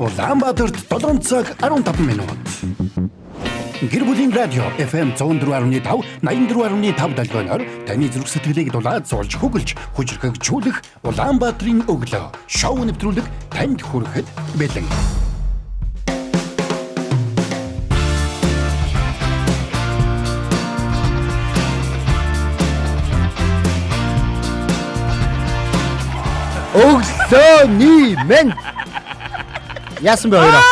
Улаанбаатарт 7 цаг 15 минут. Гэр бүлийн радио FM 104.5, 84.5 долгионоор таны зүрх сэтгэлийг дулаад зурж хөглж, хүчрхэгжүүлэх Улаанбаатарын өглөө шоу нэвтрүүлэг танд хүрэхэд бэлэн. Өглөөний мэн. Яасан бэ хоёроо?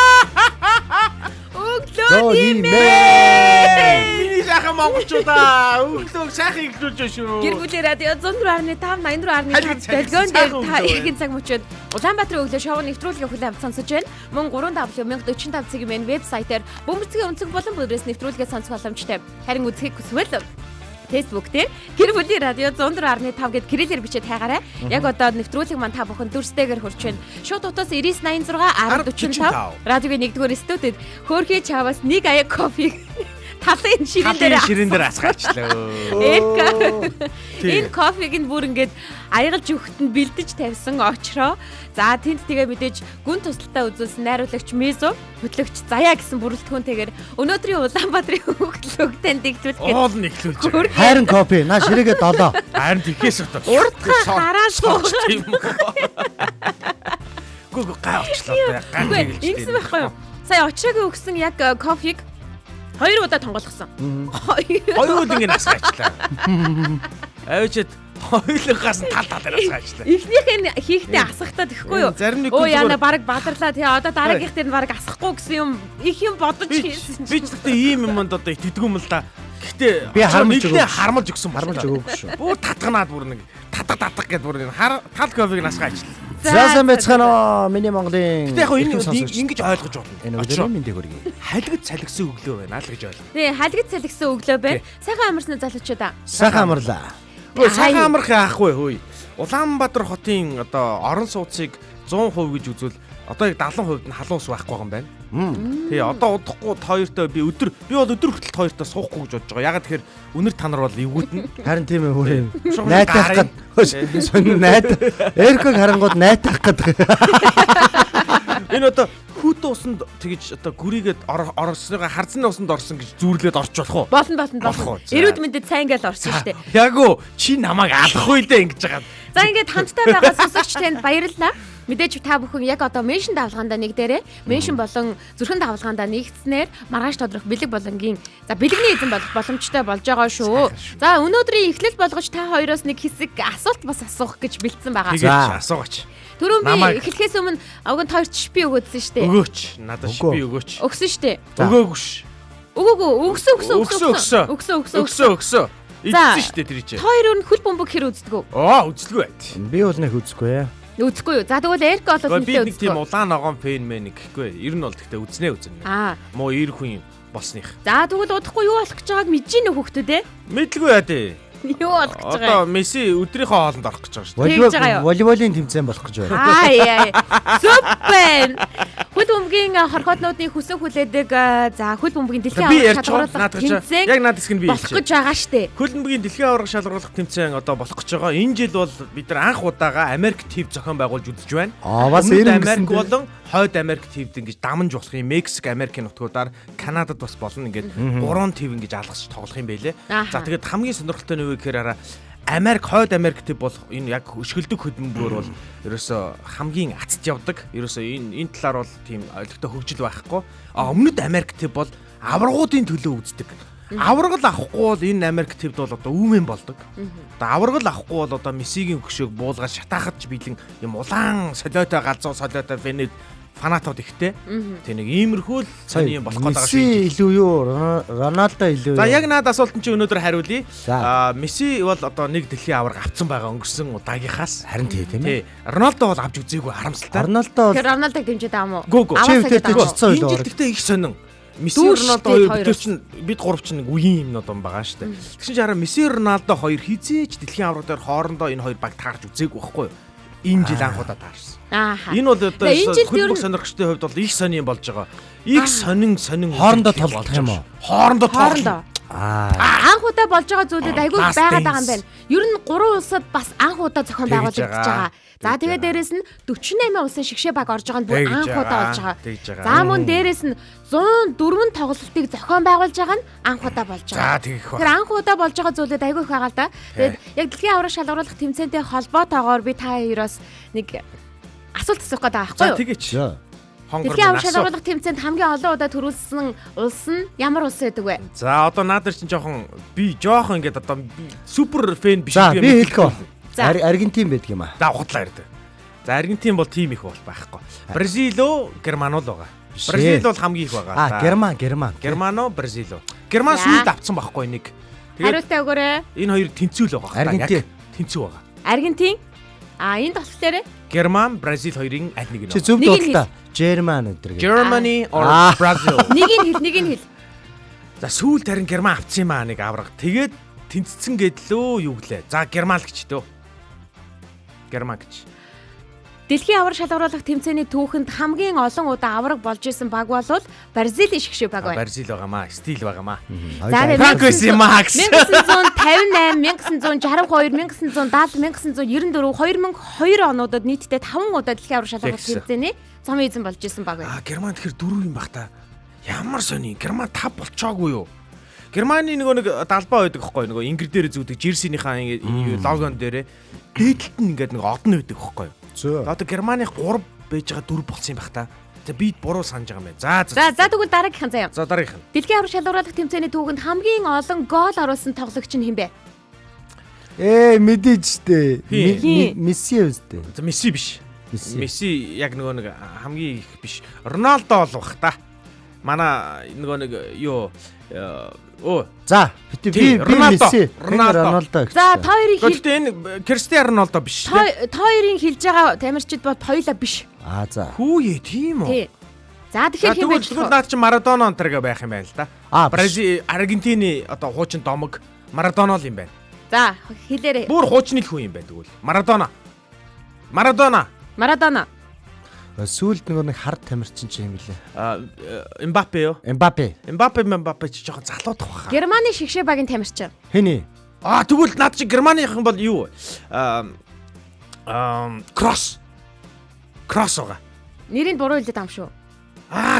Өглөөний мэн. Миний сайхан монголчуудаа өглөөг сайхан эхлүүлж шүү. Гэр бүлийн радио 104.5, 84.5 долгион дээр та эрхийн цаг мөчид Улаанбаатарын өглөө шоу нэвтрүүлгийн хүлээм сонсож байна. Мөн 3W1045 цагийн мэн вебсайтаар бөмбөрцгийн өнцөг болон бүрээс нэвтрүүлгээ сонсох боломжтой. Харин үзхийг хүсвэл Facebook дээр гэр бүлийн радио 104.5 гэд кириллээр бичээд хайгаарай. Яг одоо нэвтрүүлэг маань та бүхэн дүрстэйгээр хурж байна. Шууд утас 9986 1045 радиогийн 1-р студид хөөрхий чаваас нэг аяг кофе талын ширэн дээр асгаачлаа. Энэ кофег нь бүр ингээд аягалж өгөхөнд бэлдэж тавьсан очроо. За тэнд тэгээ мэдээж гүн тусалтай үзүүлсэн найруулагч Мизо, хөтлөгч Заяа гэсэн бүрэлдэхүүнтэйгээр өнөөдрийн Улаанбаатарын өглөөг танд нэгтүүлэх гэж оол нэглүүлж. Хайрын кофе наа ширээгээ долоо. Харин тэгээс утаа. урдхан хараа сууж тийм үү. Гүг гайвчлаа. Үгүй ингэсэн байхгүй юу? Сая очроогийн өгсөн яг кофег 2 удаа тонголгосон. Хоёр удаа ингэ асгаачлаа. Авчид хоёулангаас нь тал дээр асгаачлаа. Эхнийх нь хийхдээ асахтаа тэхгүй юу? Оо яана баг бадарлаа тий одоо дараагийнх дээр баг асахгүй гэсэн юм их юм бодож хийсэн. Би ч гэхдээ ийм юмд одоо итгэдэггүй юм л да. Гэхдээ би харамж өгсөн харамж өгөөгүй шүү. Бүр татганаад бүр нэг татдаг гэдэг бүр тал кофег асгаачлаа. Засан байцгаана миний Монголын. Гэтэ яг энэ ингэж ойлгож байна. Энэ өдрийн мэндийг хүргэе. Халигд салгисан өглөө байна л гэж ойлгоо. Тий, халигд салгисан өглөө байна. Сайхан амарсны залуучуудаа. Сайхан амарлаа. Сайхан амарх яахгүй хөөе. Улаанбаатар хотын одоо орон сууцыг 100% гэж үзвэл одоо яг 70% нь халуун ус байхгүй юм байна. Тий, одоо удахгүй хоёртой би бол өдөр хүртэл хоёртой суухгүй гэж бодож байгаа. Ягаад тэгэхээр үнэр та нар бол эвгүүднэ. Харин тийм ээ хүрээ. Найтах гээд сонь найт. Эрког харангууд найтах гээд. Энэ одоо хүүтэн усанд тэгж одоо гүрийгээд орсныгаа харзны усанд орсон гэж зүүрлээд орч болох уу? Болно. Эрүүд мэндэд сайн гээл орсон шүү дээ. Яг уу чи намайг алах уу дээ ингэж байгаа. За ингээд хамтдаа байгаа сонсогч танд баярлалаа. Мэдээж та бүхэн яг одоо меншн давлгаандаа нэг дээрээ меншн болон зүрхэн давлгаандаа нэгдснээр маргааш тодрох бэлэг болонгийн бэлэгний эзэн болох боломжтой болж байгаа шүү. За өнөөдрийн эхлэл болгож та хоёроос нэг хэсэг асуулт бас асуух гэж бэлдсэн байгаа. За асуугач. Түрүүн би эхлэхээс өмнө авган тойрч би өгөөдсөн шүү дээ. Өгөөч. Надад би өгөөч. Өгсөн шүү дээ. Өгөөгүй ш. Өгөөгүй. Өгсөн. Эцсэн шүү дээ тэр чи. Хоёр өр нь хөл бөмбөг хэр үздэг үү? Үзэлгүй байт. Би бол нэг үзэхгүй яа. Үзэхгүй юу. За тэгвэл эрк болоод нэлээд үздэг. Би нэг тийм улаан ногоон фэн мэн гэхгүй. Ер нь бол гэхдээ үзнэ. Муу ир хүн болсных. За тэгвэл удахгүй юу болох гэж байгааг мэдэж гинэ хүүхдүүд ээ? Мэдлгүй яа дээ. Юу болох гэж байгаа? Одоо Месси өдрийнхөө хоолнд орох гэж байгаа шүү дээ. Волейболын тэмцээн болох гэж байна. Супер. Хөл бөмбөгийн хорхооднуудын хүсэн хүлээдэг за хөл бөмбөгийн дэлхийн аварга шалгаруулах тэмцээн яг наад хэсэг нь би болох гэж байгаа штэ. Хөл бөмбөгийн дэлхийн аварга шалгаруулах тэмцээн одоо болох гэж байгаа. Энэ жил бол бид нар анх удаага Америк ТV зохион байгуулж үзэж байна. Бас Америк болон Хойд Америк ТV-д ингэж дамж болох юм. Мексик, Америкийн нутгуудаар Канадад бас болно. Ингээд 3 ТV ингэж алгаж тоглох юм байлээ. За тэгээд хамгийн сонирхолтой нь юу гэхээр Америк, Хойд Америк ТV бол энэ яг өшгөлдөг хөдөлмөр бол ерөөсө хамгийн ацд явдаг. Ерөөсө энэ талаар бол тийм ойлгохтой хөгжил байхгүй. Өмнөд Америк ТV бол аваргуудын төлөө үздэг. Аваргал авахгүй бол энэ Америк ТV-д бол одоо үүмэн болдог. Одоо аваргал авахгүй бол одоо Мессигийн хөшөөг буулгаад шатаахад ч билэн юм улаан солиотой галзуу солиотой фэнэд фанатууд ихтэй. Тэг нэг иймэрхүү л сони юм болох гэдэг шиг. Месси илүү юу? Роналдо илүү юу? За яг наад асуултанд чи өнөөдөр хариулъя. Месси бол одоо нэг дэлхийн аварга авцсан байгаа өнгөрсөн удаагийнхаас. Харин тийм ээ. Роналдо бол авч үзээгүй харамсалтай. Роналдог дэмжиж байгаа юм уу? Аваасаа гэсэн энэ жил гэхдээ их сонин. Месси Роналдо хоёр бид чинь бид гурав чинь нэг үеийн юмнууд юм байгаа шүү дээ. Тэгсэн чинь хараа Месси Роналдо хоёр хизээч дэлхийн аварга дээр хоорондоо энэ хоёр баг таарч үзээгүй байхгүй юу? Энэ жил анх удаа таарсан. Энэ бол одоо хөлбөмбөг сонирхчдын хувьд бол их сонин болж байгаа. Их сонин хоорондоо толгох юм уу? Хоорондоо толгох. Анх удаа болж байгаа зүйлүүд айгүй байгаад байгаа юм байна. Ер нь 3 улсад бас анх удаа зохион байгуулагдаж байгаа. За тэгээд дээрэс нь 48 улсын шигшээ баг орж байгаа нь бүр анх удаа болж байгаа. Тэгж байгаа. За мөн дээрэс нь 104 тоглолтыг зохион байгуулж байгаа нь анх удаа болж байгаа. За тэгэх ба. Тэр анх удаа болж байгаа зүйлүүд айгүй их байгаа л да. Тэгээд яг дэлхийн аврах шалгаруулах тэмцээнтэй холбоотойгоор би та хоёроос нэг асуулт асуух гэдэг байгаа За байхгүй юу? тэгээч. Хонгор Дэлхийн аврах минь асуу. шалгаруулах тэмцээнд хамгийн олон удаа төрүүлсэн улс нь ямар улс байдаг вэ? За одоо надад чинь жоохон ингээд одоо супер фэн биш За би хэлэхөө. За. Аргентин байдаг юм аа. За худлаа ирдэг. За Аргентин бол тим их бол байхгүй. Бразил уу, Герман уу байгаа. Биш Бразил ээ. бол хамгийн их байгаа. Герман. Герман уу, Бразил уу? Герман За. сүүлд авцсан байхгүй нэг. Тэгээд Хариултаа өгөөрэй. энэ хоёр тэнцүүл байгаа. Аргентин. Тэнцүү байгаа. Аргентин. Энэ тоглолтоор Герман, Бразил хоёрын аль нэг нь. Чи зөв Нэг нь дуулаа. Герман өдр. Germany or Аа. Brazil. нэг нь хэл. За сүүлд харин Герман авцсан юм аа нэг авраг. Тэгээд тэнцсэн гэдлөө юу гэлээ. За Герман л гэж дөө. Герман гэж. Дэлхийн аврах шалгаруулах тэмцээний түүхэнд хамгийн олон удаа авраг болж исэн баг бол Бразилийн шигшээ баг байна. Бразил байгаамаа, стил байгаамаа. За Франко байсан юм аа гэсэн. 1958, 1962, 1970, 1994, 2002 онуудад нийтдээ 5 удаа дэлхийн аврах шалгаруулах Тэгсэн. тэмцээний цом эзэн болж исэн баг байна. Герман тэгэхээр 4 юм бах та. Ямар сони. Герман 5 болчоогүй юу? Германы нэг далбаа байдаг байхгүй нөгөө ингэр дээр зүүдэг жерсинийхаа логон дээр дээдлэлт нь ингээд нэг одон байдаг байхгүй юу? Зөө. Одоо Германы 3 байж байгаа 4 болсон юм бах та. За бид буруу санаж байгаа юм байна. За тэгвэл дараагийнхан заяа. За дараагийнх нь. Дэлхийн аврах шалгаруулах тэмцээний түүхэнд хамгийн олон гол оруулсан тоглогч нь хэн бэ? Мэдээж штэ. Хин. Месси үстэй. За Месси биш. Месси. Месси яг нөгөө нэг хамгийн их биш. Роналдо бол бах та. Манай нөгөө нэг юу За би Роналдо. Месси. Роналдо. За та хоёрын хэл Гэхдээ энэ Кристиано Роналдо биш та тийм. хоёрын хэлж байгаа тамирчид бод хоёулаа биш. За. Хүүе тийм үү? Тий. За тэгэхээр хэн байж Тэгвэл наад чи Марадона онтарга байх юм байна л да. Биш. Бразил Аргентины одоо хуучин домог Марадона л юм байна. За хэлээрэй. Бүр хуучны л хүн юм байна тэгвэл. Марадона. Сүүлд нэг хар тамирчин ч юм лээ. Мбаппе юу? Мбаппе чи жоохон залуудах баха. Германы шигшээ багийн тамирчин. Хэний? Тэгвэл наад чи Германыхан бол юу? Кросс байгаа. Нэрийг буруу хэлээд ам шүү.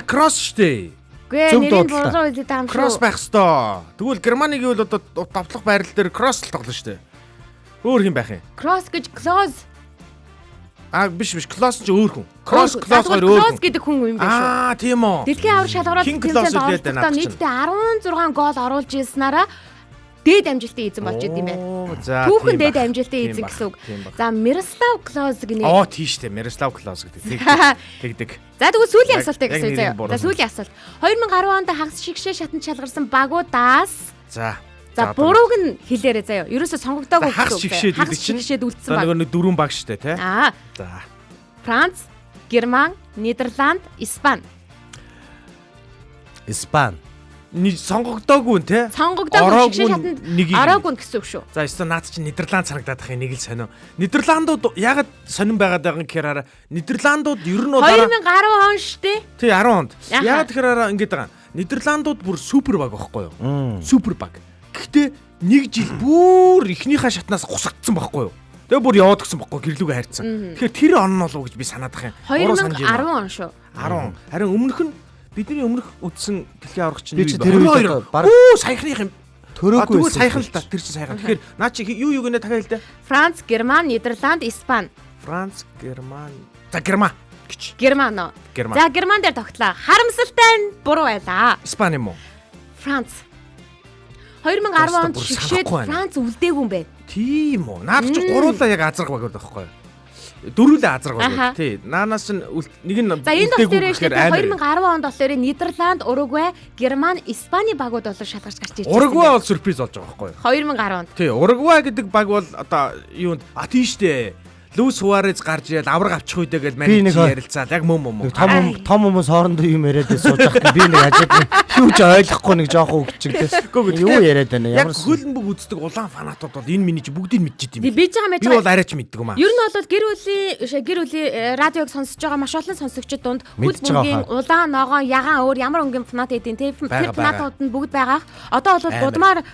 Кросс штэ. Гүй Зөв нэрийг дуудлаа. буруу хэлээд ам Кросс шүү. байх хэвээр. Тэгвэл Германыг бол одоо давтлах байрал дээр кросс л тоглоно штэ. Өөр хэм байх юм? Кросс гэж close. Биш класс ч өөр хүн. Кросс хоёр өөр хүн. Кросс гэдэг хүн юм байна шүү. Тийм үү. Дэлхийн аврах шалгаруулах King Close тэмцээнд үлдээд байна, оролцохдоо наад чинь. нийтдээ 16 гол оруулж ирснараа дээд амжилтын эзэн болж идэм байна. Түүхэн дээд амжилтын эзэн гэсэн үг. За Miroslav Klose гэнэ. Тийштэй Miroslav Klose гэдэг. Тэгдэг. За тэгвэл сүүлийн асуултыг яг гэсэн нэрийг заяа. буруу. За сүүлийн асуулт. 2010 онд хагас шигшээ шатанд шалгарсан багуудаас За бурууг нь хэлээрэй заяа. Ерөөсө сонгогдоогүй хагас шигшээд Хагас үлдэх чинь. шигшээд үлдсэн За баг. нэг дөрвөн баг штэ тий. За. Франц, Герман, Нидерланд, Испани. Сонгогдоогүй тий. Сонгогдоогүй шигшээ шатанд ороогүй гэсэн үг шүү. За эсвэл наад чинь Нидерланд санагдаад ах нэг л сонио. Нидерландууд ягаад сонирн байгаад байгаа юм гэхээр Нидерландууд ер нь бол 2010 он штэ. тий 10 онд. Яха. Ягаад тэгэхээр ингэж байгаа. Нидерландууд бүр супер баг байхгүй юу? Супер баг. Гэхдээ нэг жил бүр ихнийхээ шатнаас гусагдсан байхгүй юу? Тэгээ бүр яваад гисэн байхгүй гэрлүүгээ хайрцсан. Тэгэхээр тэр он нь болов уу гэж би санаад ах юм. 2010 он шүү. 10. Харин өмнөх нь бидний өмнөх үдсэн дэлхийн аврагч Би нь чи тэр үед баг саяхных юм. төрөөгүй Тэгвэл саяхан л та тэр чинь саяхан. Тэгэхээр наа чи юу гэнэ дахиад хэлдэ. Франц, Герман, Нидерланд, Испани. Франц, Герман. За Герман гэж. Герман. Герман. За Герман дээр тогтлоо. Харамсалтай нь буруу байлаа. Испани юм уу? Франц. 2010 онд Бүр шигшээд санахгүй байна. Франц үлдээгүй юм байна. Тийм үү. Наад чи гуруулаа яг азраг баг байхгүй юу? Дөрүлээ азраг Аха. баг. Тий. Наанаас нь нэг нь За энэ үлдээгүй болохоор гэхээр 2010 онд болохоор Нидерланд, Уругвай, Герман, Испани багууд болон шалгарч гарч ирж байна. Уругвай бол сюрприз болж байгаа байхгүй юу? 2010 онд. Тий. Уругвай гэдэг баг бол одоо юунд тийштэй. Лүс Хуарez гарч ирээд авраг авчих үедээ гэл Би нэг манайч ярилцаад яг мөн. том хүмүүс хоорондоо юм яриад сууж байхдаа би нэг хажууд юу ч ойлгохгүй нэг жоохон өгчиг те. Юу яриад байна ямар хөлбөмбөг үздэг улаан фанатууд бол энэ миний чи бүгдийг мэдчихэд юм. Би жаа мэдээ. Би бол арайч мэддэг юм аа. Ер нь бол гэр бүлийн радиог сонсож байгаа маш олон сонсогчид донд хөлбөмбөгийн улаан ногоон ягаан өөр ямар өнгийн фанат эдийн те. Тэр фанатууд нь бүгд байгаа. Одоо бол будмаар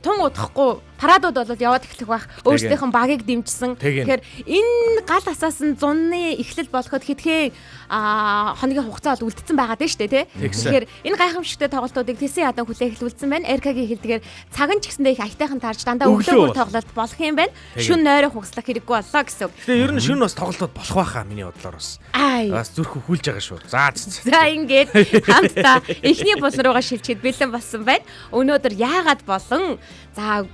тун удахгүй парадууд бол яваад эхлэх байх. Өөрсдийнх нь багийг дэмжсэн. Тэгэхээр энэ гал асаас нь зунны эхлэл болоход хэдхэн хоногийн хугацаа бол үлдсэн байгаа дээ шүү дээ тий. Тэгэхээр энэ гайхамшигтай тоглолтуудыг Тэсэн ядан хүлээн эхлүүлсэн байна. РК-гийн хэлдгээр цаг нь ч гэсэндээ их аятайхан таарч дандаа өглөөгөр тоглолт болох юм байна. Шүн нойроо хугацлах хэрэггүй боллоо гэсэн үг. Тэгээ ер нь шүн бас тоглолтууд болох байхаа миний бодлоор бас. Бас зүрх хүлж байгаа шүү. За ингээд хамтдаа эхний болон руугаа шилжихэд бэлэн болсон байна. Өнөөдөр яагаад болон за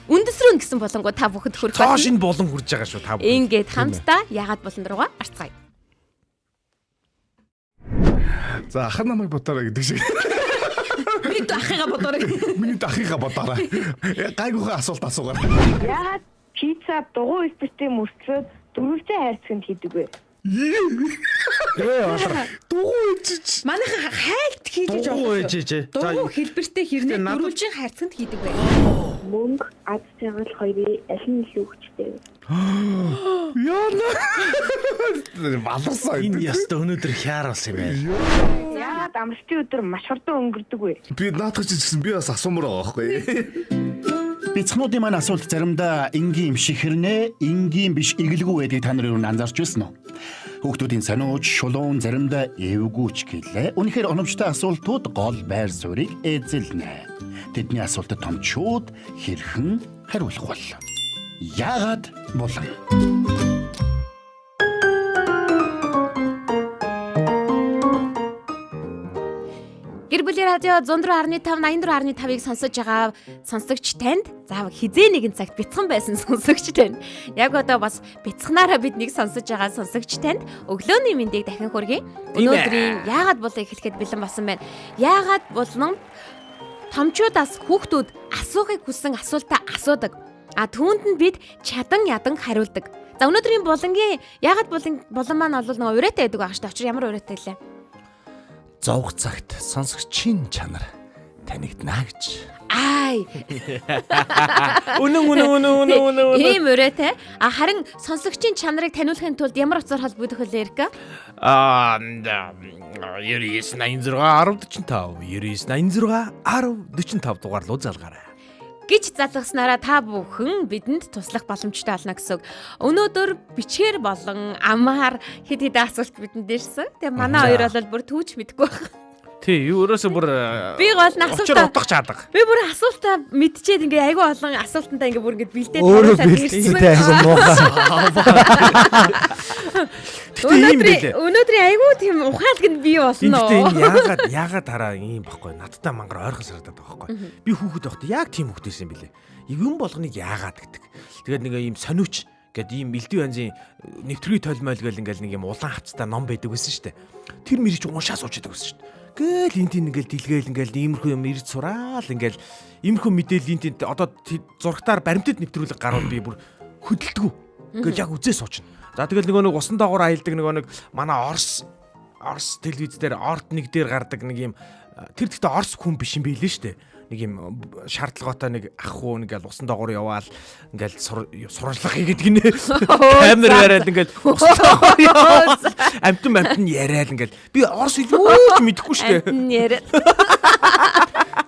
үндэсрүүн гэсэн болонгоо та бүхэнд хүрэх байна. Цоо шинэ болон хүрж байгаа шүү та бүхэн. Ингээд хамтдаа яагаад болон руугаа арцгаая. За ах намайг бодорой гэдэг шиг. Миний дахига бодорой. Миний дахига бодорой. Гайгүйхан асуулт асуугаар. Яагаад пицца дугуй эсбэртэй мөртлөөд дөрвөлжин хайрцагт хийдэг вэ? Дугуй ичиж. Манайхан хайлт хийж байгаа. Дугуй хэлбэртэй хэрнээ дөрвөлжин хайрцагт хийдэг вэ? Мөнгө, аз жаргал хоёрын аль нь илүү хүчтэй вэ? Яна. Баларсан. Энэ яста өнөөдөр хяараас юм байна. Яагаад амралтын өдөр маш хурдан өнгөрдөг вэ? Би наадах чинь би бас асуумаар байгаа байхгүй. Бяцхан маань асуулт заримдаа энгийн юм шихэрнэ, энгийн биш эгэлгүй байдгийг та нар юу анзаарч байсан уу? Хүүхдүүдийн санууч, шулуун заримдаа эвгүүч гэлээ. Үнэхээр оновчтой асуултууд гол байр суурийг эзэлнэ. Тэдний асуултад томчууд хэрхэн хариулах бол? Яагаад болон? Гэр бүлийн радио 104.5 84.5-ыг сонсож байгаа сонсогч танд заавал хизээ нэгэн цагт бяцхан байсан сонсогч танд яг одоо бас бяцханаараа биднийг сонсож байгаа сонсогч танд өглөөний мэндийг дахин хүргэе. Өнөөдрийн яагаад болоо эхлэхэд бэлэн болсон байна. Яагаад болон томчуудаас хүүхдүүд асуухыг хүссэн асуултаа асуудаг. Түүнд нь бид чадан ядан хариулдаг. За өнөөдрийн болонгийн яагаад болон маань бол нэг урайтай байдаг байгаа шүү дээ. Очир ямар урайтай лээ? Зовх цагт сонсогчийн чанар танигдана гэж. Ай. Үнэн. Ийм урайтай. Харин сонсогчийн чанарыг таниулахын тулд ямар утгаар холбогдох вэ Эрка? 9986 1045 9986 1045 дугаар руу залгаарай. Гэж залгаснараа та бүхэн бидэнд туслах боломжтой болно гэсэн. Өнөөдөр бичгээр болон амаар хэд хэдэн асуулт бидэнд ирсэн. Тэгээ манай хоёр бол бүр түүч мэдэхгүй байна. Тий, ерөөсөө бүр би гол нь асуултаа утгах чаадаг. Би бүр асуултаа мэдчихэд ингээ айгүй олон асуултантаа ингээ бүр ингээ бэлдээд бэлдээтэй айгүй муухай. Өнөөдрийн айгүй тийм ухаалг нь бий болно. Энэ яагаад хараа ийм байхгүй. Надтай мангар ойрхон сарагдаад байгаа байхгүй. Би хүүхэд байхдаа яг тийм хүүхдээсэн билээ. Юм болгоныг яагаад гэдэг. Тэгээд нэг ийм сониуч гэд ийм элдв янзын нэвтрүүлгийн толмойл гэл ингээл нэг юм улаан хавцтай ном байдаг гэсэн шүү дээ. Тэр мэрийг уншаа суучдаг гэсэн шүү дээ. Гэл интийн ингээл дэлгээл ингээл иймэрхүү юм ирж сураал ингээл иймэрхүү мэдээлэл интийн одоо зургатаар баримтад нэвтрүүлэг гарвал би бүр хөдөлдөггүй. Ингээл яг үзээ суучна. За тэгэл нөгөө нэг усан доогоор аялдаг нөгөө нэг манай Орос телевиз дээр орт нэг дээр гардаг нэг юм тэр гэхдээ Орос хүн биш юм билээ шүү дээ. Нэг юм шаардлагатай нэг ах уу ингээл усан доогоор яваал ингээл сурвалжлах хийгээд гинэ. Камер яриад ингээл амтан яриад ингээл би Орос юу ч мэдэхгүй шүү дээ.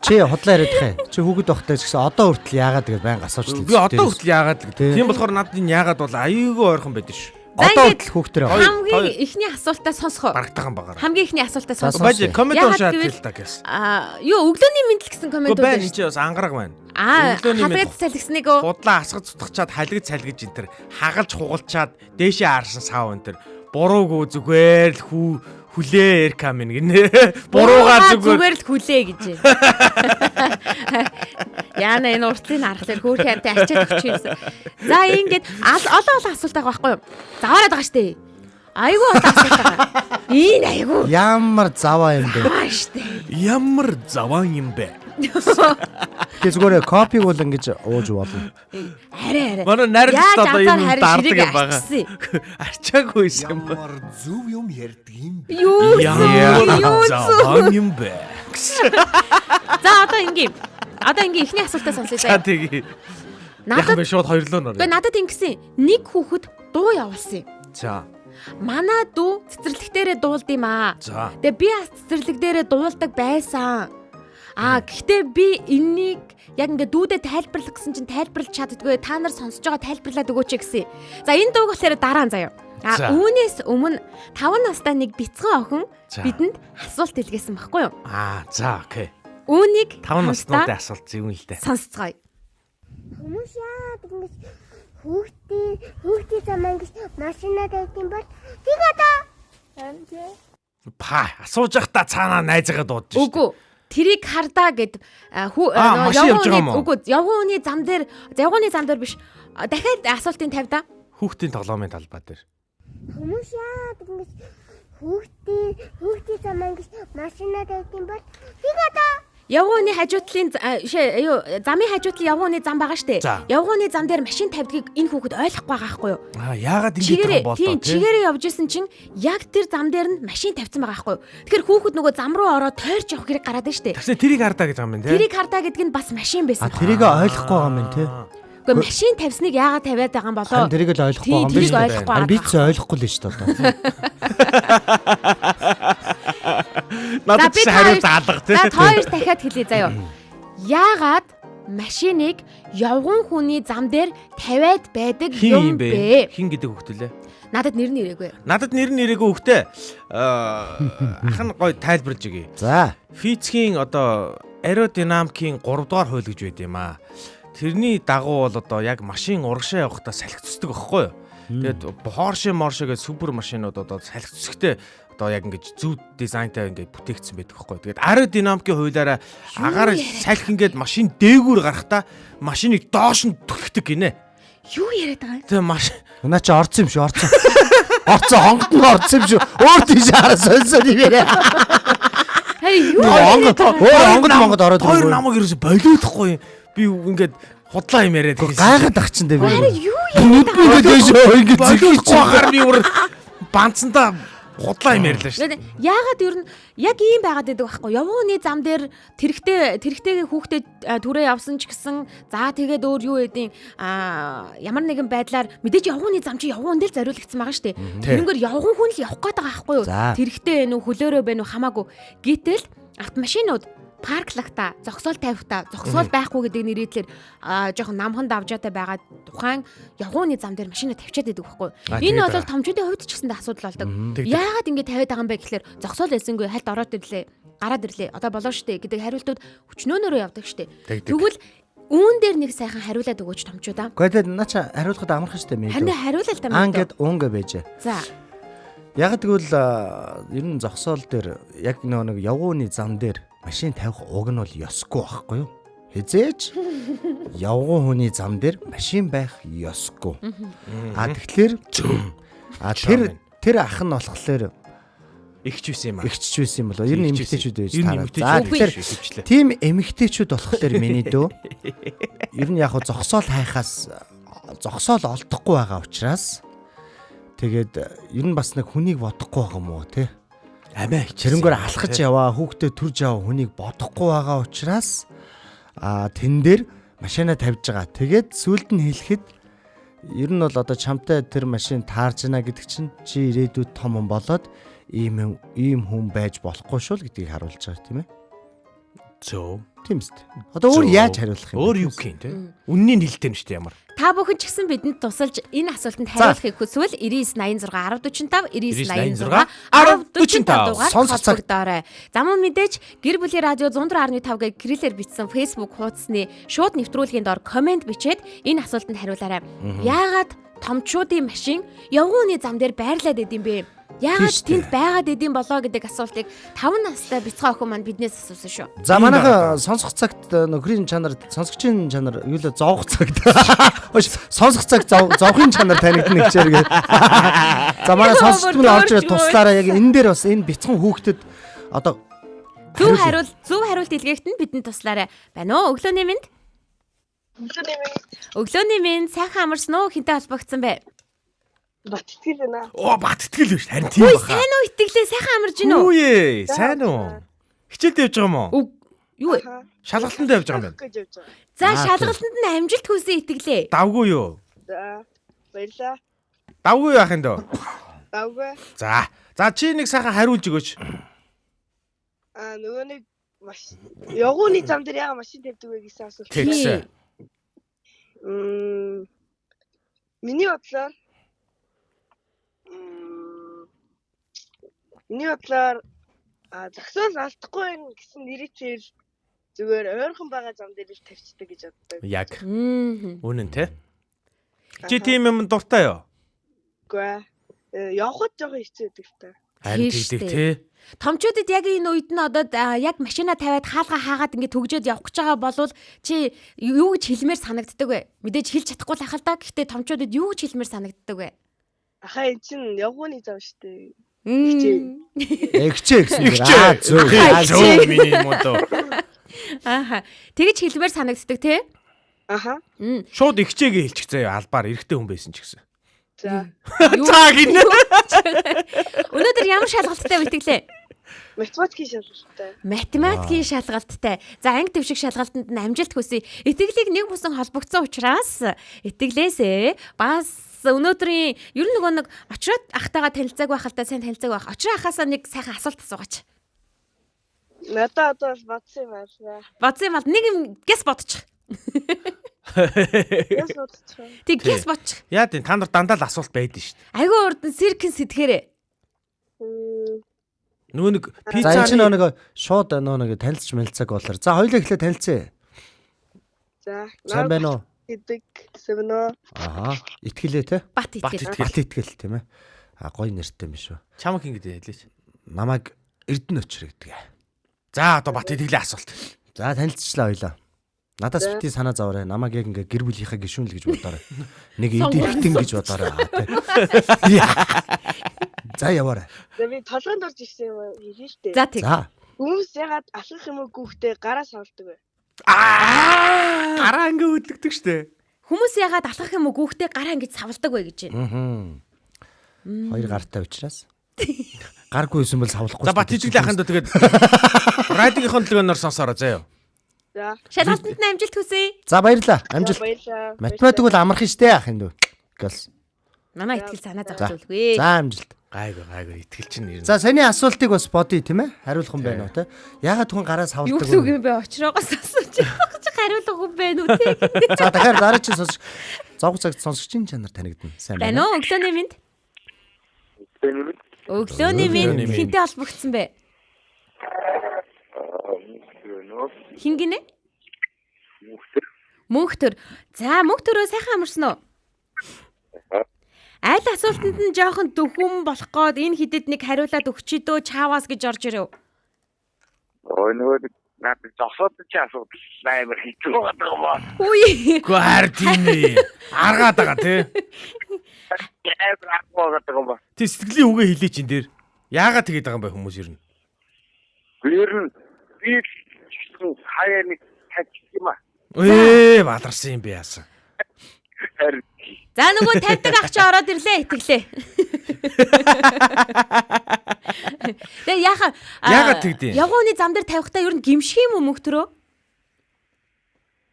Чи хотлоо яриад хэ. Чи хүүхэд байхдаа гэсэн одоо хүртэл яагаад гэж байнга асууж л. Би одоо хүртэл яагаад гэдэг. Тийм болохоор надад энэ яагаад бол аюулгүй ойрхон байдаг шүү. Одоо хүртэл хүүхдэр хамгийн ихний асуултаа сонсох. Барагдсан багаар. Хамгийн ихний асуултаа сонсох. Баж коммент уншаад л та гэсэн. Юу өглөөний мэдлэг гэсэн коммент байна. Энд чи бас ангараг байна. Халгаж салгисныг өө. Худлаа асгаж цутгачаад халгаж салгиж энэ төр хагалж хугалчаад дээшээ харсан сав энэ төр буруугүй зүгээр л хүлээ РК минь гинэ. Буруугаар зүгээр л хүлээ гэж. Яна энэ уртлын аргалаар хөөх хамтаа ачаад өгч юмсан. За ингээд олон асуулт байгаа байхгүй юу? Заваараад байгаа штэ. Айгуу олон асуулт байгаа. Энэ айгуу. Ямар заваа юм бэ? Ямар заваа юм бэ? Тэгээ зүгээр копиг бол ингэж ууж болно. Арай. Манай найрагч одоо юм даардаг юм байгаа. Арчаагүй юм. Ямар зөв юм ярьдаг юм бэ? Юу заваа юм бэ? За одоо ингийн эхний асуултаа сонсъё За заяа. тэгээ. Надад Яхан шууд хоёрлоо нөр. Гэхдээ надад ингэсэн нэг хүүхэд дуу явуулсан юм. За. Манай дүү цэцэрлэгтэрээ дуулд юм аа. За. Тэгээ би бас цэцэрлэг дээрээ дуулдаг байсан. Гэхдээ би энэнийг яг ингээ дүүдэд тайлбарлах гэсэн чинь тайлбарлаж чаддгүй. Та нар сонсож байгаа тайлбарлаад өгөөч гэсэн. За энэ дууг болохоор дараа нь заяа. За. Үүнээс өмнө 5 настай нэг бяцхан охин За. бидэнд асуулт илгээсэн байхгүй юу? За окей. Үүнийг 5 насны асуулт зөв л дээ. сонсцгоё. Хүмүүс яагаад ингэж хүүхдээ замаа ингэж машинаад байт юм бол тийг одоо Асууж явахдаа цаанаа найзаагаа дуудаж шүү. Үгүй. Тэрийг хардаа гэд машин явж байгаа юм уу? Үгүй явгууны зам дээр биш дахиад асуултын тавьда. Хүүхдийн тоглоомын талбай дээр. хүмүүс яагаад ингэж хүүхдээ замаа ингэж машинаад байт юм бол тийг одоо Явгууны хажуутлын замын хажуутлын явгууны зам байгаа штэ. За. Явгууны зам дээр машин тавьдгийг энэ хүүхэд ойлгохгүй байгаа байхгүй юу? Яагаад ингэж байгаа болоо тий? Чигээрээ явж исэн чинь яг тэр зам дээр нь машин тавьсан байгаа байхгүй юу? Тэгэхээр хүүхэд нөгөө зам руу ороод тойрч явах хэрэг гараад байна штэ. Тэгсэн тэрийг хардаа гэж байгаа юм тий. Тэрийг хардаа гэдэг нь бас машин байсан. Тэрийг ойлгохгүй байгаа юм байна те. Гэхдээ машин тавьсныг яагаад тавиад байгаа юм болоо? Тэрийг л ойлгохгүй Тий, байгаа юм тэрийг байна. ойлгохгүй Би байгаа. ч ойлгохгүй л шүү дээ. Надад ч хариу заалга тий. За хоёр дахиад хэлье заяа. Яагаад машиныг явган хүний зам дээр тавиад байдаг юм бэ? Хин гэдэг хүүхд үлээ. Надад нэр нь ирээгүй. Надад нэр нь ирээгүй хүүхдээ ах нь гоё тайлбарж өгье. За. Физикийн одоо аэродинамикийн 3 дугаар хууль гэж байд юм аа. Тэрний дагуу бол одоо яг машин урагшаа явахдаа салхи цэцдэг байхгүй юу? Тэгээд Porsche гэдэг супер машинууд одоо салхи цэцгтэй одоо яг ингэж зөв дизайнтай ингээд бүтээгдсэн байдаг байхгүй юу? Тэгээд аэродинамикийн хуулиараа агаар салхи ингээд машин дээгүүр гарахтаа машиныг доош нь түлхдэг гинэ. Юу яриад байгаа юм? Тэгээ машин Наа чи орсон юм шүү, орсон. Орсон хонгод нь орсон юм шүү. Өөр тийш хараа сонсоо нэрээ. Хей юу? Хонгод ороод хоёр ирээ. намайг ерөөсө болиодохгүй юм. Би ингээд худлаа юм яриад Гайхаад ах чинь дээ би. Юу Нүднүүд дэшөө ингэж зэхиж гарны үр банцсандаа худлаа юм ярьлаа шүү. Яагаад ер нь яг ийм байгаад байдаг байхгүй явгууны зам дээр тэрэгтэйгээ хүүхдэд түрээ явсан ч гэсэн за тэгээд өөр юу гэдیں ямар нэгэн байдлаар мэдээж явгууны зам чи явгуун дээр зориулагдсан байгаа шүү дээ. Тэрнгээр явгуун хүн л явах гээд байгаа байхгүй юу? Тэрэгтэй нүү хөлөөрөө байна уу хамаагүй. Гэтэл автомашинууд парклагта зогсоол тавихта зогсоол байхгүй гэдэг нэрийдлэр жоохон намхан давжаатай байгаа тухайн явгууны зам дээр машина тавьчаад байдаг байхгүй. Энэ бол томчуудын хувьд ч гэсэндээ асуудал болдог. Яагаад ингэ тавиад байгаа юм бэ гэхээр зогсоол байсангүй хальт ороод ирлээ гараад ирлээ одоо болоо штэ гэдэг хариултууд хүчнөөнөөрөө явдаг штэ. Тэгвэл үүн дээр нэг сайхан хариулаад өгөөч томчуудаа. Гэхдээ нача хариулахад амархан штэ мэй. Харин хариулал та мэй. Ангад уунга байж. За. Яг тэгвэл ер нь зогсоол дээр яг нэг явгууны зам дээр машин тавих уг нь бол ёсгүй байхгүй юу? Хизээч явган хүний зам дээр машин байх ёсгүй. Тэгэхээр тэр ах нь болохоор Игч байсан юм аа. игчж байсан юм болоо. Ер нь эмэгтэйчүүд байж таараа. За тэгэхээр тийм эмэгтэйчүүд болохоор миний дөө ер нь яг зогсоол хайхаас зогсоол олдохгүй байгаа учраас тэгээд ер нь бас нэг хүнийг бодохгүй байгаа юм уу те? Амиа Тэрнгээр алхаж яваа хүүхдээ төрж яваа хүнийг бодохгүй байгаа учраас тэн дээр машина тавьж байгаа. Тэгээд сүлд нь хэлэхэд ер нь бол одоо чамтай тэр машин таарж байна гэдэг чинь чи ирээдүйд том хүн болоод ийм хүн байж болохгүй шүү л гэдгийг харуулж байгаа тийм ээ. Зөө. Тийм үст. Одоо өөр яаж хариулах юм? Өөр юу гэх юм те? Үннийг хэлдэг нь шүү дээ ямар. Та бүхэн ч гэсэн бидэнд тусалж энэ асуултанд хариулахыг хүсвэл 9986 1045 9986 1045 дугаар сонсогдоорой. За мөн мэдээж гэр бүлийн радио 104.5 гэ гэрэлээр бичсэн Facebook хуудасны шууд нэвтрүүлгийн доор комент бичээд энэ асуултанд хариулаарай. Яагаад томчуудын машин явгууны зам дээр байрлаад идэм бэ? Яагаад тэнд байгаад идэм болоо гэдэг асуултыг 5 настай бяцхан охин маань биднээс асуусан шүү. За манайха сонсох цагт нөхрийн чанар, сонсогчийн чанар юу л зовх цагт. Сонсох цаг зовхын чанар танигдна гэчээр гээ. За манай сонсогчд нь орж ирэл туслаараа яг энэ дээр бас энэ бяцхан хүүхдэд одоо зөв хариулт илгээгт нь бидэнд туслаарай. Байна уу? Өглөөний мэнд. Өглөөний мэнд сайхан амарсан уу? Хинтээ холбогдсон бэ? Баттгэл байна. Оо баттгэл биш харин тийм Үй баха. сайн уу итгэлээ сайхан амарж гин үү? Үе сайн уу? Хичээлд явж байгаа юм уу? Юу вэ? Шалгалтанд явж байгаа юм байна. гэж явж байгаа. За шалгалтанд нь амжилт хүсье итгэлээ. Давгүй юу? За баярлаа. Давгүй яах юм дөө? Давгүй. За. За чи нэг сайхан хариулж өгөөч. Нөгөө нэг явгууны зам дээр яга машин тавьдаг вэ гэсэн асуулт. Тэгсэн. Миний бодлоор зогсоол алдахгүй байх гэсэн нэрээр зүгээр ойрхон байгаа зам дээр л тавьчихдаг гэж боддог. Яг. Үнэн те. Чи тийм юм дуртай юу? Үгүй ээ. Явхад жоохон хэцүү байдаг л та. Харин тэгдэг те. Томчуудад яг энэ үед нь одоо яг машина тавиад хаалга хаагаад ингээд төгжөөд явах гэж байгаа болвол чи юу гэж хэлмээр санагддаг вэ? Мэдээж хэлж чадахгүй л ахал та. Гэхдээ томчуудад юу гэж хэлмээр санагддаг вэ? Ахаа эн чин явгууны зам штэ. Эгчээ гэсэн. Зөв миний юм уу? Ааха. Тэгэж хэлмээр санагддаг те? Аха. Шууд ихчээгээ хэлчих заяа албаар эрэгтэй хүн байсан ч гэсэн. За. За гинэ. Өнөөдөр ямар шалгалттай бэлтгэлээ? Математикийн шалгалттай. Математикийн шалгалттай. За анги төвшиг шалгалтанд нь амжилт хүсье. Итгэлийг нэг бүсэн холбогдсон учраас итгэлээсээ бас өнөөдрийн ер нь нөгөө нэг очроод ахтайгаа танилцааг байх л та сайн танилцааг байх. Очроо ахаасаа нэг сайхан асуулт асуугач. Надад одоо бодсон юм байна. Бодсон юм бол нэг юм гэс бодчих. Яс бодчих. Тэг гэс бодчих. Яа тийм та нар дандаа л асуулт байдэн шүү дээ. Айгүй урд нь сиркэн сэтгэхээрээ. Нөгөө нэг За энэ ч нэг шууд нэг танилцж мэлцэг болоор. За хоёулаа эхлээ танилцъя. За. Сайн байна уу? Гэдэг сэвнэ. Аа, итгэлээ те. Бат итгэл. Бат итгэл тийм ээ. Гоё нэртэй юм шүү. Чамаг хин гэдэг хэлээч. Намайг Эрдэнэ өчр гэдэг. За одоо бат итгэлийн асуулт. За танилцчлаа хоёлаа. Надаас бити санаа зовоорой. Намайг яг ингээ гэр бүлийнхаа гишүүн л гэж бодоорой. Нэг эдэрхтэн гэж бодоорой. За яваарай. За би толгойд орж ирсэн юм хэлээ шүү дээ. За тэг. За. Хүмүүс ягаад алхах юм уу гүүхтэй гараа савлдаг вэ? Гараа ингээ хөдлөгдөг штэ. Хүмүүс ягаад алхах юм уу гүүхтэй гараа ингэж савладаг вэ гэж байна. Хоёр гартай учраас. Гаргүй юм бол савлахгүй. За бат ижиглээ аханд тэгээд радиогийн төлөөнөөр сонсоороо заяа. За. Шалгалтанд нь амжилт хүсье. За баярлаа. Амжилт. Баярлаа. Математик бол амархан штэ ах энэ. Гэл. Намаа итгэл санаа зовчихвээ. За амжилт. Гайгүй итгэл чинь нэр. За саний асуултыг бас бодъё тийм ээ. Хариулах юм байна уу те? Ягаад түн гараа савлдаг вэ? Юу юм бэ? Очроогоос асууж байгаа ч хариулах юм байна уу те? За дахиад дараа чи сонсож зовг цагт сонсогчийн чанар танигдана. Сайн байна уу? Өглөөний минь. Өглөөний минь хинтээ холбогдсон бэ? Хин гинэ? Мөнхтөр. За мөнхтөрөө сайхан амарсан уу? Аль асуултанд нь жоохон дөхөм болох гээд энэ хидэд нэг хариулаад өгчий дөө чааваас гэж орж ирэв. Ой нөгөө надад зогсоод чи асуудал амар хэцүү байгаа юм байна. Үгүй. Гүү хайр тийм ээ. Аргаад байгаа тий. Тий сэтгэлийн үгээ хэлээ чин дээр. Яагаад тэгээд байгаа юм бэ хүмүүс ер нь? Ер нь би хаяа нэг тагчих юм аа. Бадарсан юм би яасан. За нөгөө тавьдаг ах чи ороод ирлээ итгэлээ. Тэгээ яагаад тэгдэв? Явгууны зам дээр тавихтаа ер нь гимших юм уу мөнхтөрөө?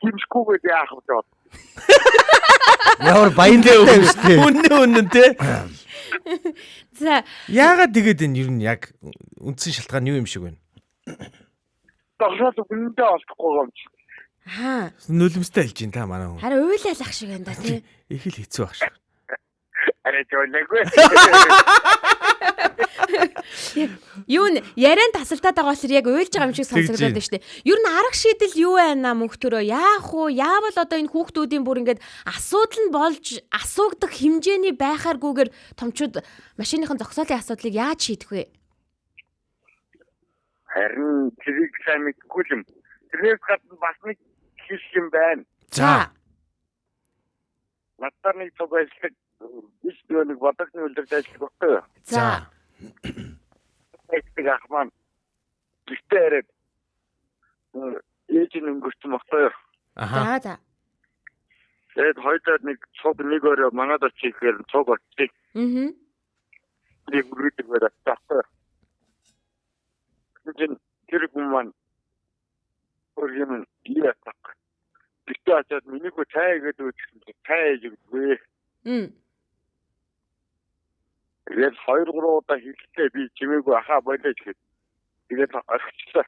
Гимшгүйгээ яах вэ? Ямар баянтай шүү дээ. Үнэн тий. За яагаад тэгээд энэ ер нь яг үндсэн шалтгаан юу юм шиг байна? Тогшоод үнэндээ олдохгүй юм чи. Аа. Нулимстай хэлж ин та манай хүн. Харин уйлал ах шиг байна да тий. Их л хэцүү баг шиг. Арай жолоогүй. Юу н яриан тасалтаад байгаа болохоор яг уйлж байгаа юм шиг сонсогдоод байна шүү дээ. Ер нь арга шийдэл юу байна мөнхтөрөө? Яах вэ? Яавал одоо энэ хүүхдүүдийн бүр ингээд асуудал нь болж асуугдах хэмжээний байхааргүйгээр томчууд машиныхын зогсоолын асуудлыг яаж шийдэх вэ? Харин тэрийг сайн мэдгүй юм. Тэрээс гадна бас нэг хис юм байна. За. Надад нэг цог ажиллах биш нэг бодогны үлдэрт ажиллах байхгүй. За. Эцэг ах маань гэртээ ирээд ээж нь өнгөрсөн багтаа. Аха. За. Тэгээд хоёулаа нэг цог нэг өрөө манад очихээр цог очив. Аа. Нэг бүрийдэг байдаг таахгүй. Тэгвэл тэр хүн маань өөр юм ийэтэг. Битээ очоод миний хөө цай гэдэг үгсэн цай хийгдвэ. Тэгээд 2-3 удаа хэллээ би чимээгүй ахаа болооч гэд. Тэгээд орчихлоо.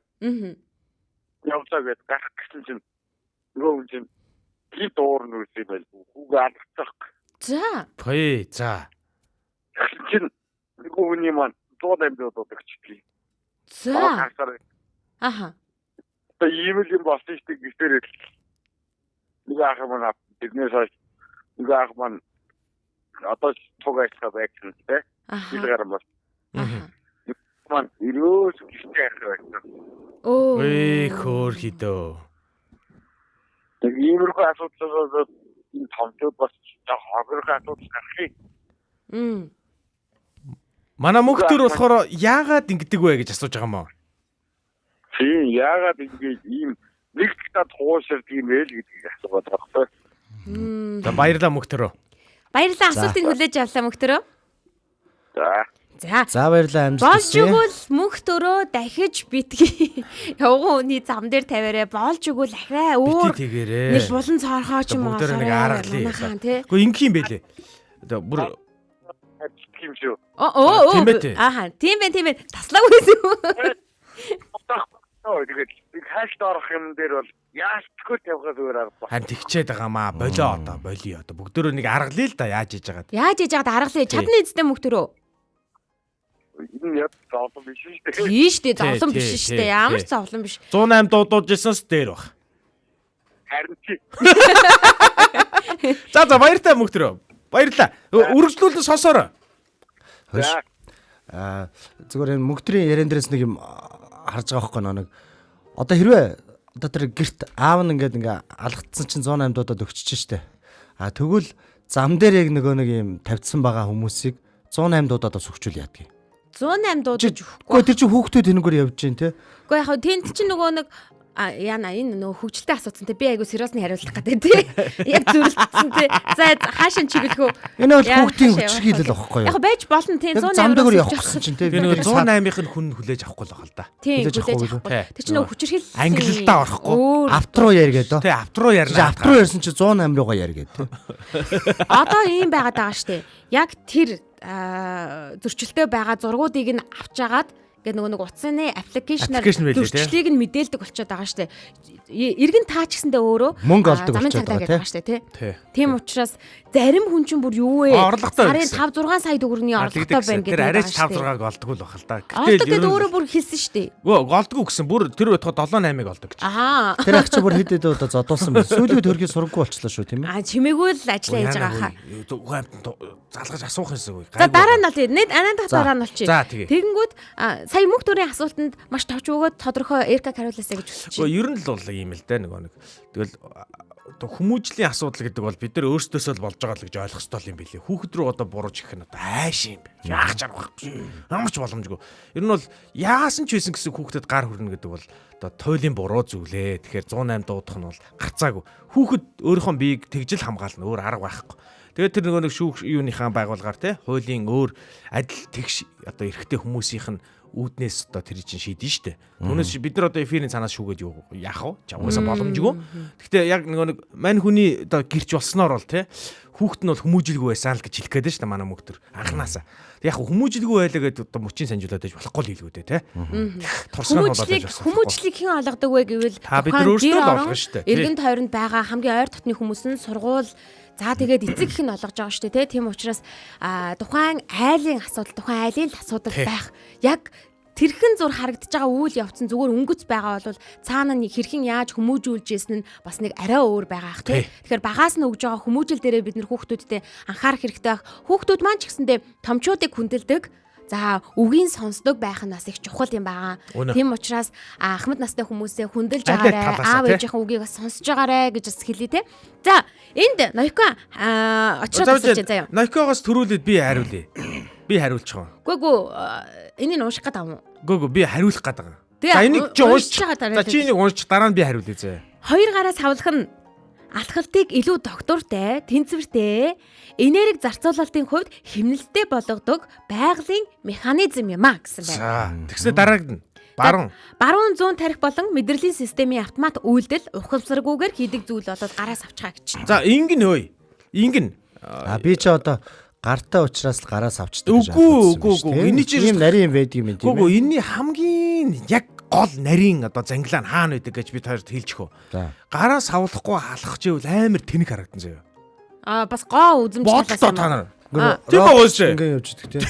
Явцаа гээд гарах гэсэн чинь нөгөө хүн чинь тэр дуурн үгүй байл хүүгээ алдчих. За. Пой за. Чин нөгөө хүний маань 100 амд удаагч. За. Аха. Та ийм юм болсон шүү дээ гэхээр нэг ах маань биднээс хойш нэг ах маань одоо тугайлах байсан тийм. Илгээр бас. Маань ирөөс гистэй ах байсан. Оо. Ой хөөр хидөө. Тэг иймэрхүү асуудлаас энэ томчууд бас хогрох асуудал гарах юм. Манай мөхтөр болохоор яагаад ингэдэг вэ гэж асууж байгаа юм аа. Тийм яагаад ингэж ийм нэг та туушрд юм бэ л гэдгийг асуугаад байгаа байхгүй. За баярлалаа мөхтөрөө. Баярлалаа асуултыг хүлээж авлаа мөхтөрөө. За. За баярлалаа амжилт Болж хүсье. өгвөл мөхтөрөө дахиж битгий. Явган хүний зам дээр тавиараа болж өгвөл ахраа өөр нэг булан цоорхоо ч юм уу. Бүгдээр нэг аргалаа. Гэхдээ ингэх юм бэлээ. Одоо бүр тийм шүү. Оо. Ааха, тийм бэ. Таслаагүй юм. Тэгээд хаашд орох юм дээр бол яалтгүй тавихаас өөр арга ба. хан тэгчээд байгаа маа. Болоо одоо болио одоо бүгдөө нэг аргалаа л да яаж хийж байгаад. Яаж хийж байгаад аргалаа чадны эзэдээ мөхтөрөө. Энэ яд зовлон биш шүү дээ. Тийм шүү дээ, зовлон биш шүү дээ. Ямар ч зовлон биш. 108 дуудуулж ирсэнс дээр баг. Харин чи. За баяртай мөхтөрөө. Баярлалаа. Үргэлжлүүлэн сонсоорой. Зүгээр энэ мөгтрийн ярен дээрээс нэг юм харж байгаа байхгүй нэг. Одоо хэрвээ одоо тэр гэрт аав нь ингээд алгацсан чинь 108 дуудаад өгчөж штэ. Тэгвэл зам дээр яг нөгөө нэг юм тавьдсан байгаа хүмүүсийг 108 дуудаад бас өгчүүл яадаг юм. 108 дуудаж өгөхгүй. Гэхдээ тэр чинь хүүхдүүд энэгээр явж гин те. Гэхдээ яг тэнд чинь нөгөө нэг яана энэ нөгөө хөвгөлтэй асуусан те би айгу сериосны хариулах гэдэг тий. Яг зүрэлтсэн те. За хаашаа чиглэхөө. Энэ бол хүүхдийн хүчрхийлэл байхгүй юу? Яг байж болно те 108 зам дээр явах гэсэн чинь те. Би нөгөө 108-ын хүн хүлээж авахгүй л байгаа л да. Тийм хүлээж авахгүй. Тэр чинь нөгөө хүчрхийл ангилалтаа орохгүй. Авт руу яригээд доо. Тий авт руу ярина. Авт руу ярьсан чи 108 руугаа яригээд те. Одоо ийм байгаад байгаа штэ. Яг тэр зөрчилтэй байгаа зургуудыг нь авч агаад гэдэг нөгөө утасны аппликейшнаар зөрчлийг нь мэдээлдэг болчиход байгаа штэ. Иргэн таач гэсэндээ өөрөө мөнгө олдог болчиход байгаа штэ тий. Тийм учраас зарим хүн чинь бүр юу вэ? Сарын 5-6 сая төгрөгийн орлоготой байна гэдэг. Тэр арайч 5-6-ыг олдгүй л бахал та. Олдог өөрөө бүр хэлсэн штэ. Голдгүй гэсэн бүр тэр байтугай 7-8-ыг олдог гэж. Тэр ах чи бүр хэд хэд удаа зодуулсан байна. Сүүлийн төрхий сургаггүй болчихлоо шүү тийм ээ. Чимээгүй л ажиллаа хийж байгаа хаа. Залгаж асуух юмсгүй. За дараа нь бол нэг анаа дараа нь болчих. Тэгэнгүүт сая мөхтөрийн асуултанд маш товч өгөөд тодорхой Эрка хариулаасаа гэж хүсэж байна. Ер нь л бол юм л дээ нэг. Тэгэл одоо хүмүүжлийн асуудал гэдэг бол бид нар өөрсдөөсөө л болж байгаа л гэж ойлгох ёстой юм билээ. Хүүхэд рүү одоо бурууж ирэх нь одоо айш юм бэ. Яах ч аргагүй. Амарч боломжгүй. Ер нь бол яасан ч байсан гэсэн хүүхдэд гар хүрнэ гэдэг бол одоо туйлын буруу зүйлээ. Тэгэхээр 108 дуудах нь бол гарцаагүй. Хүүхэд өөрийнхөө биеийг тэгжил хамгаална. Өөр арга байхгүй. Тэгээд тэр нөгөө нэг шүүх юуныхаа байгуулгаар те хуулийн өөр адил тэгш одоо эрэгтэй хүмүүсийнх нь үүднээс одоо тэр чинь шийдэн штэ. Түүнээс бид нар одоо эфирийн цанаас шүүгээд яах вэ? Чамгасаа боломжгүй. Гэхдээ яг нөгөө нэг мань хүний одоо гэрч болсноор бол те хүүхэд нь бол хүмүүжилгүй байсан л гэж хэлэх гээд штэ манай мөхтөр анханасаа. Яг хүмүүжилгүй байлаа гэдэг одоо мөчийн санжуулаад байж болохгүй л хэлгүүдээ те. Турсгал болоод байж болсон. Хүмүүжлийг хэн олгодог вэ гэвэл бид нар өөрсдөө л олгоно штэ. Иргэн тойронд байгаа хамгийн ойр дотны хүмүүс нь сургууль за тэгээд эцэг их нь олгож байгаа шүү дээ тийм учраас тухайн айлын асуудал байх яг тэрхэн зур харагдаж байгаа үйл явц нь зүгээр өнгөц байгаа бол цаана нэг хэрхэн яаж хүмүүжүүлж ийсэн нь бас нэг арай өөр байгаа ах тийм. Тэгэхээр багаас нь өгж байгаа хүмүүжил дээрээ бид нар хүүхдүүдтэй анхаарах хэрэгтэй байх. Хүүхдүүд маань ч гэсэндээ томчуудыг хүндэлдэг. За үгийн сонсдог байх нь бас их чухал юм байгаа. Тийм учраас ахмад настай хүмүүсээ хүндэлж байгаарай. Аав ээжийнхээ үгийг бас сонсож байгаарай гэж бас хэлье те. За энд Нойко очроод асууж заяа. Нойкогоос төрүүлээд би хариулъя. Би хариулчих. Гүгүү энийг ууших гэдэг юм уу? Гүгүү би хариулах гэдэг. За энийг чи уушчих. За чи энийг уушчих дараа нь би хариулъя заяа. Хоёр гараас хавлах нь алхалтыг илүү доктортой, тэнцвэртэй, энерги зарцуулалтын хувьд хэмнэлттэй болгодог байгалийн механизм юм а гэсэн байна. За тэгснэ дараагд нь баруун зүүн тарих болон мэдрэлийн системийн автомат үйлдэл ухамсаргүйгээр хийдэг зүйл болоод гараас авчихаа гэж. За ингэн хөөе. Ингэн. Би ч одоо гартаа уучраас л гараас авчдаг гэж Үгүй. Эний чинь ийм нарийн байдаг юм тийм ээ. Үгүй энэний хамгийн яг гол нарийн одоо зангилаа нь хаана байдаг гэж бид хоёрт хэлчихв. Гараас авлахгүй халах чивэл амар тэнэг харагдан заяа. Бас гоо үзэмж бодлоо та нар. Тийм боос. Ингээ явж идэх тийм.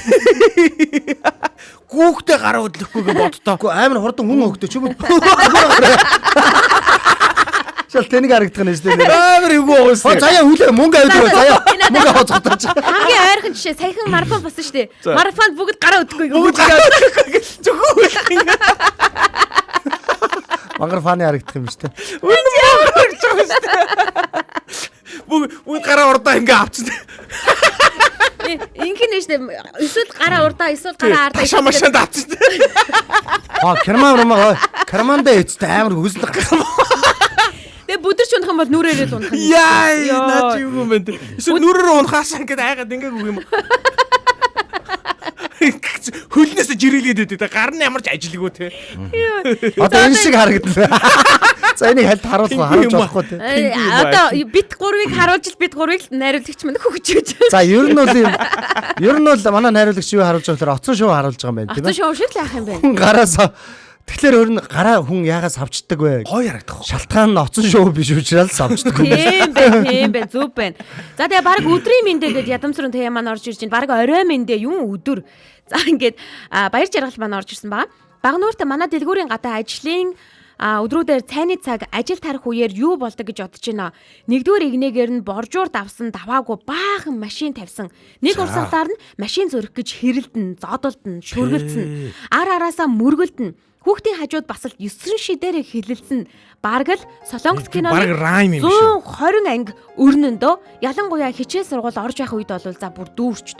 Гүүхтэй гараа хөдлөхгүй гэж боддоо. Үгүй амар хурдан хүн өгдөө ч юм уу. Шал тэнэг харагдах нь шүү дээ. Амар эвгүй уус. Заяа хүлээ мөнгө авдаг заяа. Мөнгө хоцготооч. хамгийн ойрхон жишээ саяхан марафон болсон шүү дээ. Марафонд бүгд гараа өдөггүй. Зөвхөн Мангар фаны харагдах юм шүү дээ. бүгд гараа урдаа ингээ авчихсан. Ингийн нь шүү дээ. Эсвэл гараа урдаа, эсвэл гараа ардаа. Таша машинд авчихсан. Карманда эцтэй амар хүсэлт гарсан. Тэгээ бүдэрч унах юм бол нүрээрээ л унах юм. Яа, наа чи юу юм бэ? Эсвэл нүрээр унахаасаа ингээд айгаад ингээ үг юм. Хөлнөөс жирэлгээд өгдөө. Гар нь ямар ч ажилгүй те. Одоо энэ шиг харагдана. За энийг хальт харуулж болохгүй те. Одоо бит 3-ыг харуулж бит 3-ыг найруулагч мань хөгжөөж. За ер нь бол манай найруулагч юу харуулж байгаа гэхээр оцсон шоу харуулж байгаа юм байна тийм ээ. Оцсон шоу шиг л яах юм бэ? Гараас тэгэхээр өөр нь гараа хүн яагаас авчдаг вэ? Гой харагдах. Шалтгаан нь оцсон шоу биш учраас авчдаг юм. Тийм бэ, зүв байна. За тэгээ баг өдрийн мэндэ гэдээ ядамсрын тэя маань орж ирж байна. Баг орой мэндэ юм өдөр. За ингээд баяр жаргал маань орж ирсэн байгаа. Багнуурт манай дэлгүүрийн гадаа ажлын өдрүүдээр цайны цаг ажил тарих үеэр юу болдог гэж бодож байна. Нэгдүгээр игнэгээр нь боржуур давсан даваагүй баахан машин тавьсан. Нэг урсгалаар нь машин зөрөх гэж хэрэлдэн, зодолдон, шүргэлцэн, араасаа мөргөлдөн. Хүүхдийн хажууд бас л 9 шидээр хилэлсэн. Бараг л Солонгос киноны 120 анги өрнөндөө ялангуяа хичээл сургууль орж явах үед бол за бүр дүүрч.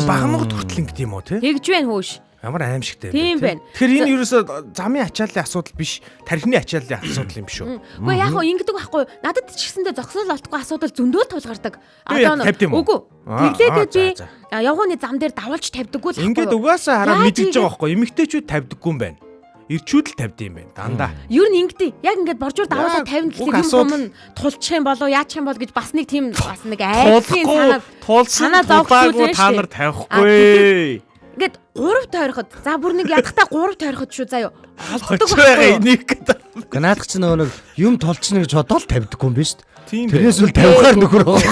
Багнуурт хүртэл ингэдэм үү те? Тэгж байна хөөш. Ямар аимшигтэй тийм байна. Тэгэхээр энэ ерөөсөө замын ачааллын асуудал биш, тархины ачааллын асуудал юм биш үү? Үгүй яг хөө ингэдэг байхгүй. Надад ч гэсэндээ зогсоол олдохгүй асуудал зөндөө тулгардаг. Үгүй. Тэглээгээд би явгооны зам дээр давуулж тавьдаггүй л. Ингээд угаасаа хараад мэдчихэж байгаа байхгүй. Эмэгтэйчүүд тавьдаггүй юм байна. Ирчүүд л тавьд юм байна. Дандаа. Ер нь ингэдэг. Яг ингээд боржуур давуулаад тавина гэхлээр юм тулчих юм болоо яачих юм бол гэж бас нэг тийм бас нэг айхын санаа зовхоогүй та нар тавихгүй. Ингээд 3 тойроход за бүр нэг ядахтаа 3 тойроход шүү заяа. Олддог байгаа энийг гэдэг. Наадах чинь нэг юм толчно гэж бодоод тавьдаггүй юм биш үү? Тэрнээс үл тавихаар нөхөр байгаа.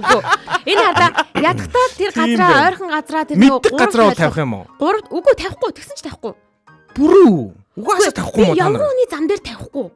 Үгүй. Энэ хадаа ядахтаа тэр газраа ойрхон газраа тэр нэг 3 газраа тавих юм уу? 3 үгүй тавихгүй тэгсэн ч тавихгүй. Бүрүү. Угаасаа тавихгүй юм уу та нар? Явгооны зам дээр тавихгүй.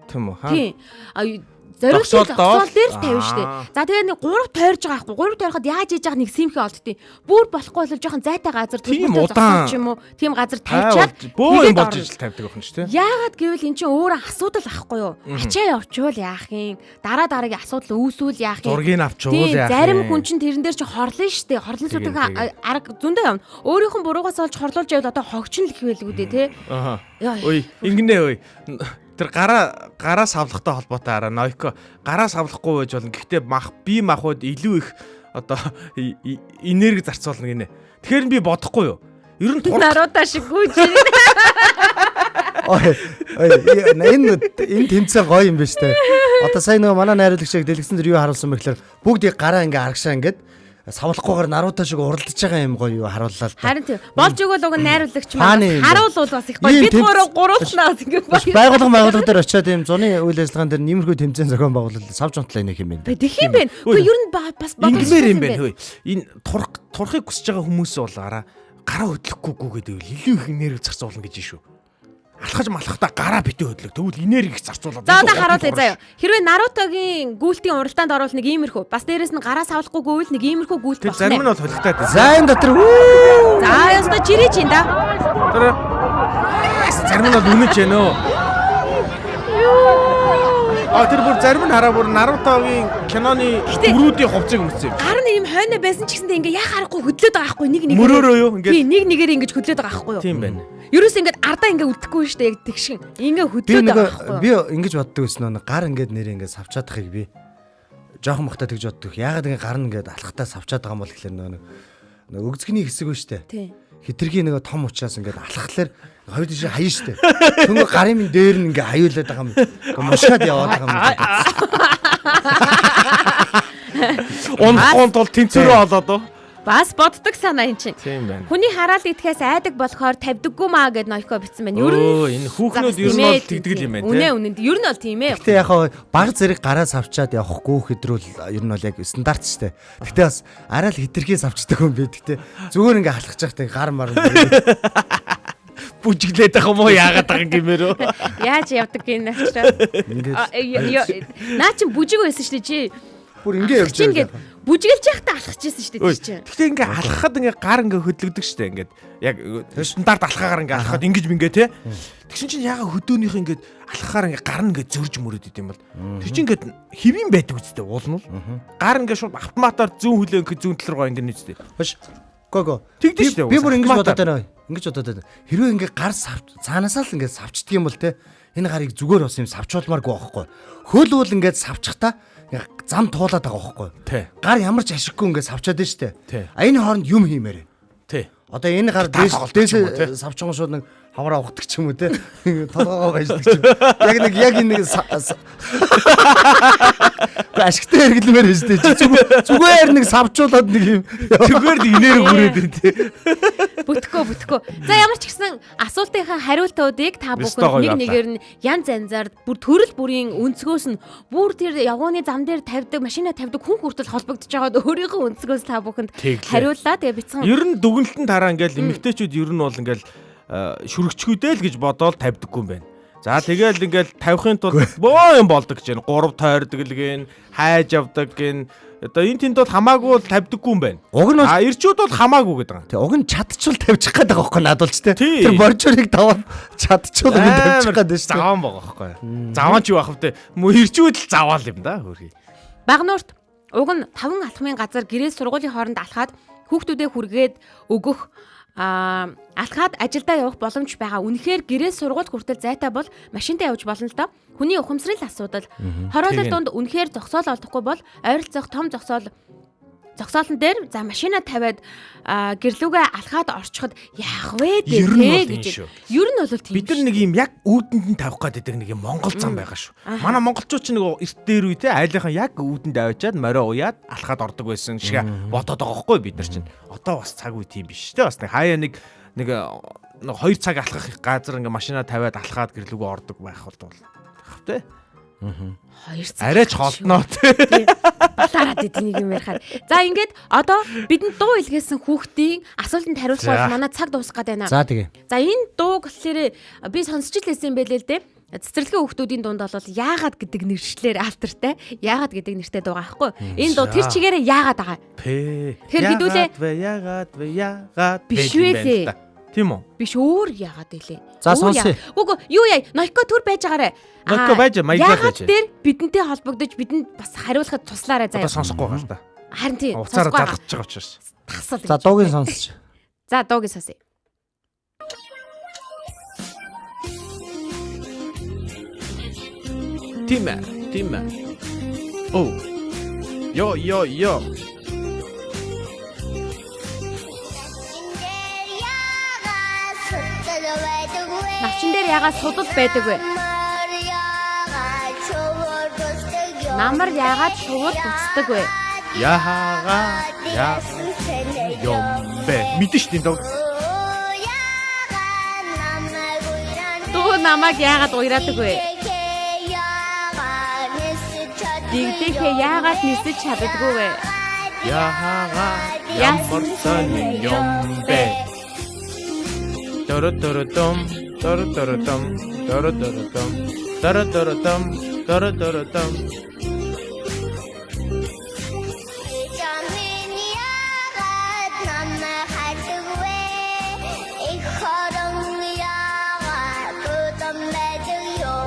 Тийм үү хаа? Тийм. Зориулсан зогсоол дээр л тавина штэ. За тэгээ нэг 3 тойрж байгаа байхгүй. 3 тойроход яаж хийж байгаа нэг симхэ олддیں۔ Бүр болохгүй бол жоохон зайтай газар төлөвлөлтөд зогсоол ч юм уу. Тийм газар тавьчаад бөөн болж ижил тавьдаг байх нь штэ. Яагаад гэвэл эн чинь өөрөө асуудал ахгүй юу? Ачаа явуул яах юм? Дараагийн асуудал үүсвэл яах юм? Зургийг авчуул яах юм? Зарим хүн чинь тэрэн дээр чи хорлон штэ. Хорлон сүдэг арга зөндөө явна. Өөрийнх нь буруугаас олж хорлуулж явал одоо хогчин л гэхвэлгүй дээ те. Аха. Ой, ингэнэ ой. Тэр гараа савлахтай холбоотой араа Нойко гараа савлахгүй байж болно. Гэхдээ бие махбод илүү их одоо энерги зарцуулна гинэ. Тэгэхээр би бодохгүй юу? Ер нь наруудаа шиг гүйж. Энэ тэмцээн гоё юм байна штэ. Одоо сайн нөгөө манай найруулагчийг дэлгэсэн зэр юу харуулсан бэ гэхээр бүгдийг гараа ингээ арагшаа ингээд савлахгүйгээр наруудаа шиг уралдаж байгаа юм гоё юу харууллаа л да. Харин тийм. Болж өгөөл уг найруулагч маань харуулвал бас их гоё. Бид гуруулснаа ингэ гоё. Байгууллага дээр очиод ийм зуны үйл ажиллагаан дээр нэмэрхүү тэмцээн зохион байгуулалт савж онтлоо нэг юм байна. Тэгэх юм байна. Үгүй ер нь бас ингэмээр юм байна хөөе. Энэ турахыг хүсэж байгаа хүмүүс болоораа гараа хөдлөхгүйгүй гэдэг илүү их энерги зарцуулна гэж шүү. Алхаж малхахтаа гараа битээ хөдлөг. Тэгвэл энерги их зарцуулаад. За одоо харуулъя заяа. Хэрвээ Нарутогийн гүйлтийн уралдаанд орвол нэг иймэрхүү. Бас дээрэс нь гараа савлахгүйгүй л нэг иймэрхүү гүйлт болно. Зарим нь бол холигтай. За энэ дотор за яста чирий чин да. Зарим нь бол үнэж гэнэ үү? Тэр бүр зарим нь хараа бүр Нарутогийн киноны бүрүүдийн хувцыг өмссөн юм. Гар нь ийм хойно байсан ч гэсэндээ ингээ яа харахгүй хөдлөөд байгаа байхгүй нэг нэг. Мөрөөрөө юу ингээд. Тийм нэг нэгээр ингэж хөдлөөд байгаа байхгүй юу? Тийм байна. Ерөөс ингээд ардаа ингээ үлдэхгүй шүү дээ яг тэгшин. Ингээ хөдлөөд байгаа байхгүй юу? Би ингэж боддог байсан нөө гар ингээд нэр ингээд савчаадахыг би жоохон бахта тэгж боддог. Яагаад ингээ гар нь ингээд алхахтаа савчаад байгаа юм бол гэхлээр нөө өгзгний хэсэг байна штэ. Тийм. Хитрхийн нэг том учраас ингээд алхахлаар хоёр тийш хаяа штэ. Тэнгүү гарын минь дээр нь ингээ аюулаад байгаа юм. Мушаад яваад байгаа юм. Унахын тулд тэнцвэрээ олоод уу. Бас боддог санаа эн чинь. Тийм байна. Хүний хараал идэхээс айдаг болохоор тавьдаггүй маа гэд Нойко бичсэн байна. Ер нь энэ хүүхнүүд ер нь бол тэгдэл юм байна тий. Үнэнд ер нь бол тийм ээ. Гэтэ яг баг зэрэг гараа савчаад явахгүй хэдрүүл ер нь бол яг стандарт штэ. Гэтэ бас арай л хитрхий савчдаг хүн байд. Гэтэ зүгээр ингээ алхаж байхдаа гар мар бүжиглээд байгаа юм уу яагаад байгаа гэмээр үү? Яаж явдаг гин авчраа. Наа чи бүжиг байсан шүү дээ чи. Бүр ингээ явж байгаа. Бүжгэлж яхад алхаж ирсэн шүү дээ чи. Гэхдээ ингээ алхахад ингээ гар ингээ хөдлөгдөг шүү дээ ингээд яг стандарт алхаагаар ингээ алхахад ингэж мингээ те. Тэгсэн чинь яага хөдөөнийх ингээд алхахаар ингээ гар нь ингээ зөрж мөрөд идэм бол тэр чинь ингээ хэвэн байдаг үстэй уул нь. Гар ингээ шууд автоматар зүүн хөлөө ингээ зүүн тал руугаа ингээ нээжтэй. Хош. Гого. Тэгдэж шүү дээ. Би бүр ингэж бодоод байна. Ингэж бодоод байна. Хэрвээ ингээ гар цаанаасаа л ингээ савчдаг юм бол те энэ гарыг зүгээр бас юм савчуулмааргүй байхгүй. Хөл бол ингээ савчихтаа зам туулаад байгаа байхгүй. Гар ямар ч ашиггүй ингээ савчаад байна штэ. А энэ хооронд юм хиймээр. Тий. Одоо энэ гар дээш савчсан шууд нэг хавраа ухдаг ч юм уу те. Толгоогоо гаждаг ч юм. Яг энэ ашигтай хэрэглэмээр хэвчтэй чи зүгээр нэг савчуулаад нэг юм зүгээр нэг инээр хүрээд байна те. Бүтгэхгүй. За ямар ч гэсэн асуултынхаа хариултуудыг та бүхэн нэг нэгээр нь янз янзаар бүр төрөл бүрийн өнцгөөс нь бүр тэр явгооны зам дээр тавьдаг, машина тавьдаг хүн хүртэл холбогдож байгаад өөрийнхөө өнцгөөс та бүхэнд хариуллаа. Тэгээ бицэн. Ер нь дүгнэлтэн тараа ингээл эмэгтэйчүүд ер нь бол ингээл шүргчгүүдээ л гэж бодоол тавьдаггүй юм байна. За тэгэл ингээл тавихын тулд боо юм болдог гэж байна. 3 тойрдог л гин, хайж явдаг гин. Одоо энэ тэнд бол хамаагүй тавьдаггүй юм байна. Уг нь эрчүүд бол хамаагүй гэдэг юм. Тэг уг нь чадчихвал тавьчих гээд байгаа байхгүй надад ч тэр боржорыг даваад чадчихвал уг нь тавьчих гээд байна шүү. Заван байгаа байхгүй. Заван ч юу ах вэ? Эрчүүд л заваал юм да хөрхий. Багнуурт уг нь 5 алхмын газар гэрээ сургуулийн хооронд алхаад хүүхдүүдээ хүргээд өгөх алхаад ажилдаа явах боломж байгаа. Үнэхээр гэрээ сургууль хүртэл зайтай бол машинтай явж болно л доо. Хүний ухамсарын асуудал. Хороолол донд үнэхээр зогсоол олдохгүй бол ойролцоох том зогсоолн дээр за машина тавиад гэрлүүгээ алхаад орчиход яах вэ гэж. Ер нь бол тийм. Бид нар нэг юм яг үүдэнд нь тавих гэдэг нэг юм Монгол зам байгаа шүү. Манай монголчууд ч нэг эрт дээр үе те айлынхан яг үүдэнд аваачаад морио уяад алхаад ордог байсан шиг бодоод байгаа хгүй бид нар чинь. Одоо бас цаг үе тийм биш те бас нэг хаяа нэг 2 цаг алхах газар ингээ машина тавиад алхаад гэрлүүгээ ордог байх бол те. 2 цаг. Арайч холноо те. Батараад идэнийг юм ярихаар. За ингээд одоо бидэнд дуу илгээсэн хүүхдийн асуултанд хариулах бол манай цаг дуусах гээд байна. За тэгээ. За энэ дуу болохоор би сонсч илсэн юм байлээ л дээ. Цэцэрлэгийн хүүхдүүдийн дунд бол яагаад гэдэг нэршлэр альтертай. Яагаад гэдэг нэртэй дуу байхгүй. Энэ дуу тэр чигээрээ яагаад байгаа. Тэр хэдүүлээ. Яагаад биш вэ? Тийм үү? Биш өөр яагаад илээ. За сонсъё. Үгүй юу яа Нойко төр байж байгаарэ. Нойко байж маягаар байж. Яагаад тэр бидэнтэй холбогдож бидэнд бас хариулахад туслаарай заяа. Одоо сонсохгүй гал та. Харин тийм. Уцаараа залгаж байгаа учраас. Тасал. За дуугийн сонсч. За дуугийн сонсъё. Тийм ээ. Оо. Йо. Навчин дээр яагаад судал байдаг вэ? Намар яагаад шувууд буцдаг вэ? Яагаад юм бэ? Мэдэн шүү дээ дөө. Дуу намайг яагаад уйраадаг вэ? Дигдэхээ яагаад нисэж чаддаггүй вэ? Яагаад ямар сонин юм бэ? Торотом.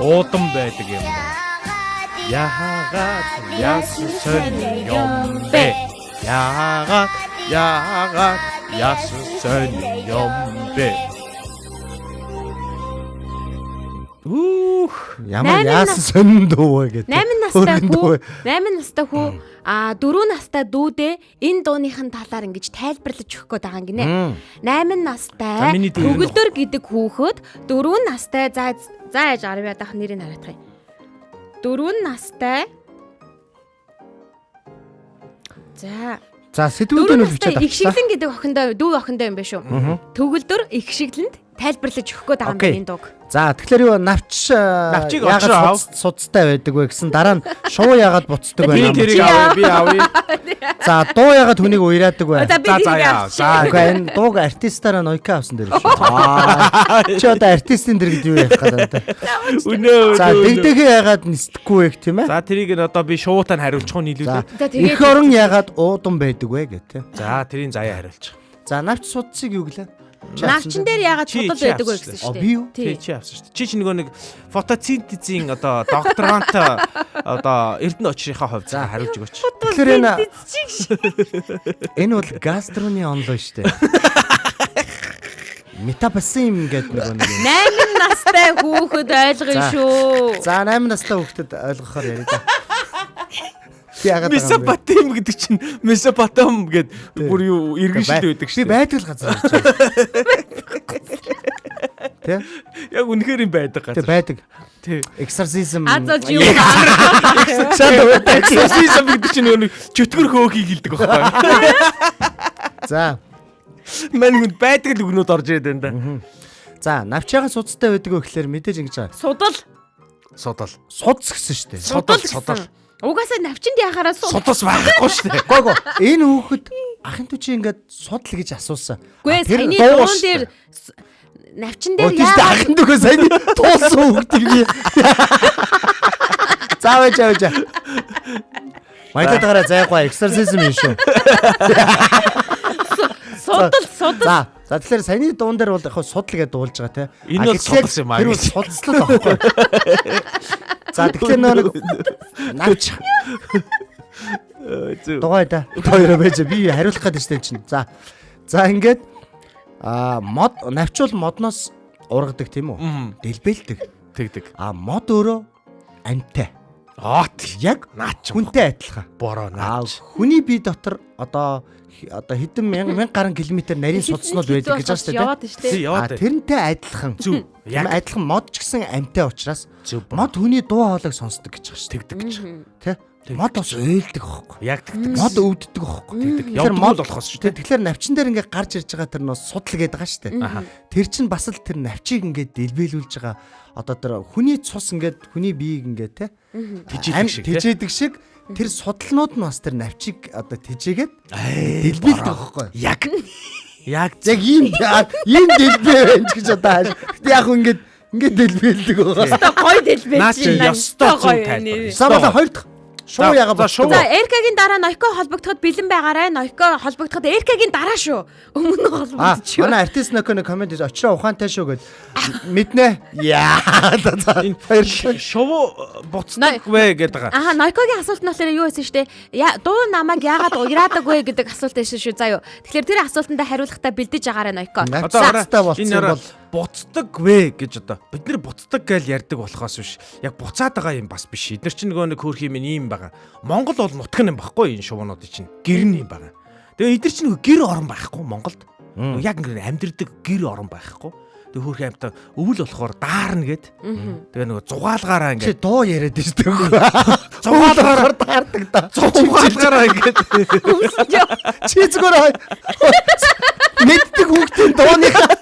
Уудам байдаг юм. Яагаад яасан сонь юм бэ? Яагаад яасан сонь юм бэ? Ямар яасан сонин дуу вэ гэдэг. 8 настай хүү 4 настай дүүдээ энэ дууныхын талаар ингэж тайлбарлаж өгөх гээд байгаа юм гинэ. 8 настай төгөлдөр гэдэг хүүхэд 4 настай за яаж аравьяадах нэрийг хараадах юм. 4 настай За сэтгүүлд нь үлчээд их шиглэн гэдэг охиндоо дүү охиндоо юм биш үү? Төгөлдөр их шиглэнд тайлбарлаж өгөх гээд байгаа юм байна энэ дууг. За тэгэхээр юу навчиг яагаад судастай байдаг вэ гэсэн дараа нь шуу яагаад буцдаг вэ? Би тэрийг авъя, би авъя. За дуу яагаад хүнийг уяраадаг вэ? За энэ дууг артистаараа ноёка авсан дээр шүү. Чи одоо артистын дэр гэдэг юу яах гэдэг вэ? Үнэ. За дэгдэхээ яагаад нисдэхгүй вэ гэх тийм ээ? За тэрийг нь одоо би шуутаар хариулчих уу нийлүүлээ. Эх орон яагаад уудан байдаг вэ гэх тийм. За тэрийн заяа хариулчих. За навч судсыг юу гэлээ? Навчин дээр яагаад судал байдаг вэ гэсэн шүү дээ. Би юу? Чи авсан шүү дээ. Чи нөгөө нэг фотосинтезийн одоо докторант одоо Эрдэнэ очрынхаа хувьд за хариулж өгөөч. Тэгэхээр энэ бол гастроны онлоо шүү дээ. Метабасим гэдэг нөгөө нэг 8 настай хүүхэд ойлгоно шүү. За 8 настай хүүхдэд ойлгохоор яриа да. Месопотам гэдэг чинь Месопотам гэдэг бүр юу иргэн шил байдаг шүү. Би байдаг газар ирж байгаа. Тэ? Яг үнэхээр юм байдаг газар. Тэ байдаг. Тэ. Exorcism. Азаж юу Exorcism гэдэг чинь нэг чөтгөр хөөхийг хэлдэг байхгүй. За. Мань хүн байдаг л үгнүүд орж ирээд байна да. За, навчаагаа судастай байдаг вэ гэхээр мэдээж ингэж байгаа. Судал. Судс гэсэн шүү дээ. Судал. Угаасаа навчинд яхаараа судас байхгүй шүү дээ. Гоо. Энэ хүүхэд ахын түчи ингээд судал гэж асуусан. Гүй саяны дуун дээр навчин дээр яа ахын түгөө саяны туулсан хүүхэд би. Заавч. Маятаараа зайгаа exorcism юм шүү. Судал. За тэгэхээр саяны дуун дээр бол яг судал гэдээ дуулж байгаа те. Энэ бол судас юм аа. Тэр бол судалслал байхгүй. За тэгэхээр нэг навч. Дугай да. Хоёроо байж би хариулах гэдэг чинь чинь. За ингээд мод навчвал модноос ургадаг тийм үү? Дэлбэлдэг. Тэгдэг. Мод өөрөө амьтай. Яг наач хүнтэй адилхан. Бороо наач. Хүний бие дотор одоо хэдэн мянган гаруй километр нарийн судснууд байдаг гэж байна шүү дээ. Тэрнтэй адилхан. Зүг. Яг адилхан мод ч гэсэн амьтай учраас мод хүний дуу хоолойг сонсдог гэж байна шүү. Тэгдэг гэж. Тэ? Мод бас уйлдаг аахгүй. Яг тэгдэг. Мод өвддөг аахгүй. Тэгдэг. Явдмал болохоос шүү дээ. Тэгэхээр навчин дээр ингээ гарч ирж байгаа тэр нөө судал гэдэг байгаа шүү дээ. Тэр чинь бас л тэр навчийг ингээ дэлбэлүүлж байгаа одоо тэр хүний цус ингээд хүний биеийг ингээ те тижээдэг шиг тэр судалнууд нь бас тэр навчийг одоо тижээгээд дэлбэлдэг аахгүй. Яг ийм дэлбээ байна гэж одоо гэтээ яг ингээд дэлбэлдэг байгаа. Өстой гоё дэлбэж байна. Наа чи ёстой зүйл тайлбар. Самаа хоёр дахь шуу яагаад За Эркагийн дараа Ноёко холбогдоход бэлэн байгаарай. Ноёко холбогдоход Эркагийн дараа шүү. Өмнө холбогдчих. Манай артист Ноёко комент хийж очроо ухаантай шүү гэд мэднэ. Яа. Шуу буцдаг вэ гэдэг. Ноёкогийн асуулт нь болохоор юу байсан шүү дээ. Дуу намайг яагаад уяраадаг вэ гэдэг асуулт байсан шүү заа юу. Тэгэхээр тэр асуултанд хариулахдаа бэлдэж агаарай Ноёко. Одоо бол буцдаг вэ гэж одоо бид нэр буцдаг гэж ярьдаг болохоос биш. Яг буцаад байгаа юм бас биш. Эдгээр чинь нөгөө нэг хөөх юм ийм байгаа. Монгол бол нутган юм байхгүй энэ шуунууд чинь. Гэрн юм байгаа. Тэгээ эдгээр чинь гэр орон байхгүй Монголд. Яг ингэ амьдрдаг гэр орон байхгүй. Тэгээ хөөх амтаа өвөл болохоор даарна гэд. Тэгээ нөгөө зугаалгаараа ингэ. Чи дуу яриад шүү дээ. Зугаалгаараа даардаг да. Зугаалгаараа ингэ. Чи зүгээр мэддэг хүүхдийн дуугаа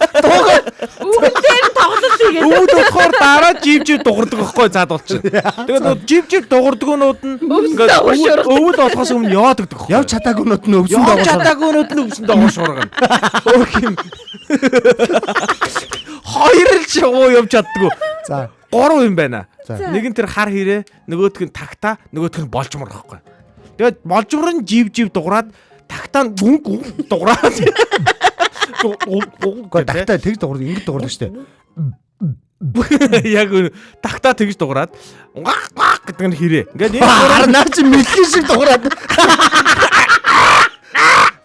Өвөлдөр тоглолт хийгээд. Өвөл болохоор дараа живжив дуурдаг байхгүй зад болчих. Тэгээд живжив дуурдгуунууд нь ингээд өвөл болохоос өмнө яваад өгдөг байхгүй. Явж чадаагүйнууд нь өвсөн дагуулж. Явж чадаагүйнууд нь өвсөн дагуулж шуургана. Өөх юм. Хоёр л ч явж чаддгүй. За 3 юм байна. Нэг нь тэр хар хэрэг, нөгөөх нь тагта, нөгөөх нь болжмор байхгүй. Тэгээд болжмор нь живжив дуураад тагтаа гүн дуураад. Тагтаа тэгж дуурдаг, ингэж дуурдаг шүү дээ. Яг тагтаа тэгж дуураад гэдэг нь хэрэг. Ингээд Харин наа чи мэлхий шиг дуурайд.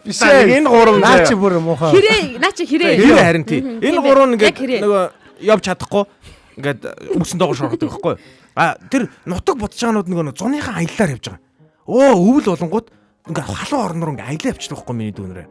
Биш энэ гурав наа чи бүр муухай. Наа чи хэрэг. хэрэг харин тий. Энэ гурав нь ингээд нөгөө явж чадахгүй ингээд үгсэн доогоор шорохдаг байхгүй. Тэр нутаг бодож байгаанууд нөгөө зуныхаа аяллаар явж байгаа. Өвөл болонгууд ингээд халуун орноор ингээд аялаа явчихдаг байхгүй миний дүүнэрээ.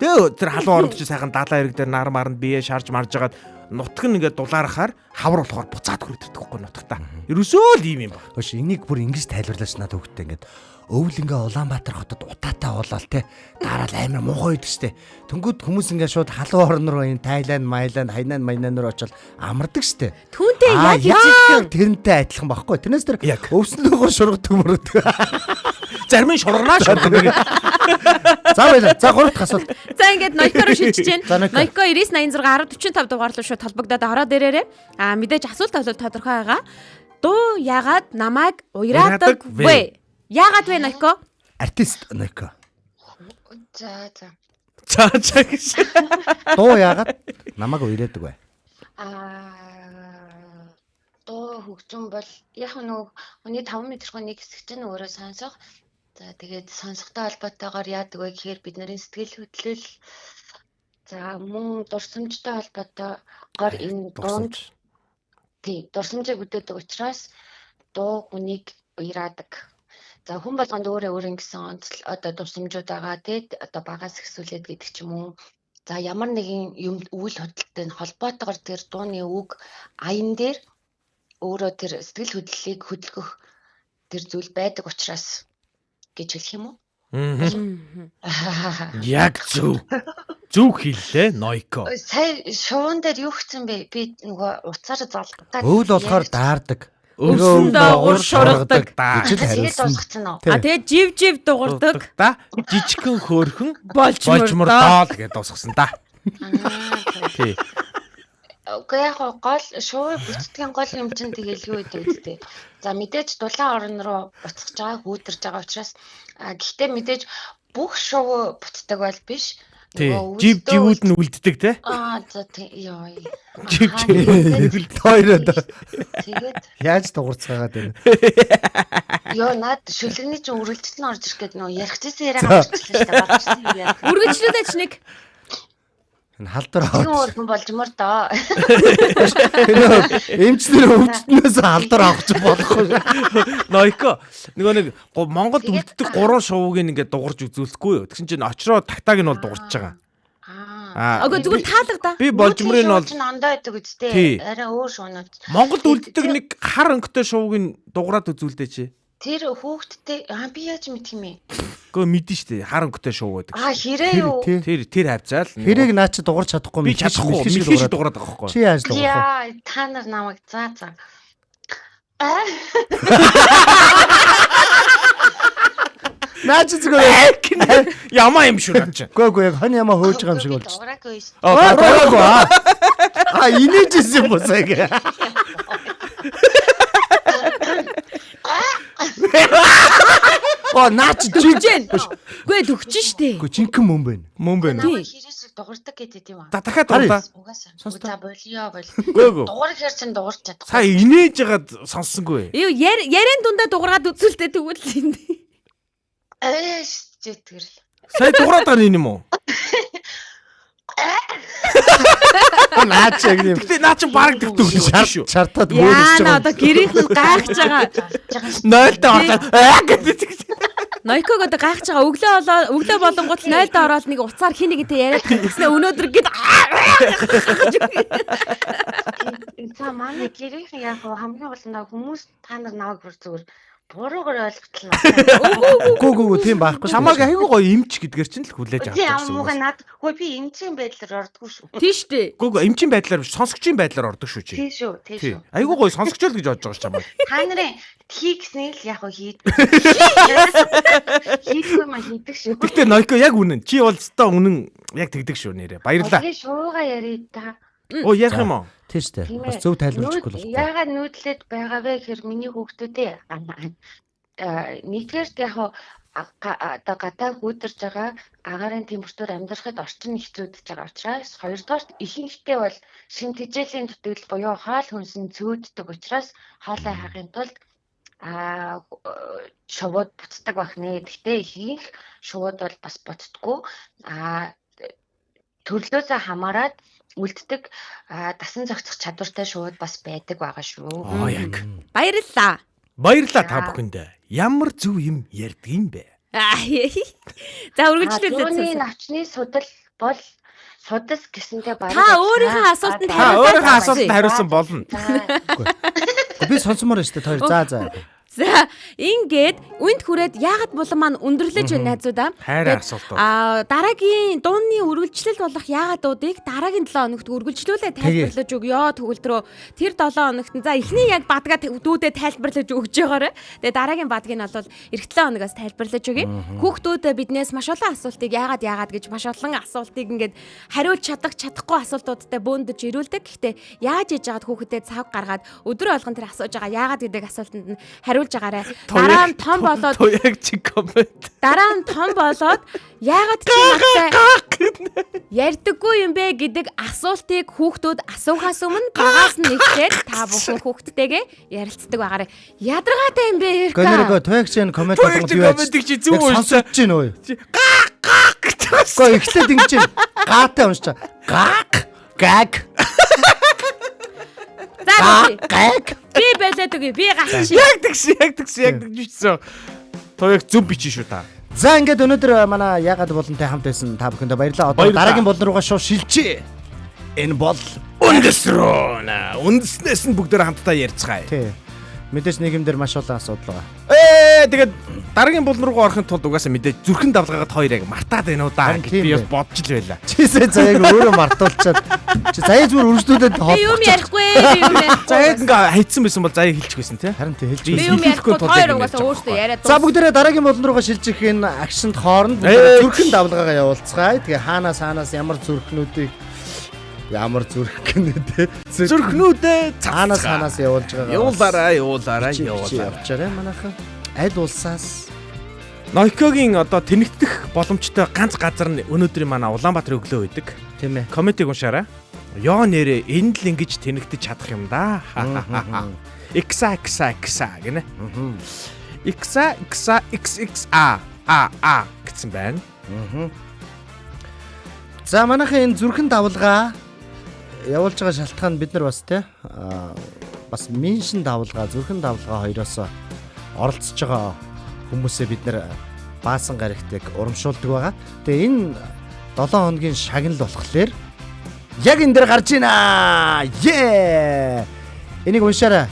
Тэгээ тэр халуун оронд чи сайхан далаа хэрэг дээр нар маранд бие шарж марж агаад нутаг нь ингээд дулаарахаар хавар болохоор буцаад хүрдэг байхгүй нутагтаа. Ерөөсөө л ийм юм байна. Хөөш энийг бүр ингэж тайлбарлаач надад хөвгтэй ингээд өвөл ингээ Улаанбаатар хотод утаатай болол те дараал амар муухай байдаг штэ. Тэнгүүд хүмүүс ингээ шууд халуун орн руу энэ Тайланд, Майланд, Хайнан, Майнан руу очил амардаг штэ. Түүнтэй яг яг тэрнтэй адилхан багхгүй. Тэрнээс тэр өвснөөр шургадаг мөрөдөг. Зарим нь шургана шургана. За баялаа. За гуравт асуулт. За ингээд Noiko руу шилжиж байна. Noiko 9986 1045 дугаарлуу шууд холбогдоод ороод ирээрээ. Мэдээж асуулт тавьвал тодорхой байгаа. Дуу ягаад намайг уяраадаг вэ? Яагаад вэ Noiko? Артист Noiko. За. гэж. Дуу яагаад намайг уяраадаг вэ? Дуу хөгжим бол яг нөгөө хүний 5 метрийн нэг хэсэг чинь өөрөө сонсох. За тэгээд сонсохтой холбоотойгоор яадаг вэ гэхээр бид нарын сэтгэл хөдлөл за мөн дурсамжтай холбоотойгоор энэ дунд дурсамжийг үдээдэг учраас дуу хүнийг уяраадаг. За хүн болгонд өөрөө гэсэн одоо дурсамжууд байгаа тий одоо багаас ихсүүлээд гэдэг ч юм уу. За ямар нэгэн юм үйл хөдлөлтөй холбоотойгоор тэр дууны үг аян дээр өөрөө тэр сэтгэл хөдлөлийг хөдөлгөх тэр зүйл байдаг учраас гэж хэлэх юм уу? Яг зөв. Зөв хэллээ Noiko. Сая шуун дээр юу гэсэн бэ? Би нөгөө уцаар залгдаг. Өвөл болохоор даардаг. Өвсөн доогуур шургадаг. гэж хариулсан. хариулсан. Тэгээд жив дуурдаг. Жижигхэн хөөрхөн Болчмор доол гэдээ дуусгасан да. Тий. Окей яг гол шуу бүтцийн гол юм чинь тэгэл юу гэдэг үстэй. За мэдээж дулаан орн руу буцаж байгаа хүүдэрж байгаа учраас гэхдээ мэдээж бүх шуу бүтдэг бол биш. Тий. Живүүд нь үлддэг те. За тий ёо. Жив Хоёроо. Тэгээд Яаж дуурцгаагаад байна? ёо над шүлэгний чинь үргэлжлэн орж ирэх гээд нөө ярихчихсан яриагаа орчихлаа шүү дээ. Багчсан юм яа. Үргэлжлүүлээч нэг. Халдвар Тэгэн өргөн болжмор доо. Эмчнэр өвчтнөөс халдвар авах ч болохгүй. Noiko нөгөө нэг Монголд үлддэг 3 шувууг ингээд дуурж үзүүлэхгүй юу. Тэгсэн чинь очроо тагтааг нь бол дуурж байгаа. Окей зүгээр таадаг да. Би болжмрын бол ондоо байдаг үстэй. Арай өөр шуунууд. Монголд үлддэг нэг хар өнгөтэй шувууг нь дуураад үзүүлдэ чи. Тэр хүүхдтэй би яаж мэдх юм бэ? Гэхдээ мэдэн штэ хар өнгөтэй шувуу байдаг. Хэрэг юу? Тэр хавцаал. Хэрэг наа чи дуурч чадахгүй би чадахгүй. Мэлхий дуураад байгаа байхгүй. Чи яаж дуурах вэ? Яа, та нар намайг за. Наа чи зүгээр Ямаа юм шүү наа чи. Гөө яг хон ямаа хөөж байгаа юм шиг болж. Дуураагүй шүү. Дуураагүй. Инээжсэн юм уу сая. Наа чи Дүгжэн. Гүй дүгчин штэ. Гөө жинхэнэ мөн байна. Мөн байна. Хэрэг дуурдаг гэдэг юм аа. Дахиад дуурдаа. Угаасаа. За болио. Гөө. Дуурах хэр чин дуурч чадахгүй. Сая инээж ягаад сонссонгүй. Юу ярен дундаа дуургаад үзүүлтэй тэгвэл энэ. Зүтгэрл. Сая дуураад байгаа юм уу? Наа чи яг юм. Гэтэ наа чи баг тэгдэг шүү. Шартаад Яа мөрөж на одоо гэрийнх нь гайхаж байгаа. 0-д орлоо. Гэдэг. Noiko одоо гайхаж байгаа. Өглөө болонгууд 0-д ороод нэг уцаар хин нэгтэй яриад тэгснэ өнөөдөр гээд За манай гэрийнх нь яг хамгийн гол нь хүмүүс та нар наваг бүр зүгээр буруугаар ойлголтлаа. Гүү тийм байхгүй. Чамааг айгүй гоё эмч гэдгээр чинь л хүлээж авдаг Тийм гэсэн. амууга над хөө би эмчийн байдлаар ордгоо шүү. тийш дээ. Гүү эмчийн байдлаар биш сонсогчийн байдлаар ордог шүү чи. Тийм шүү. Айгүй гоё сонсогчол гэж бодож байгаа ш чамаа. Та нарын хийгснээ л яг хийдэг. Хийхгүй маа хийдэг шүү. Гэтэ Noiko яг үнэн. Чи бол өстой үнэн яг тэгдэг шүү нэрэ. Баярлалаа. Тэгээ шууга ярий та. Оо ярих юм уу? Тийш дээ. Бас зөв тайлбарлахгүй болохгүй. Яагаад нүүдлээд байгаа вэ гэхээр миний хүүхдүүдээ нэгдүгээрт яг одоо гадаа хүүдэрж байгаа агаарын температур амьдрахад орчин хэцүүдэж байгаа учраас хоёрдугаарт ихэнхдээ бол шин тэжээлийн төтөл буюу хаал хүнсэн цөөддөг учраас хаалаа хаагын тулд шувууд буцдаг бахны. Гэтэ ихэнх шувууд бол бас буцдаггүй. Төрлөөсөө хамаарат үлддэг дасан зохицох чадвартай шууд бас байдаг байгаа шүү. Яг. Баярлалаа. Баярлалаа та бүхэнд. Ямар зөв юм ярьдаг юм бэ? За үргэлжлүүлээ. Түүний навчны судал бол судас гэсэнтэй баяр. Та өөрийнхөө асуултанд хариулсан болно. Би сонсомоор шүү дээ хоёр. За. За ингээд үнд хүрээд яагаад булан маань өндөрлөж байна найзуудаа. Хайраа асуулт. Дараагийн дуунны үргэлжлэл болох яагаад дуудыг дараагийн 7 хоногт үргэлжлүүлээ тайлбарлаж өгөө төгөлдрөө. Тэр 7 хоногт за эхний яг бадгаа дүүдээ тайлбарлаж өгж байгаарай. Тэгээ дараагийн бадгийг нь бол эх 7 хоногоос тайлбарлаж өгье. Хүүхдүүд биднээс маш олон асуултыг яагаад гэж маш олон асуултыг ингээд хариулж чадахгүй асуултуудтай бөөндөж ирүүлдэг. Гэхдээ яаж ээж жагаад хүүхдэд цаг гаргаад өдөр болгон тэр асууж байгаа яагаад гэдэг асуултанд нь хариулж агаарай. Дараа нь том болоод яг чи коммент. Дараа нь том болоод яагаад чи надтай ярьдаггүй юм бэ гэдэг асуултыг хүүхдүүд асуухаас өмнө багаас нь нэгтээд та бүхэн хүүхдтэйгээ ярилцдаг байгаарай. Ядаргаатай юм бэ ярь та. Гэнэргөө туягч энэ коммент болгоод юу яаж? Комментиг чи зүг уншиж чинь өө. Гэхдээ эхлээд ингэж гаатай уншчаа. Гаг. За би байлаад үгүй. Би гаш. Яг тэгсэн. Тоёг зөв бичиж шүү та. За ингээд өнөөдөр манай ягаад болонтой хамт байсан та бүхэндээ баярлалаа. Одоо дараагийн болон руугаа шууд шилжээ. Энэ бол үндэснээс нь бүгдээр хамтдаа ярьцгаая. Тий. Мэдээж нийгэмдэр маш олон асуудал байгаа. Тэгээд дараагийн болон руугаа орохын тулд угаасаа мэдээж зүрхэн давлгаагаад хоёр яг мартаад байна уу даа гэж би бас бодож л байла. Чисээ заяаг өөрөө мартуулчаад чи заяа зүгээр үргэлжлүүлээд би юм ярихгүй би юм. Заяаг ингээ хайцсан байсан бол заяа хэлчихвэсэн тий. Харин тий хэлж би юм ярихгүй хоёр угаасаа өөртөө яриад. За бүгдээрээ дараагийн болон руугаа шилжих энэ акшнд хооронд зүрхэн давлгаагаа явуулцгаая. Тэгээ хаанаас ямар зүрхнүүдийг ямар зүрх гэнэ те зүрхнүүдээ цаанаас явуулж байгаа. Явуулаарай. Явчаарай манайхан. Аль улсаас Нойкогийн одоо тэнэгдэх боломжтой ганц газар нь өнөөдрийн манай Улаанбаатар өглөө байдаг. Тийм ээ. Комментиг уншаарай. Ёо нэрээ энэ л ингэж тэнэгдэж чадах юм да. Xa гинэ. Xa гэсэн байна. За манайхан энэ зүрхэн давлгаа явуулж байгаа шалтгаан бид нар бас те бас меншин давлгаа зүрхэн давлгаа хоёроос оролцож байгаа хүмүүсээ бид нар баасан гарагтыг урамшуулдаг байгаа. Тэгээ энэ 7 хоногийн шагнал болохоор яг энэ дээр гарч ийна. Энийг уншаарай.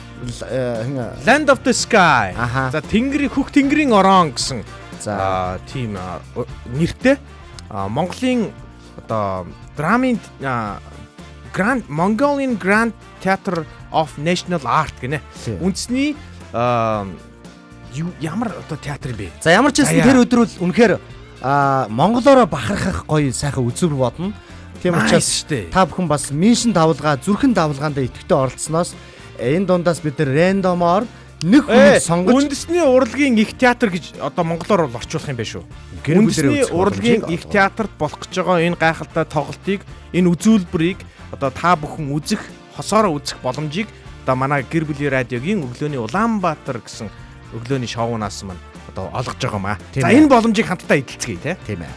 Land of the Sky. За хөх тэнгэрийн орон гэсэн. За тийм нэртэй Монголын одоо драмын Mongolian Grand Theatre of National Art гэнэ. Үндэсний ямар одоо театр юм бэ? За ямар ч хэлсэн тэр өдрөл үнэхээр монголоор бахархах гоё сайхан үзүүр бодно. Тийм учраас та бүхэн бас меншин давлгаа, зүрхэн давлгаанд идэвхтэй оролцсноос энэ дундаас бид нар рандомоор нэг хүн сонгож үндэсний урлагийн их театр гэж одоо монголоор бол орчуулах юм байна шүү. Үндэсний урлагийн их театрт болох гэж байгаа энэ гайхалтай тоглолтыг, энэ үзүүлбэрийг одоо та бүхэн үзэх, хосоороо үзэх боломжийг одоо манай гэр бүлийн радиогийн өглөөний Улаанбаатар гэсэн өглөөний шоунаас мань одоо олгож байгаа маа. За энэ боломжийг хамтдаа эдэлцгээе тийм ээ.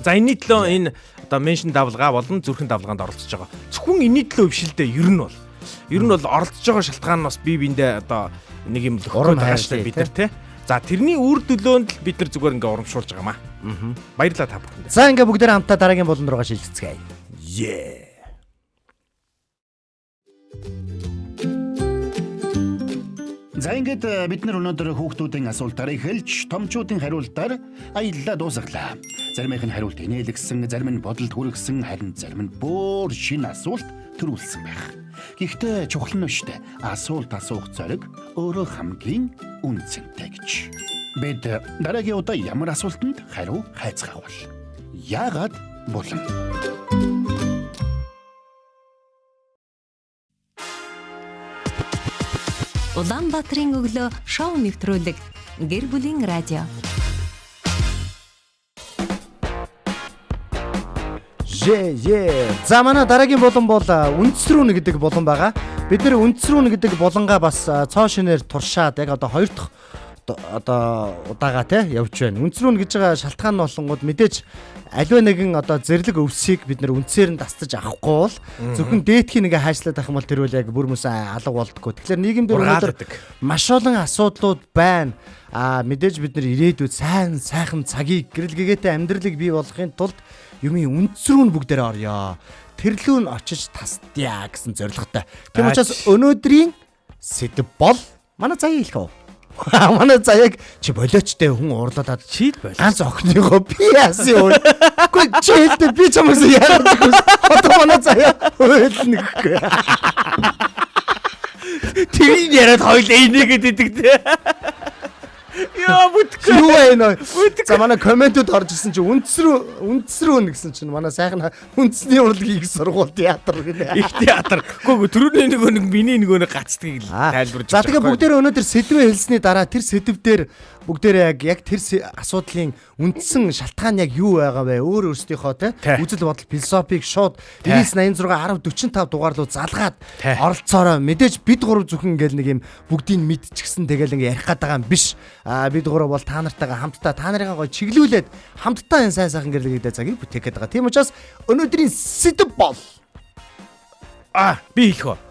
За энэний төлөө энэ одоо меншин давлгаа болон зүрхэн давлгаанд оролцож байгаа. Зөвхөн энэний төлөө бишэлдээ ер нь бол оролцож байгаа шалтгаан нь бас бие биендээ одоо нэг юм өгөх тааштай бид нар тий. За тэрний үр төлөөнд л бид нар зүгээр ингээ урамшуулж байгаа маа. Баярлалаа та бүхэнд. За ингээ бүгдээ хамтдаа дараагийн болон руугаа шилжицгээе. За ингээд бид нар өнөөдөр хүүхдүүдийн асуултаар эхэлж томчуудын хариултаар аяллаа дуусгалаа. Заримийнх нь хариулт инээлгсэн, зарим нь бодолд хүргэсэн, харин зарим нь бүр шинэ асуулт төрүүлсэн байх. Гэхдээ чухал нь шүү дээ. Асуулт асуух зориг өөрөө хамгийн үнцэнтэй гэж. Бид дараагийн удаа ямар асуултанд хариу хайцгаах бол? Яагаад болон? Улаанбаатарын өглөө шоу нэвтрүүлэг гэр бүлийн радио. За манай дараагийн болон бол үндэсрүүн гэдэг болон байгаа. Бид нэр үндэсрүүн гэдэг болонгаа бас цоо шинээр туршаад яг одоо 2 дахь одоо удаага те явж байна. Үндэсрүүн гэж байгаа шалтгаан нь болонгууд мэдээж аливаа нэгэн одоо зэрлэг өвсийг бид нэр үндсээр нь дастаж авахгүй бол зөвхөн дээдхийн ингээ хайшлаад авах юм бол тэр үл яг бүр мөсөн алга болдгоо. Тэгэхээр нийгэмдэр өнөөдөр маш олон асуудлууд байна. Мэдээж бид нэр ирээдүйд сайхан цагийг гэрэл гэгээтэй амьдралыг бий болгохын тулд юмын үндэсрүүн бүгдээрээ орё. Тэрлүү нь очиж тасдъя гэсэн зорилготой. Тийм учраас өнөөдрийн сэдв бол манай заяа хэлэх үү? Манай заяаг чи болоочтой хүн уурлаад чийд байл. Ганц охиныгоо би яасан юу? Үгүй чи хэлдэ би чамаас яагаад гэвэл одоо манай заяа ойлно гэхгүй. Тэр яриад хоёул энийг гэдэг те. Яа бүтггүй. Юу байна? За манай комментүүд орж ирсэн чи үндэсрүүн гэсэн чинь манай сайхан үндэсний урлагийн их сургууль театр гэнэ. Их театр. Гүг түрүүний нэг миний нэг гацдгийг тайлбарж. За тэгээ бүгдээрээ өнөөдөр сэдвээ хэлсний дараа тэр сэдвээр бүгдээрээ яг тэр асуудлын үндсэн шалтгаан яг юу байгаа вэ? Өөр өөрсдийнхөө те үзэл бодол философиг шууд 986 1045 дугаарлуу залгаад оролцоороо мэдээж бид гурав зөвхөн ингээл нэг юм бүгдийг мэдчихсэн тэгэл ингээ ярих гээд байгаа юм биш. Бид гурав бол та нартайгаа хамтдаа та нарыгаа гоё чиглүүлээд хамтдаа энэ сайн сайхан гэрлэгдээ цагийг бүтээх гээд байгаа. Тийм учраас өнөөдрийн сэдв бол би хэлэх үү?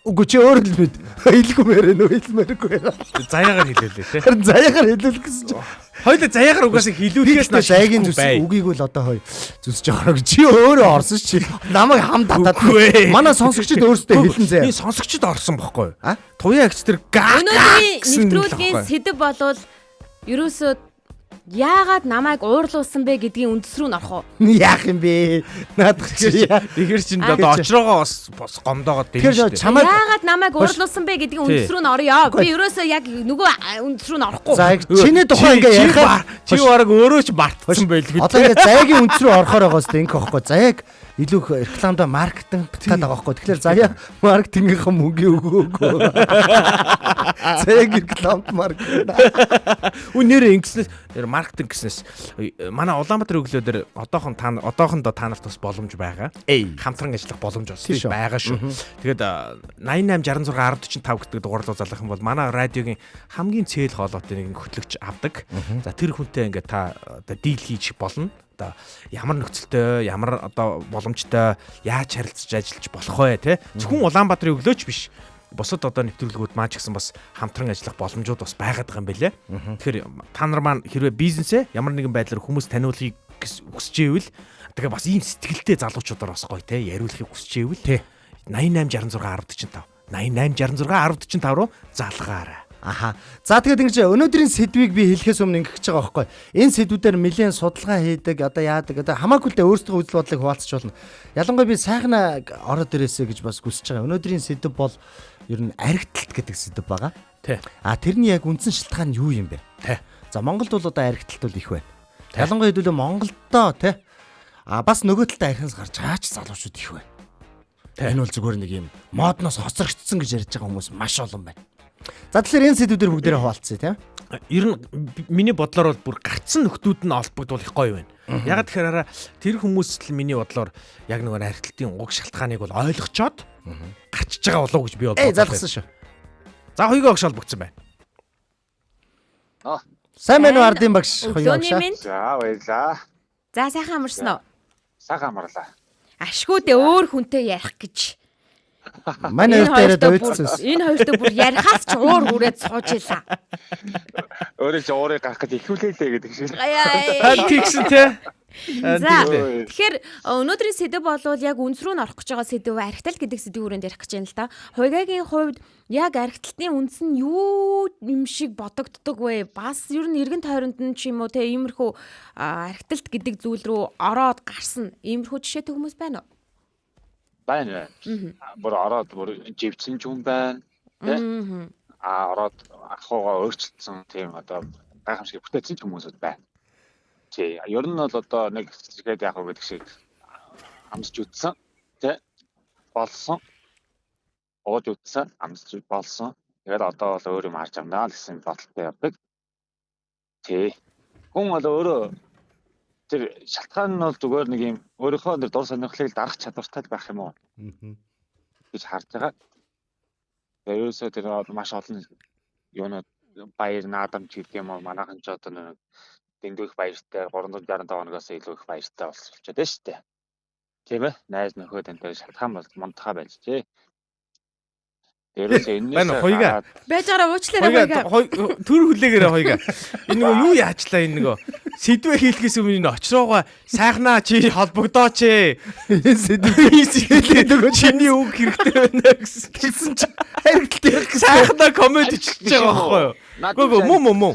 Үгүй чи өөр л мэд. Хэлгүмээр нөө хэлмээргүй. Заяагаар хэлээлээ те. Харин заяагаар хэлэл гэсэн чинь. Хоёул заяагаар угаасаа хэлүүлэхээс нааш заяагийн үгийг л одоо зүсэж байгаа гэж чи өөрөө орсон чи намайг хам татаад. Манай сонсогчид өөрсдөө хэлэн заяа. Би сонсогчид орсон бохгүй. Туяа агч тэр өнөөдрийн нэвтрүүлгийн сэдв болвол ерөөсөө яагаад намайг уурлуулсан бэ гэдгийн үндэс рүү н орох уу? Яах юм бэ? Наадах чи. Ихэр чин одоо очроогоо бас гомдоогоод дээ шүү дээ. Яагаад намайг уурлуулсан бэ гэдгийн үндэс рүү н орё. Би ерөөсөө яг нөгөө үндэс рүү н орохгүй. За чиний тухай ингээ ярихаар чи бараг өөрөө ч мартсан байлгүй. Одоо ингээ заяагийн үндэс рүү орохоор байгаас тэ ингээ байхгүй. Заяаг илүү рекламда маркетинг татаад байгаа байхгүй. Тэгэхээр заяа маркетингийнхаа мөнгө өгөөгүй. Заяаг рекламд маркетинг. Үнээр ингэснээс маркетинг гэснээс манай Улаанбаатар өглөөдөр одоохондоо та нарт бас боломж байгаа. Хамтран ажиллах боломж бас байгаа шүү. Тэгээд 88 66 1045 гэдэг дугаарлуу залгах юм бол манай радиогийн хамгийн цээл хоолойтой нэг хөтлөгч авдаг. За тэр хүнтэй ингээд та дийл хийж болно. Одоо ямар нөхцөлтэй, ямар одоо боломжтой яаж харилцаж ажиллаж болох вэ те? Зөвхөн Улаанбаатарын өглөөч биш. Бусад одоо нэвтрүүлгүүд маань ч гэсэн бас хамтран ажиллах боломжууд бас байгаад байгаа юм байлээ. Тэгэхээр та нар маань хэрвээ бизнесээ ямар нэгэн байдлаар хүмүүс таниулахыг хүсэж ивэл тэгээ бас ийм сэтгэлтэй залуучуудаар бас гоё те яриулахыг хүсэж ивэл 88 66 1045 88 66 1045 руу залгаарай. Аха. За тэгээд ингэж өнөөдрийн сэдвийг би хэлэхээс өмнө ингэж байгаа байхгүй. Энэ сэдвүүдээр нэлээд судалгаа хийдэг, одоо яадаг, одоо хамаагүй л өөрсдөө үзэл бодлыг хуваалцаж болно. Ялангуяа би сайхнаа ороод ирээсэй гэж бас хүсэж байгаа. Өнөөдрийн сэдв бол ер нь аригтлалт гэдэг сэдв байгаа. Тий. Тэрний яг үндсэн шалтгаан нь юу юм бэ? Тий. За Монголд бол одоо аригтлалт бол их байна. Ялангуяа хэдүүлээ Монголдоо тий. Бас нөгөө талдаа архинаас гарч байгаа ч залуучууд их байна. Энэ бол зүгээр нэг юм модноос хоцрогдсон гэж ярьж байгаа хүмүүс маш олон байна. За тэгэхээр энэ сэдвүүдээр бүгдээрээ хуваалцъя тийм. Ер нь миний бодлоор бол бүр гарцсан нөхдүүд нь олбогдвол их гоё байна. Ягаад тэгэхээр тэр хүмүүс л миний бодлоор яг нөгөө архитектийн уг шалтгааныг бол ойлгочоод гарчиж байгаа болов уу гэж би бодлоо. Залгсан шүү. За хоёроо огш олбогдсон байна. Сайн байна уу Ардын багш хоёроо огш. За баярлаа. За сайхан амарсан уу? Сайхан амарлаа. Ашгүй дээ өөр хүнтэй ярих гэж. Манай хоёроо давидсан. Энэ хоёртой бүр ярихаас ч уур үрээд сууж илаа. Өөрөө ч уурыг гарах гэж ихүүлээлээ гэдэг шиг. Тэгсэн те. За тэгэхээр өнөөдрийн сэдв болвол яг үндэс рүү н орох гэж байгаа сэдв архитект гэдэг сэдвийн хүрээнд ярих гэж байна л да. Хувигагийн хувьд яг архитектийн үндэс нь юу юм шиг бодогддог вэ? Бас ер нь эргэн тойронд нь ч юм уу те иймэрхүү архитект гэдэг зүйл рүү ороод гарсан иймэрхүү жишээтэй хүмүүс байна уу? Байна. Бүр ороод бүр живцэн ч юм байна. Ороод ахуугаа өөрчлөлтсөн тийм одоо гайхамшиг бүтээсэн ч хүмүүсүүд байна. Ер нь бол одоо нэг хэсгээд яах вэ гэдэг шиг амсч үтсэн тий болсон ууж үтсэн амсч болсон тэгээд одоо бол өөр юм харж амнаа л гэсэн бодолтой явдаг тий хүн бол өөрөө тэр шалтгаан нь бол зүгээр нэг юм өөрийнхөө тэр дур сонирхлыг дарах чадвартай байх юм уу гэж харж байгаа. Ерөөсөө тэр маш олон юунууд баяр наадамж гэдэг юм уу манайхан ч одоо нэг дэндүү их баяртай 365 хоногоос илүү их баяртай болчиход байна шүү дээ. Тийм ээ. Найз нөхөд энэ шалтгаан бол мунтахаа байж тээ. Ерөөсөө энэс хоёга байж байгаа уучлаарай хоёга. Төр хүлээгээрээ хоёга. Энэ нөгөө юу яачлаа энэ нөгөө сэдвээ хийлгэхээс өмнө энэ очроогаа сайхнаа чи холбогдооч ээ. Сэдвээ нөгөө чиний үг хэрэгтэй байна гэсэн чи харигдтал сайхнаа комент хийчихэж байгаа байхгүй юу? Гөө муу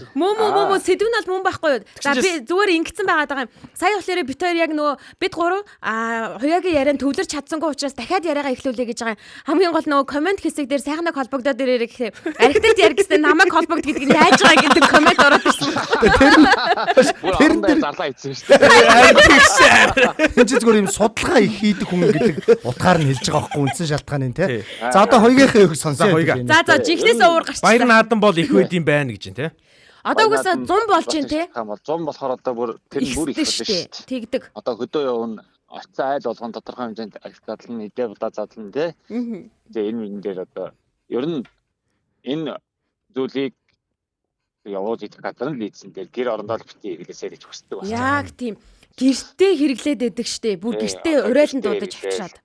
сэдв нь бол мөн байхгүй юу? За би зүгээр ингэсэн байгаа юм. Сая болохоор бит хоёр яг нөгөө бид гурав хоёагийн ярианд төвлөрч чадсангүй учраас дахиад яриагаа эхлүүлээ гэж байгаа юм. Хамгийн гол нөгөө комент хэсэг дээр сайхнаг холбогдоод ирээрэй гэхээр архитект яригстай намайг холбогд гэдэг нь яаж байгаа гэдэг комент ороод ирсэн. Тэр нь зарлаа хийсэн шүү дээ. Энэ ч зүгээр юм судалгаа их хийдэг хүн гэдэг утгаар нь хэлж байгаа байхгүй үндсэн шалтгаан нь тий. За одоо хоёгийнхээ үг сонсоо. За жигнээс уур гарч. Баяр наадан бол их байд юм байна гэж тий. Одоо угаасаа 100 болж чинь тий. 100 болохоор одоо бүр тэр бүр их шүү дээ. Тэгдэг. Одоо хөдөө явна очсон айл болгон тодорхой хэмжээнд алкоголн идэ удаа задлан тий. Тэгээ энэ юм дээр одоо ер нь энэ зүйлийг явуулж идэх газар нь лийдсэн дээр гэр орондоо л битгий хэрэглээсэй гэж хүсдэг байна. Яг тийм. Гэртээ хэрэглээд байдаг штэ. Бүр гэртээ урайлан дуудаж авчираад.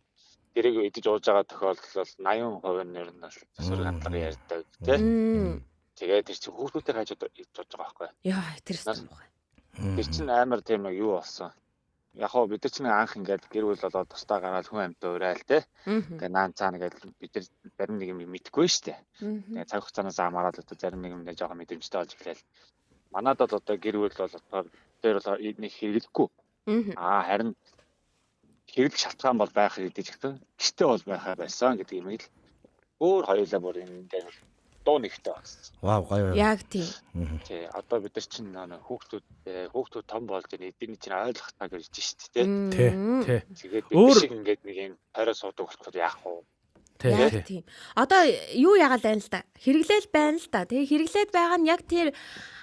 Тэрийг идэж ууж байгаа тохиолдол 80% нь ер нь бол засвар хандлага ярьдаг тий. Тэгээд тэр чинь хүүхдүүдтэй хайж идэж ууж байгаа байхгүй. Яа, тэр чинь муухай. Тэр чинь амар тийм нэг юу болсон. Яг хоо бид нар чинь анх ингээд гэр бүл болоод тусдаа гараад хүн амьтаа урайл те. Тэгээ наан цаана гэдэг бид нар зарим нэг юм мэдэхгүй шүү дээ. Тэгээ цаг хугацаанаас хамаарал одоо зарим нэг юм жоохон мэдрэмжтэй болж эхлэв. Манайд бол одоо гэр бүл бол одоо дээр бол нэг хэрэглэхгүй. Харин хэрэглэх шалтгаан бол байх гэдэг ихтэй. Гэртээ бол байхаа байсан гэдэг юм ил. Өөр хоёулаа бүр энэ дээр дуу нэгтэй болсон. Вау гоё. Яг тийм. Тий, одоо бид нар чинь хүүхдүүд том болж байна. Эдний чинь ойлгох таа гэж шүү дээ. Тий. Тэгээд өөр ингээд нэг юм тойроо суудаг болохоор яах вэ? Тийм. Одоо юу яагаад байна л да? Хэрэглээл байна л да. Тэгээ хэрэглээд байгаа нь яг тэр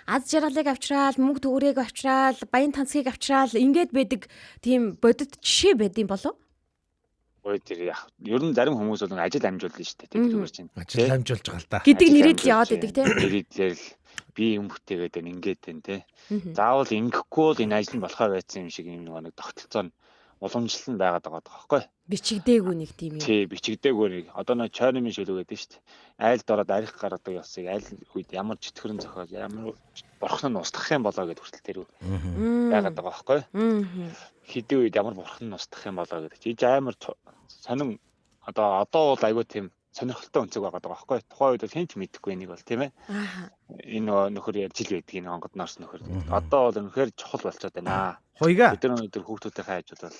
аз жаргалыг авчраал, мөнгө төгрөгийг авчраал, баян тансгийг авчраал ингээд байдаг тийм бодит жишээ байдсан болов? Ой тэр яах. Ер нь зарим хүмүүс бол ажил амжуулна шүү дээ. Тэгвэр чинь. Ажил амжуулж байгаа л да. Гэдэг нэрэд л яваад идэг тийм. Нэрэдлэр би юм бүтээгээд байна ингээд байна те. Заавал ингэхгүй бол энэ ажил нь болохоо байсан юм шиг юм нэг тогтолцоо нь уламжлал нь байгаад байгаа байхгүй. Бичигдээгүй нэг тийм юм. Тий, бичигдээгүй нэг. Одоо нэг чойрны шилүү гэдэг шүү дээ. Айлд ороод арих гаргадаг ёсыг айл үед ямар чөтгөрөн зохиол ямар бурхан нь устгах юм болоо гэдэг хүртэл тэр байгаад байгаа байхгүй. Хэдий үед ямар бурхан нь устгах юм болоо гэдэг. Чи амар сонин одоо бол айгүй тийм сонирхолтой өнцөг байгаа даа байхгүй. Тухайн үед хэн ч мэдэхгүй нэг бол тийм ээ. Энэ нөхөр ярьж ил байдаг энэ онгод норс нөхөр. Одоо бол үнэхээр чухал болчиход байна. Хоёга. Бид нар өнөөдөр хүүхдүүдтэй хайж бол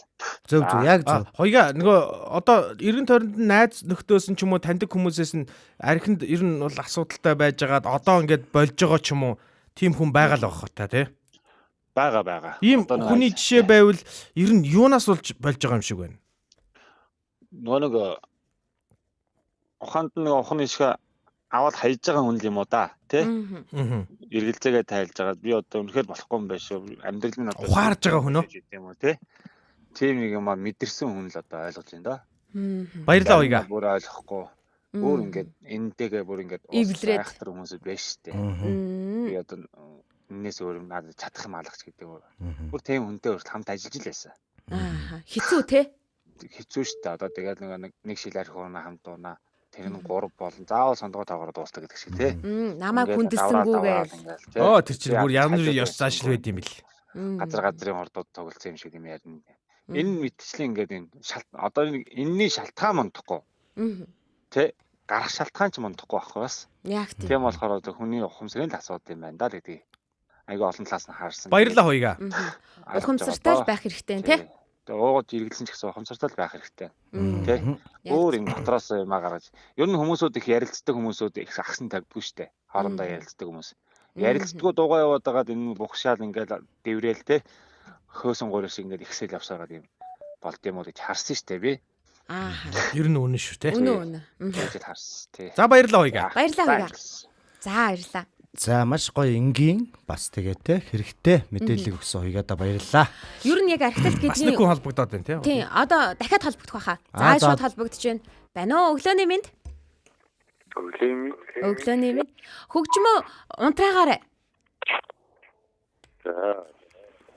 зөв яг зөв. Хоёга нөгөө одоо 90 тойронд найз нөхдөөс нь ч юм уу таньдаг хүмүүсээс нь архинд ер нь бол асуудалтай байжгаад одоо ингээд болж байгаа ч юм уу тийм хүн байгаа л байх та тий. Бага. Ийм хүний жишээ байвал ер нь юунаас болж байгаа юм шиг байна. Нөгөө ухаанд нэг ухны шиг аваад хайж байгаа хүн юм уу да тий. Эргэлзээгээ тайлж байгаа. Би одоо үнэхээр болохгүй юм байна шүү. Амьдрал нь одоо ухаарж байгаа хүн үү юм уу тий. Тийм нэг юм мэдэрсэн хүн л одоо ойлгож байна да. Баярлалаа хоёга. Бүр ойлгохгүй. Өөр ингээд энэтэйгээ бүр ингээд айхтар хүмүүс байж штэ. Би одоо энэс өөр надад чадах юм алгач гэдэг. Бүр тийм хүнтэй хүртэл хамт ажиллаж л байсан. Хэцүү тий. Хэцүү штэ. Одоо тэгээд нэг шил арх уунаа хамт уунаа. Тэр нь 3 болон заавал сондгоо таваараа дуустал гэдэг шиг тий. Намайг хүндэлсэнгүүгээл. Тэр чинь бүр ямар ёс заашил байд юм бэл. Газрын хордууд тоглолцсон юм шиг юм ярина. Энэ мэтчлийн ингээд энэ одоо энэний шалтгаан мундахгүй. Тэ гарах шалтгаан ч мундахгүй байхгүй бас. Яг тийм. Тийм болохоор хүний ухамсарын л асуудал юм байна да гэдэг. Айгу олон талаас нь хаарсан. Баярлалаа хоёга. Ухамсартай л байх хэрэгтэй тий. Тэгээ уугад иргэлсэн ч гэсэн ухамсартай л байх хэрэгтэй. Тэ. Өөр энэ дотроос юмаа гаргаж. Ер нь хүмүүсүүд их ярилцдаг хүмүүсүүд их агсан тагдгүй штэ. Хоорондоо ярилцдаг хүмүүс. Ярилцдаггүй дуугаа яваад байгаад энэ бухшаал ингээд дэврээл тэ. Хөөсөн гурав шиг ингээд ихсэл явсараад юм болд юм уу гэж харсан штэ би. Ер нь үнэн шүү те. Үнэн. Тэгж харсан тий. За баярлалаа хоёга. Баярлалаа хоёга. За баярлалаа. За маш гоё энгийн бас тэгээд те хэрэгтэй мэдээлэл өгсөн хоёгоо баярлалаа. Ер нь яг архитект Бас гэдгийг нэг хүн холбогдоод байна тийм. Тийм, одоо дахиад холбогдох байхаа. За шууд холбогдож байна. Байна уу? Өглөөний мэнд. Өглөөний мэнд. Хөгжмөө унтраагаар.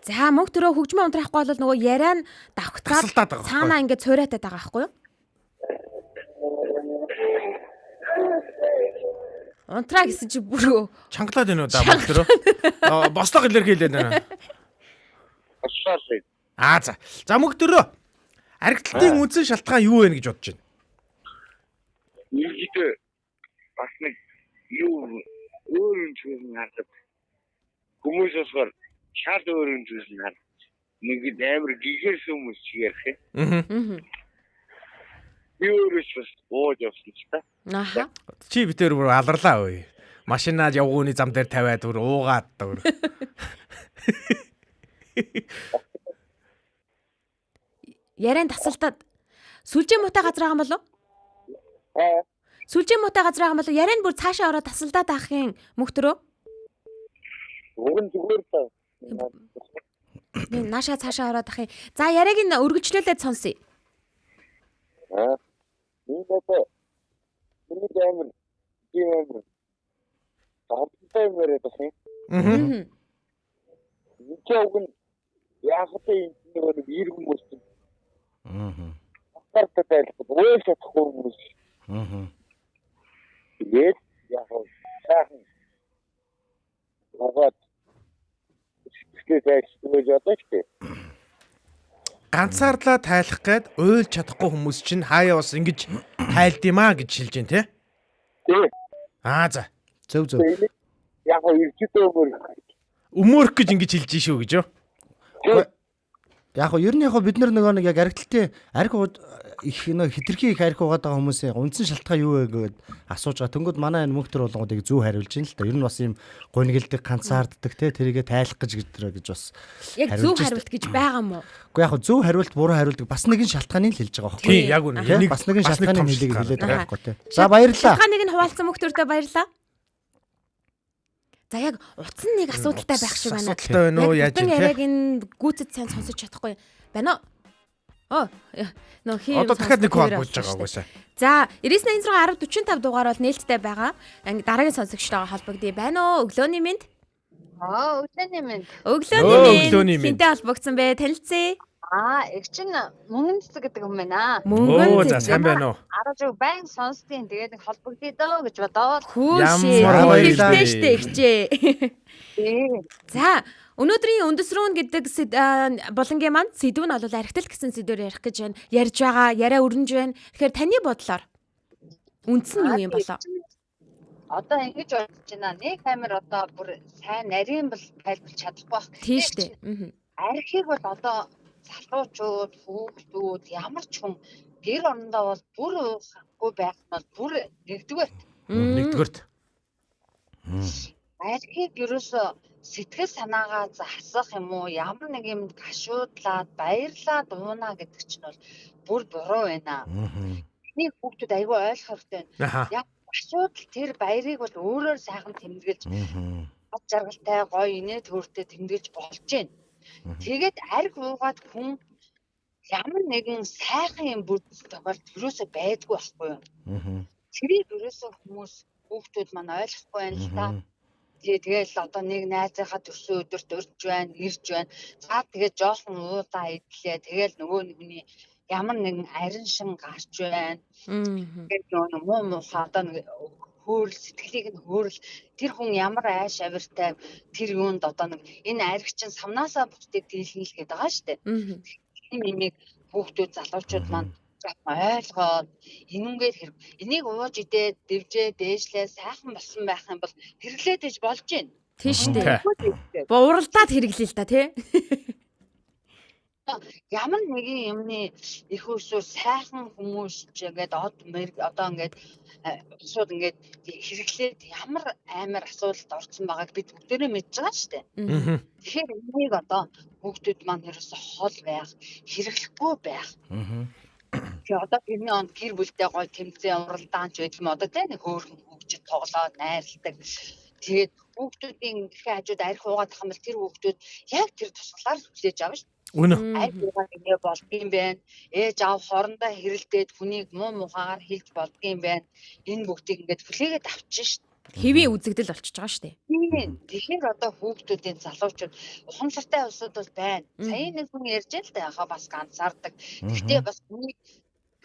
За мөнх төрөө хөгжмөө унтраахгүй бол нөгөө яриа нь давхцаад цаанаа ингээд цуурайтаад байгаа байхгүй юу? Унтраа гэсэн чи бүр чангалаад байна уу да мөнх төрөө. Бослог илэрхийлээд байна. За. За мөнх төрөө. Архитектийн үндсэн шалтгаан юу вэ гэж бодож байна? Нийгдээ бас нэг юу өөр юм зүйл надад хүмүүс болохоор шал өөр юм зүйл надад нэг амар гигэрсэн хүмүүс ярих юм. Би өөрөөс бас бууж явсан ч та. Аха. Чи битээр бүр аларлаа өө. Машинаа явгууны зам дээр тавиад бүр уугаад бүр. Яран тасалдаад сүлжээ муутай газар байгаа юм болов? Сүлжээ муутай газар байгаа юм болов? Яран бүр цаашаа ороод тасалдаад авахын мөнх төрөө? Уурын зүгээр та. Нааша цаашаа ороод авахын. За яриаг нь өргөжлүүлээд сонсъё. Миний амар тийм таатай мөрөд тахын. Никэгэн яахтай нэг иргэн мөстө. Тартатай өөр чадахгүй хүмүүс. Тэгээд яах вэ? Аваад ганцаарлаа тайлах гээд уйлж чадахгүй хүмүүс чинь хаяа бас ингэж тайлдимаа гэж шилж дээ тий. За. Зөв. Яг ирчтэй өмөрөх гэж ингэж хэлж шүү гэж юу? Яг ер нь бид нар нөгөө нэг яг архитектийн архи их нөө хитрхи их архи угаад байгаа хүмүүсийн үндсэн шалтгаан юу вэ гэгээд асууж байгаа. Тэнгүүд манай энэ мөнх төр болгоодыг зөв хариулж байна л та. Ер нь бас юм гонигэлдэг ганцаарддаг те тэрийгэ тайлах гэж бас яг зөв хариулт гэж байгаа юм уу? Уу яг зөв хариулт буруу хариулдаг бас нэгэн шалтгааныг л хэлж байгаа байхгүй юу? Тийм яг үнэ. Бас нэгэн шалтгааныг хэлээд байгаа байхгүй те. За баярлалаа. Шалтгааныг нь хуваалцсан мөнх төртөө баярлалаа. За яг утас нэг асуудалтай байх шиг байна. Асуудалтай байна уу? Яаж юм те? Яг энэ гүйцэд сайн сонсож чадахгүй байна уу? Одоо дахиад нэг холбож байгаа угаасаа. За 99861045 дугаар бол нээлттэй байгаа. Дараагийн сонсогчтойгоо холбогдъё. Байна уу? Өглөөний мэнд. Өглөөний мэнд. Өглөөний мэнд. Хинтээ холбогдсон бэ? Танилцъя. Их чинь мөнгөн цэцэг гэдэг юм байна. Мөнгөн цэцэг. За сайн байна уу? Араа байн сонсдیں۔ Тэгээд нэг холбогдъё доо гэж бодоод. Хөөшээ штэ ихчээ. За өнөөдрийн үндэс рүүн гэдэг болонгийн маань сэдв нь бол архитект гэсэн сэдвээр ярих гэж байна. Ярьж байгаа, яриа өрнөж байна. Тэгэхээр таны бодлоор үндс нь юу юм болоо? Одоо ингэж бодож байна. Нэг камер одоо бүр сайн нарийн бол тайлбарлаж чадахгүй байх. Тийм штэ. Архийг бол одоо залуучууд, хүүхдүүд ямар ч хүн гэр орондоо бол бүр уухгүй байх нь бол бүр нэгдүгээрт. Архийг ерөөсө сэтгэл санаагаа засах юм уу, ямар нэг юм гашуудлаад, баярлаад уунаа гэдэг чинь бол бүр буруу байна. Нэг хүүхдүүд айгүй ойлгох хэрэгтэй байна. Яг гашуудл тэр баярыг бол өөрөөр сайхан тэмдэглэж, бод жаргалтай, гоё инээ төөртэй тэмдэглэж болж байна. Тэгээд арх уугаад хүн ямар нэгэн сайхан юм бүрдэл тохиолдол ерөөсөө байдгүй байхгүй юу? Тэрийг ерөөсөө хүмүүс хүүхдүүд маань ойлгохгүй байна л та. Тэгэл одоо нэг найзынхаа төрсөн өдөрт урьж байна, ирж байна. За тэгээд жоохон уудаа идлээ. Тэгэл нөгөө нэгний ямар нэгэн арин шин гарч байна. Тэгээд нөгөө муухай одоо нэг хөөрл сэтгэлийг нь хөөрл тэр хүн ямар айш авиртай тэр юунд одоо нэг энэ арх чин самнаасаа бүтдэг дийлнэ л гэдэг байгаа шүү дээ. Тийм имийг хүүхдүүд залуучууд маань ойлгоод энэнгээр хэрэг энийг ууж идээд дэвжээ дээшлээ сайхан болсон байх юм бол хэрэглээд иж болж гин. Тийм шүү дээ. Уралдаад хэрэглэе л та тий. Ямар нэгэн юмны их усуу сайхан хүмүүс ч ингээд одоо ингээд шууд ингээд хэрэглээд ямар амар асуудалд орсон байгааг бид бүгдээрээ мэдж байгаа шүү дээ. Тэгэхээр энийг одоо хүүхдүүд маань ерөөсө хол байх, хэрэглэхгүй байх. Тэгээ одоо тэрний онд гэр бүлтэй гоё тэмцээн уралдаанч байдаг юм одоо тийм нэг хөөрхөн хөгжид тоглоод найрладаг. Тэгээд хүүхдүүдийн ихэнх хажууд арх уугаад тахсан бол тэр хүүхдүүд яг тэр тусгалаар хүлээж авна шүү. Үнэ. Арх уугаад ингэ болдгийм байна. Ээж аав хоорондоо хэрэлдээд хүнийг муу мухагаар хэлж болдгийм байна. Энэ бүгдийг ингээд хүлээгээд авчихна шүү. Хэвийн үзэгдэл болчихж байгаа шүү дээ. Тийм. Тэгэхээр одоо хүүхдүүдийн залуучууд ухамсартай улсууд бол байна. Сая нэг хүн ярьж л та яхаа бас ганцаардаг. Гэхдээ бас хүнийг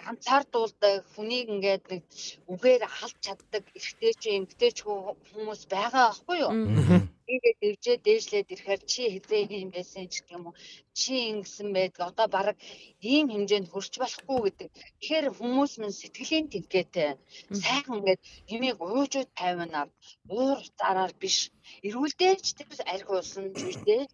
ганцаардуулдаг, хүнийг ингээд нэг үгээр халж чаддаг эрэгтэй ч эмэгтэй ч хүмүүс байгаа аахгүй юу? Тэгээд дэвжээ дээшлээд ирэхээр чи хэзээ юм байсан ч гэх юм уу? Чи ингэсэн байдаг. Одоо бараг ийм хэмжээнд хүрч болохгүй гэдэг. Тэгэхээр хүмүүс мань сэтгэлийн тэнхээтэй сайхан ингээд юмыг уужууд тайванаар уур уцаараар биш. Эрүүлдээч тэр арх уусан зүйлтэй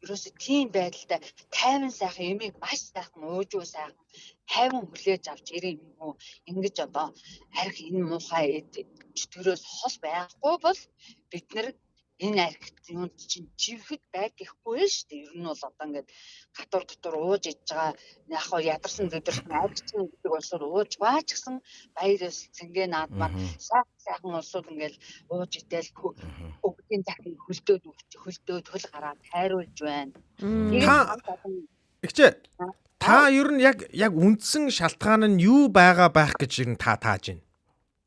ерөөсө тийм байдалтай тайван сайхан юмыг маш сайхан уужуу сайхан хайван хүлээж авч ирэх юм уу? Ингэж одоо арх энэ муухай төрөөс хол байхгүй бол бид нэр энэ архит юм чинь живхэд байг гэхгүй шүү дээ. Ер нь бол одоо ингээд гатур дотор ууж иж байгаа яг хоо ядарсан дэдэрсэн архицсан гэдэг улсууд ууж баач гэсэн баяр цэнгээ наадмаар сайхан улсууд ингээд ууж идэл бүгдийн захыг хөлдөөд хөл гараад хайруулж байна. Игчээ та ер нь яг үндсэн шалтгаан нь юу байгаа байх гэж та тааж байна?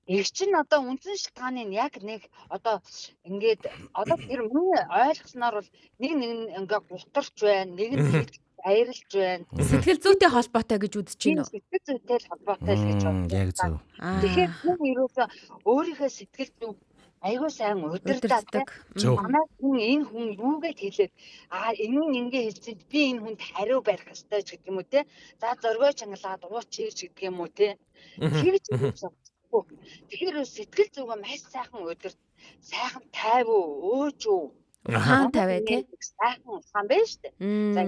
Их чинь одоо үндсэн шалтгааны яг нэг одоо ингээд одоо тэр миний ойлгосноор бол нэг ингээд гутарч байна, нэг нь баярлж байна. Сэтгэл зүйтэй холбоотой гэж үзэж байна уу? Сэтгэл зүйтэй холбоотой л гэж боддог. Яг зөв. Тэгэхээр хүн ерөөсөө өөрийнхөө сэтгэл зүй айгуу сайн удирддаг. Манай хүн энэ хүн юугээд хэлээд энэ нь ингэ хэлсэн би энэ хүнд хариу барих ёстой ч гэдэг юм уу те. За зоргоо чангалаад ууч ирж гэдэг юм уу те. Тэгж тэгэхээр сэтгэл зүгөө маш сайхан сайхан тайв өөжөө хаан тавиа тий сайхан хан байж тээ. За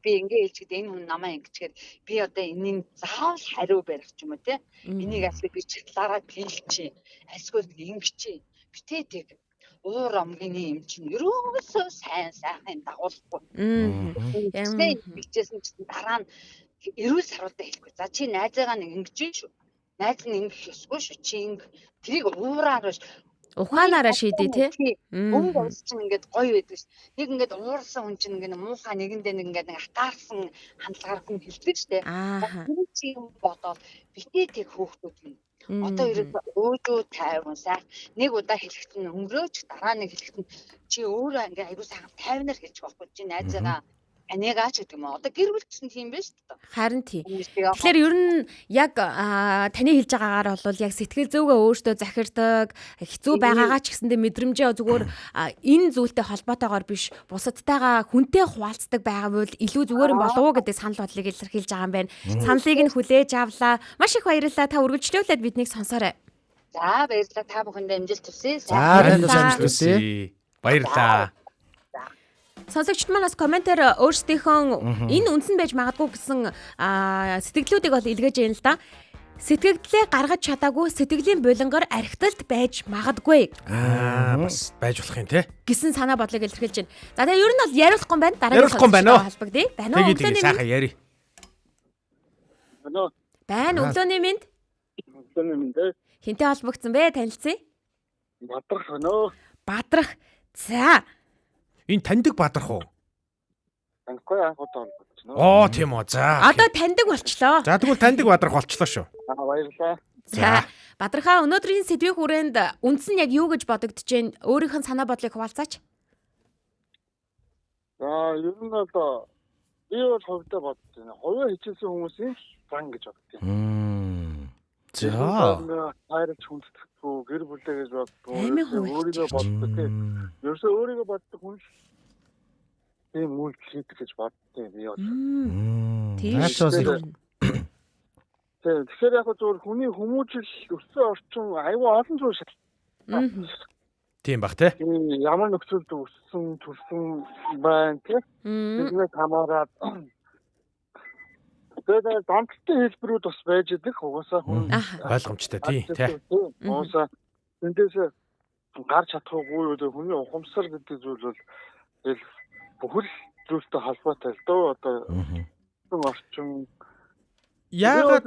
би ингэ хэлж гэдэг энэ хүн намаа ингэчээр би одоо энэний заавал хариу барих ч юм уу те. Энийг асуу би чиглаараа хийлчээ. Асгүй ингэчээ. Битээ тэг уур амгийн юм чинь ерөөсөө сайхан дагуулахгүй. Тэгсэн бичсэн чинь дараа нь эрүүл саруулдаа хэлэхгүй. За чи найзаагаа нэг ингэж шүү. Найз нь ингэх ёсгүй шүү. Чи ингэ трийг уураар биш. Ухаанаараа шийдээ тий. Өнгө ус чинь ингээд гоё байдаг ш. Нэг ингээд уурсан хүн чинь ингээд муухай нэгэндээ нэг ингээд атаарсан хандлагаар хүн хэлдэг штэ. Тэр чи юм бодоод битээ тэг хөөхтүүд юм. Одоо ерөөсөө өөжөө тайван сайхан нэг удаа хэлэхэд нь өнгөрөөч дараа нэг хэлэхэд нь чи өөрөө ингээ аягүй сайхан тайвнаар хэлж байхгүй чи найзаагаа анигаач гэдэг юм. Одоо гэр бүл гэсэн тийм байж таа. Харин тийм. Тэгэхээр ер нь яг таны хэлж байгаагаар бол яг сэтгэл зүйгээ өөртөө захирдаг хэцүү байгаагаа ч гэсэндээ мэдрэмжээ зүгээр энэ зүйлтэй холбоотойгоор биш бусадтайгаа хүнтэй хуваалцдаг байгаа бол илүү зүгээр юм болов уу гэдэг санал бодлыг илэрхийлж байгаа юм байна. Саналыг нь хүлээж авлаа. Маш их баярлалаа. Та үргэлжлүүлээд биднийг сонсоорой. За баярлалаа. Та бүхэндээ амжилт хүсье. За амжилт хүсье. Баярлалаа. Сонсогчд манаас комментээр өөрсдийнхөө энэ үндсэн байж магадгүй гэсэн сэтгэлдлүүдийг бол илгээж байна л да. Сэтгэгдлээ гаргаж чадаагүй сэтгэлийн булангар архиталт байж магадгүй. Бас байж болох юм те. Гэсэн санаа бодлыг илэрхийлж байна. За тэгээ ер нь бол яриулахгүй байна. Яриулахгүй байна уу? Холбогдъё. Байна уу? Тэгээд сайхан яри. Байна. Өглөөний минь. Өглөөний минь. Хинтээ холбогдсон бэ? Танилцъя. Бадрах өнөө. Бадрах. За. Энэ таньдаг бадрах уу? Таньхгүй анхудаа холбогдсон. Оо тийм үү. За. Одоо таньдаг болчлоо. За тэгвэл таньдаг бадрах болчлоо шүү. Баярлалаа. За. Бадрахаа өнөөдрийн сэдвийн хүрээнд үндсэн яг юу гэж бодогдож байна? Өөрийнх нь санаа бодлыг хуваалцаач. За ер нь одоо би бол хувьдаа бодож байна. Хувиа хичээсэн хүмүүсийн зан гэж боддог юм. За. Хайрч хүндэтгэхгүй гэр бүлээ гэж боддог. Өөрийгөө боддог тийм. Ерөөсөө өөрийгөө боддог хүн тийм үйл хийдэг гэж боддог би бол. Тийм. Тэгэхээр яг зөвхөн хүний хүмүүжил өссөн орчин аюу олон зүйл шалтгаан. Тийм бах те. Ямар нөхцөлд өссөн төрсөн байна тийм. Биднээс хамаараад тэгээд донтолтой хэлбэрүүд бас байж идэх угаасаа хүн ойлгомжтой тийм тий. Угаасаа эндээс гарч чадахгүй үү хүний ухамсар гэдэг зүйл бол бүхэл зүйлтэй холбоотой л дөө одоо орчин яагаад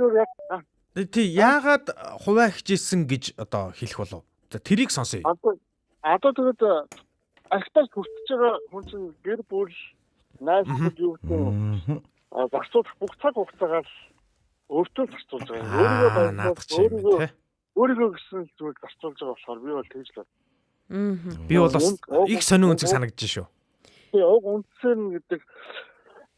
хуваа хичээсэн гэж одоо хэлэх болов? За тэрийг сонсъё. Одоо тэгээд ахтаас хүртэж байгаа хүн чинь гэр бүл найз нөхөд юу гэдэг зарцуулах бүх цаг хугацаагаар өөртөө зарцуулж байгаа. Өөрийгөө гэсэн зүйл зарцуулж байгаа болохоор би бол тэгж л байна. Би бол бас их сонин үнцэг санагдаж шүү. Тэгээ уг үндсэн гэдэг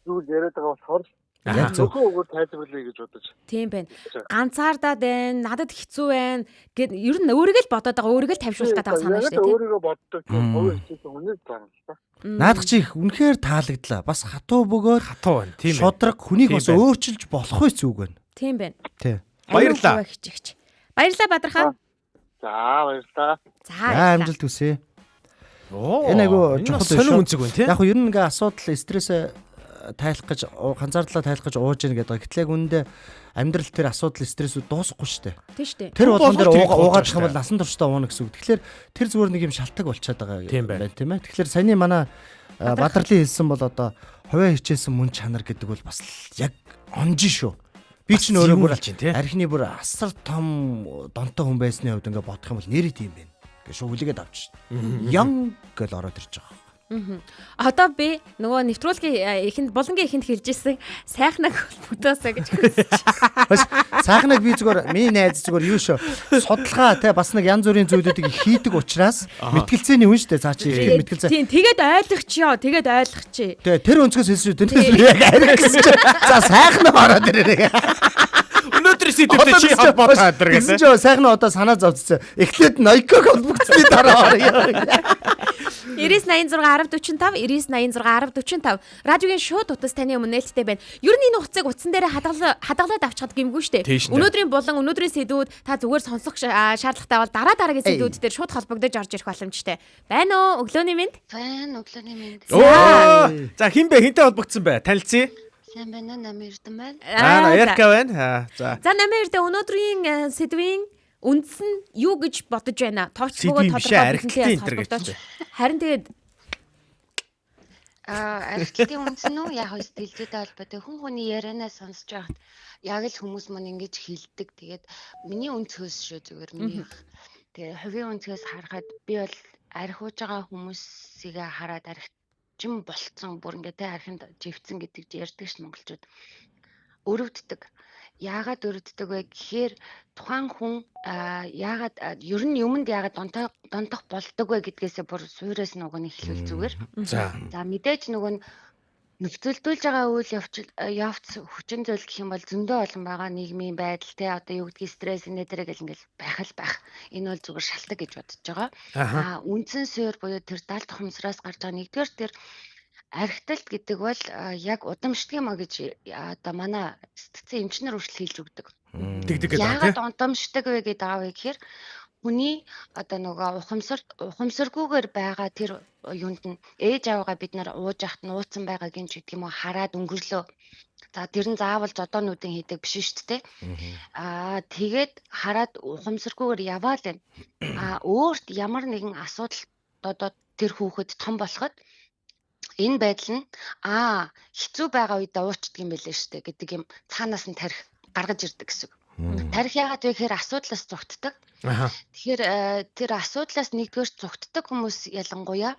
зүйл яриад байгаа болохоор зөвхөн өгөр тайлбарлая гэж бодож. Тийм байна. Ганцаардаад байна, надад хэцүү байна гэд ер нь өөрийгөө л бодоод байгаа, өөрийгөө л тавьшуулах гэдэг санаа шүү дээ. Өөрийгөө боддог тийм хувь хэсэг үнээр зам л та. Наадах чи их үнэхээр таалагдлаа. Бас хатуу бөгөөд хатуу байна. Тийм ээ. Шудраг хүнийг бас өөрчилж болох үе зүг байна. Тийм байна. Тий. Баярлалаа. Баярлалаа Бадрахаа. За баярлалаа. За амжилт хүсье. Энэ айгу чухал сонин үнцэг байна тий. Яг нь ер нь ингээ асуудал стрессээ тайлах гэж ганцаардлаа тайлах гэж ууж ийн гэдэг. Гэтэл яг үүндээ амьдрал тэр асуудал стрессүүд дуусахгүй шүү дээ. Тийм шүү дээ. Тэр болгон дээр уугаад их юм бол насан туршдаа ууна гэсэн үг. Тэгэхээр тэр зүгээр нэг юм шалтгаан болчиход байгаа юм байна тийм ээ. Тэгэхээр саяны манай Бадарлын хэлсэн бол одоо хувиа хичээсэн мөн чанар гэдэг бол бас яг онжин шүү. Би ч нөөрөө бүр архины бүр асар том донтой хүн байсны хувьд ингээ бодох юм бол нэрээ тийм байна. Гэ шүглэгээд авч шин. Young гэж ороод ирж байгаа. Одоо би нөгөө нэвтрүүлгийн ихэнд болонгийн ихэнд хэлжсэн сайхнаг бүдөөсэй гэж хэлсэн. Сайхнаг би зүгээр миний найз зүгээр юу шүү. Судалгаа те бас нэг янз бүрийн зүйлүүдийг хийдэг учраас мэтгэлцээний үн шүү дээ. Цаа чи ихээр мэтгэлцээ. Тийм тэгээд ойлгочихё. Тэгээд ойлгочих. Тэгээ тэр өнцгөөс хэлсэн шүү. Тэрнээс яг ариг гэсэн чи. За сайхнаг ороод ирээ. Өнөөдөр сэдвтэй чи холбоотой хадэр гэсэн. Чи сайхнаа одоо санаа зовцсон. Эхлээд Nike-г холбогдсны дараа орё. 99861045 99861045 радиогийн шууд утас таны өмнө нээлттэй байна. Ер нь энэ хугацааг утсан дээр хадгалаад авчихад гимгүй штэ. Өнөөдрийн болон өнөөдрийн сэдвүүд та зүгээр сонсох шаардлагатай бол дараагийн сэдвүүд дээр шууд холбогдож орж ирэх боломжтой. Байна уу? Өглөөний мэнд. Байна өглөөний мэнд. За хин бэ? Хинтэй холбогдсон бай? Танилцъя. Сайн байна уу? Намын Эрдэнэ байна. Ярка байна. За. За Намын Эрдэнэ өнөөдрийн сэдвийн үндс нь юу гэж бодож байна? Товч бөгөөд тодорхой холбогдож. Харин тэгээд архитектийн үндс нь үү? Яг стилзтэй холбоотой хүн хүний ярианаас сонсож байхад яг л хүмүүс мань ингэж хэлдэг. Тэгээд миний үнцгөөс шүү зүгээр миний. Тэгээд хувийн үнцгөөс харахад би бол архиуж байгаа хүмүүсийг хараад архичин болцсон бүр ингээд архинд живцэн гэдэг ярьдаг ш монголчууд. Өрөвддөг. Яагаад өрөвддөг вэ гэхээр тухайн хүн яагаад ер нь юмд яагаад донтох болдог вэ гэдгээсээ бүр суураас нөгөө нь хэлвэл зүгээр. За мэдээж нөгөө нь нөхцөлдүүлж байгаа үйл явц хүчин зүйл гэх юм бол зөндөө олон байгаа нийгмийн байдал те одоо юу гэдгийг стресс нэтэрэг гэл ингээл байх. Энэ бол зүгээр шалтгаан гэж бодож байгаа. Үндсэн суурь буюу тэр 70 тухамсараас гарч байгаа нэгдүгээр тэр архитект гэдэг бол яг удамшдаг юм а гэж одоо манай сэтгцэн эмчнэр хүртэл хэлж өгдөг. Яагаад удамшдаг вэ гэдэг аав гэхээр хүний одоо нөгөө ухамсаргүйгээр байгаа тэр юунд нь ээж аваагаа бид нар ууж яхад нь ууцсан байгаагийн ч гэдэг юм уу хараад өнгөрлөө. За тэр нь заавал жодоонуудын хийдэг биш шүү дээ. Тэгээд хараад ухамсаргүйгээр яваал байна. Өөрт ямар нэгэн асуудал одоо тэр хүүхэд том болоход энэ байдал нь хэцүү байгаа үедээ уучдаг юм байлээ шүү дээ гэдэг юм цаанаас нь тарих гаргаж ирдэг гэсэн. Тарих яагаад вэ гэхээр асуудлаас зугтдаг. Тэгэхээр тэр асуудлаас нэгдүгээр зугтдаг хүмүүс ялангуяа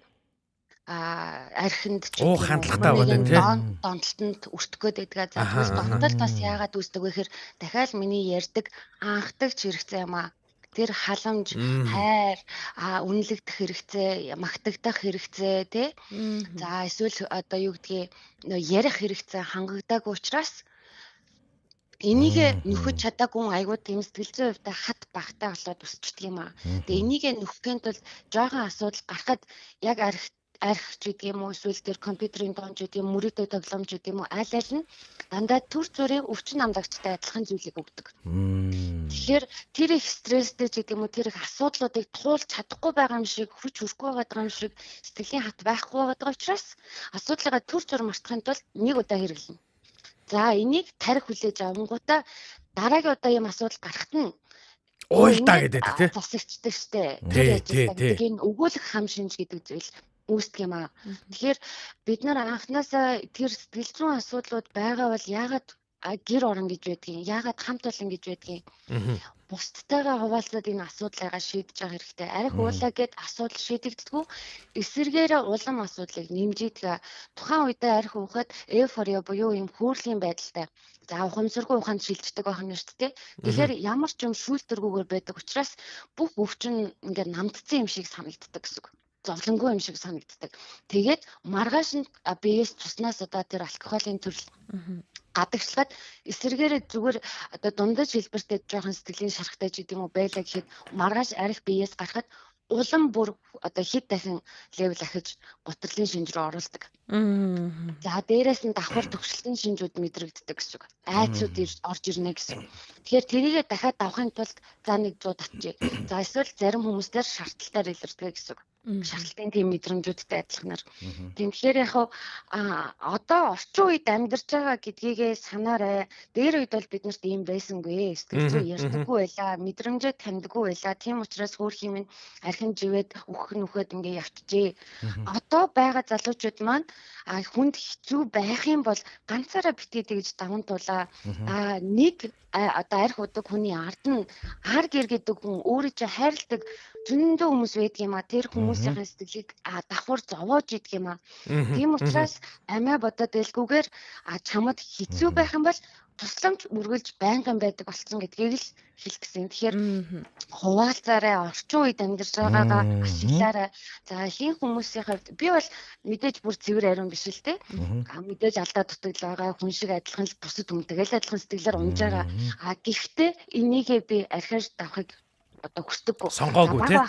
архинд ч хандлагатай байна тийм. Донтолтонд өртөх гээд байдаг. За тэгвэл донтолт бас яагаад үүсдэг вэ гэхээр дахиад миний ярьдаг анхдагч хэрэгцээ юм аа. Тэр халамж, хайр, үнэлэгдэх хэрэгцээ, магтагдах хэрэгцээ тий. За эсвэл одоо юу гэдгийг ярих хэрэгцээ хангагдаагүй учраас энийг нөхөж чадаагүй айгуу тийм сэтгэл зүйн хувьтай хат багтай болоод өсчдөг юм аа. Тэгээ энийг нөхөхийн тулд жоохон асуудал гарахад яг арх ч гэдэг юм уу эсвэл тэр компьютерийн доонч гэдэг юм мөрөдөө тоглоомч гэдэг юм уу аль нь дандаа төр зүрийн өвчин амлагчтай адилхан зүйлийг өгдөг. Тэгэхээр тэр их стресстэй ч гэдэг юм уу тэр их асуудлуудыг туулж чадахгүй байгаа юм шиг хүч хөрөхгүй байгаа юм шиг сэтгэлийн хат байхгүй байгаа учраас асуудлыгаа төр зүр мартахын тулд нэг удаа хэрэглэнэ. За энийг тарих хүлээж авангуудаа дараагийн удаа юм асуудал гарахт нь уйлдаа гэдэг тийм. Засагчдаг штэ. Тэр энэ өгүүлэх хам шинж гэдэг зүйл үүсдэг юм аа. Тэгэхээр бид нар анханасаа тэр сэтгэл зүйн асуудлууд байгаа бол яагаад гэр орон гэж байдгийг, яагаад хамт олон гэж байдгийг бусдтайгаа хуваалцаад энэ асуудлаагаа шийдэж байгаа хэрэгтэй. Арх уулаа гэд асуудал шийдэгддэггүй. Эсвэргээрээ улам асуудлыг нэмжийдгээ. Тухайн үедээ арх уухад эйфория буюу юм хөөрлийн байдалтай. За ухамсаргүй ухаанд шилждэг байх нь шүү дээ. Тэгэхээр ямар ч юм шүүлтэргүйгээр байдаг учраас бүх өвчин ингээд намдсан юм шиг санагддаг гэсэн үг. Зовлонгүй юм шиг санагддаг. Тэгээд маргааш нь биеэс туснаас одоо тэр алкоголын төрөл гадагшлаад эсэргээрээ зүгээр одоо дундаж хэлбэртэй жоохон сэтгэлийн шарахтай ч гэдэг юм уу байлаа гэхэд маргааш арх биеэс гарахад улам бүр одоо хэд дахин левел ахиж гутрлын шинж рүү оруулдаг. За дээрээс нь давхар төгсөлтийн шинжүүд мэдрэгддэг гэсэн үг. Айцууд орж ирнэ гэсэн. Тэгэхээр тэрийгээ дахиад давахын тулд за нэг 100 татчих. За эсвэл зарим хүмүүстээр шаардлагатаар илэрдэг гэсэн үг. Шаардлагын тийм мэдрэмжүүдтэй адилханаар. Тэгэхээр яг одоо орчин үед амьдарч байгаа гэдгийгээ санаарай. Дээр үед бол биднэрт ийм байсангүй. Сэтгэл зүй ярьдаггүй байлаа. Мэдрэмжээ таньдаггүй байлаа. Тийм учраас хөөрхийн минь архин живэд үхээд ингээ явчихжээ. Одоо байгаа залуучууд маань хүнд хэцүү байх юм бол ганцаараа битгий гэж даван тулаа. Нэг одоо арх удаг хүний ард нь ар гэр гэдэг хүн өөрийгөө хайрладаг зөндөө хүмүүс байдаг юм а. Тэр хүмүүсийн сэтгэлийг давхар зовоож идэг юм а. Тийм учраас амиа бодоод байлгүйгээр чамд хэцүү байх юм бол тусламж мөргөлж байнган байдаг болсон гэдгийг л хэлчихсэн. Тэгэхээр хуваалцаарай, орчин үед амьдарч байгаагаа ашиглаарай. За хин хүмүүсийн хувьд би бол мэдээж бүр цэвэр ариун биш л дээ. Мэдээж алдаа дутагдал байгаа хүн шиг адилхан л бусад хүнтэйгээ л адилхан сэтгэлээр унж байгаа. Гэхдээ энийгээ би архиар давахыг одоо хүсдэггүй. Сонгоогүй тийм.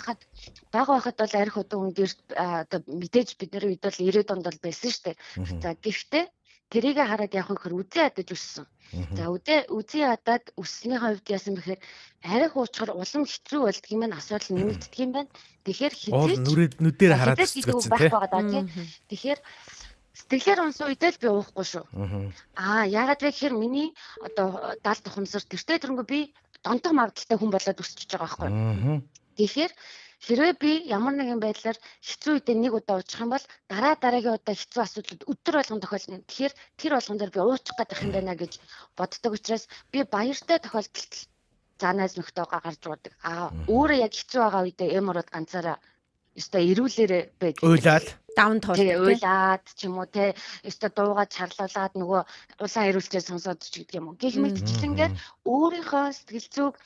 Бага байхад бол арх одоо хүн дээр одоо мэдээж бидний үед бол 90-ад онд бол байсан шүү дээ. За гэхдээ тэрийг хараад явах гэхээр үзээ ядаж өссөн. За үзээ ядаад өссөний хувьд яасан бэхээр арх уучхаар улам хэцүү болдго юм байна. Асуудал нэмэгддэг юм байна. Тэгэхээр хизээч нүдээр хараад өсчихсэн тийм. Тэгэхээр сэтгэлээр унсан үедээ л би уухгүй шүү. Яагаад вэ гэхээр миний одоо даалт ухамсар тэртээ тэрнгүү би донтог магадaltaй хүн болоод өсчихөж байгаа байхгүй. Тэгэхээр хэрвээ би ямар нэгэн байдлаар хэцүү үедээ нэг удаа уучих юм бол дараагийн удаа хэцүү асуудлууд өдөр болгон тохиолдно. Тэгэхээр тэр болгон дээр би уучих гэдэг юм байна гэж боддог учраас би баяртай тохиолдолд заанаас нөхдөөгөө гарч уудаг. Өөрөө яг хэцүү байгаа үедээ эмород ганцаараа өстой ирүүлээрээ байдаг. Уйлаад давн туул. Уйлаад ч юм уу те өстой дуугаад чарлуулаад нөгөө улаан ирүүлчээ сонсоод ч гэдэг юм уу. Гэх мэтчлэнгээр өөрийнхөө сэтгэл зүг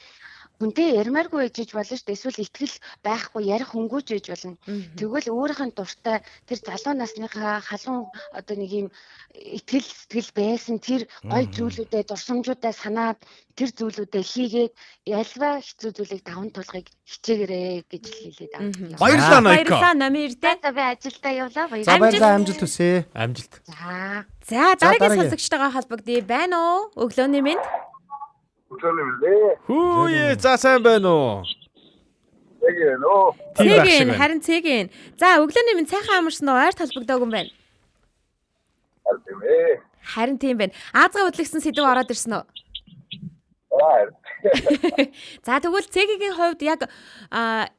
хүнтэй ярмааргүй ээжж болно шүү дээ. Эсвэл ихтгэл байхгүй ярих хөнгөөж ээж болно. Тэгвэл өөрийнх нь дуртай тэр залуу насныхаа халуун одоо нэг юм ихтгэл сэтгэл байсан тэр гой зүйлүүдэд дурсамжуудаа санаад тэр зүйлүүдэд хийгээд ялваа хэцүү зүйлийг даван тулахыг хичээгээрэй гэж хэлээд байна. Баярлалаа Найко. Баярлалаа Номирдээ. Би ажилдаа явлаа. За баярлалаа, амжилт хүсье. Амжилт. За дараагийн сонсогчтойгоо холбогдъё байна уу? Өглөөний минь. Хөөе, за сайн байна уу? Цэгийн харин цэгийн. За өглөөний минь цайхан амарсан уу? Ойр толбогдоог юм байна. Харин тийм байна. Аазгаа хөдлөгсөн сэдв ороод ирсэн үү? За тэгвэл цэгийн хувьд яг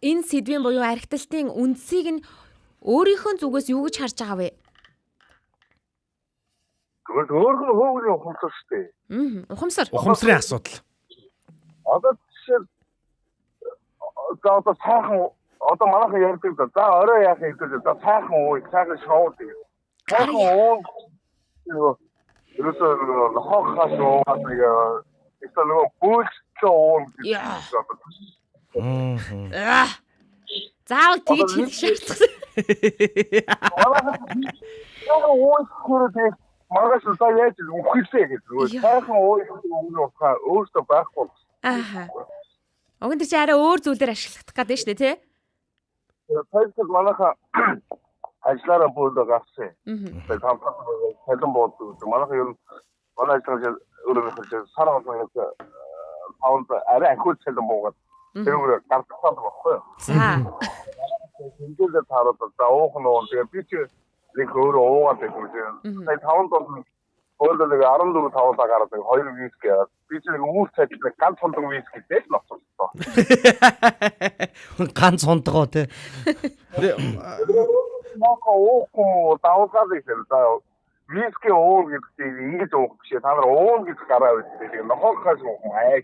энэ сэдвийн буюу архитектийн үндсийг нь өөрийнхөө зүгээс юу гэж харж байгаа вэ? Тэгвэл өөрх нь хөөгний ухамсар шүү дээ. Ухамсар. Ухамсарын асуудал. Одоо жишээ одоо сайхан одоо манайхан ярьдаг да. За орой яах юм гэдэг. За сайхан уу, сайхан шоу гэдэг. Сайхан уу. Ерөөсөө хоххаас уу нэг эсвэл нөгөө бүлч уу гэдэг. Заавал тэгж хэлэх шаардлагатай. Манайхан уу хэрэг маргааш удаа яаж үхэлээ гэдэг. Сайхан уу өөртөө байхгүй. Уг нь чи арай өөр зүйлээр ашиглах гэдэг шүү дээ, тий? Тэгэхээр манайха ажлаараа буудаг авсан. Тэгээд хамтан буудаг. Манайха ер нь манай ажлын өөрөөр сар болгоно паунд арай ахиуд цалин буугаад тэрүүгээр гардах байхгүй юу? За. Ингээд таараад за уух нь тэгээд би чи нэг өөрөө уугаад байх юм чинь. Тэгээд 5 доллар өөрөөр нэг 14-5 гараад нэг 2 виски яа. Би чи нэг үүс цайд нэг ганц хондог виски дээр л оцсон. Ганц хондгоо те. Моко уухгүй даваагаад ирсэн. виски уур гэдэг ингэж уух биш. Та нар уур гэж гараа үзтээ. Тэгээ нохоохоос уух аа.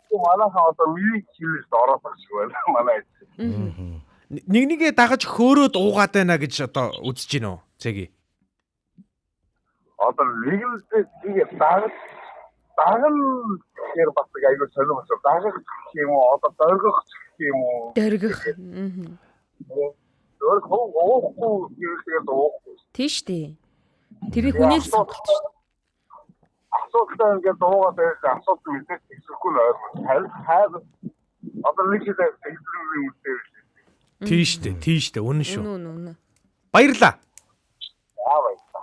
Манайхаа одоо виски хийж ороодох шиг байна. Манай. Нэгээ дагаж хөөрөөд уугаад байна гэж одоо үзэж гин үү? Цэги. Одоо нэг л тийгээ дагаж гэхээр бас айгүй сонирхол болсон. Дагаж гэх юм уу? Одоо дөргөх гэх юм уу? Дөргөх. Дөргөх уухгүй гэхээр уухгүй. Тийш дээ. Тэрийг хүний л сонголт шүү дээ. Асуудалтай ингээд дуугаад байх асуудал мэдээж ихсэхгүй нь ойлгох. Хайр одоо нэг шиг хэлбэрийн үстэй. Тийш дээ. Үнэн шүү. Үнэн. Баярлаа.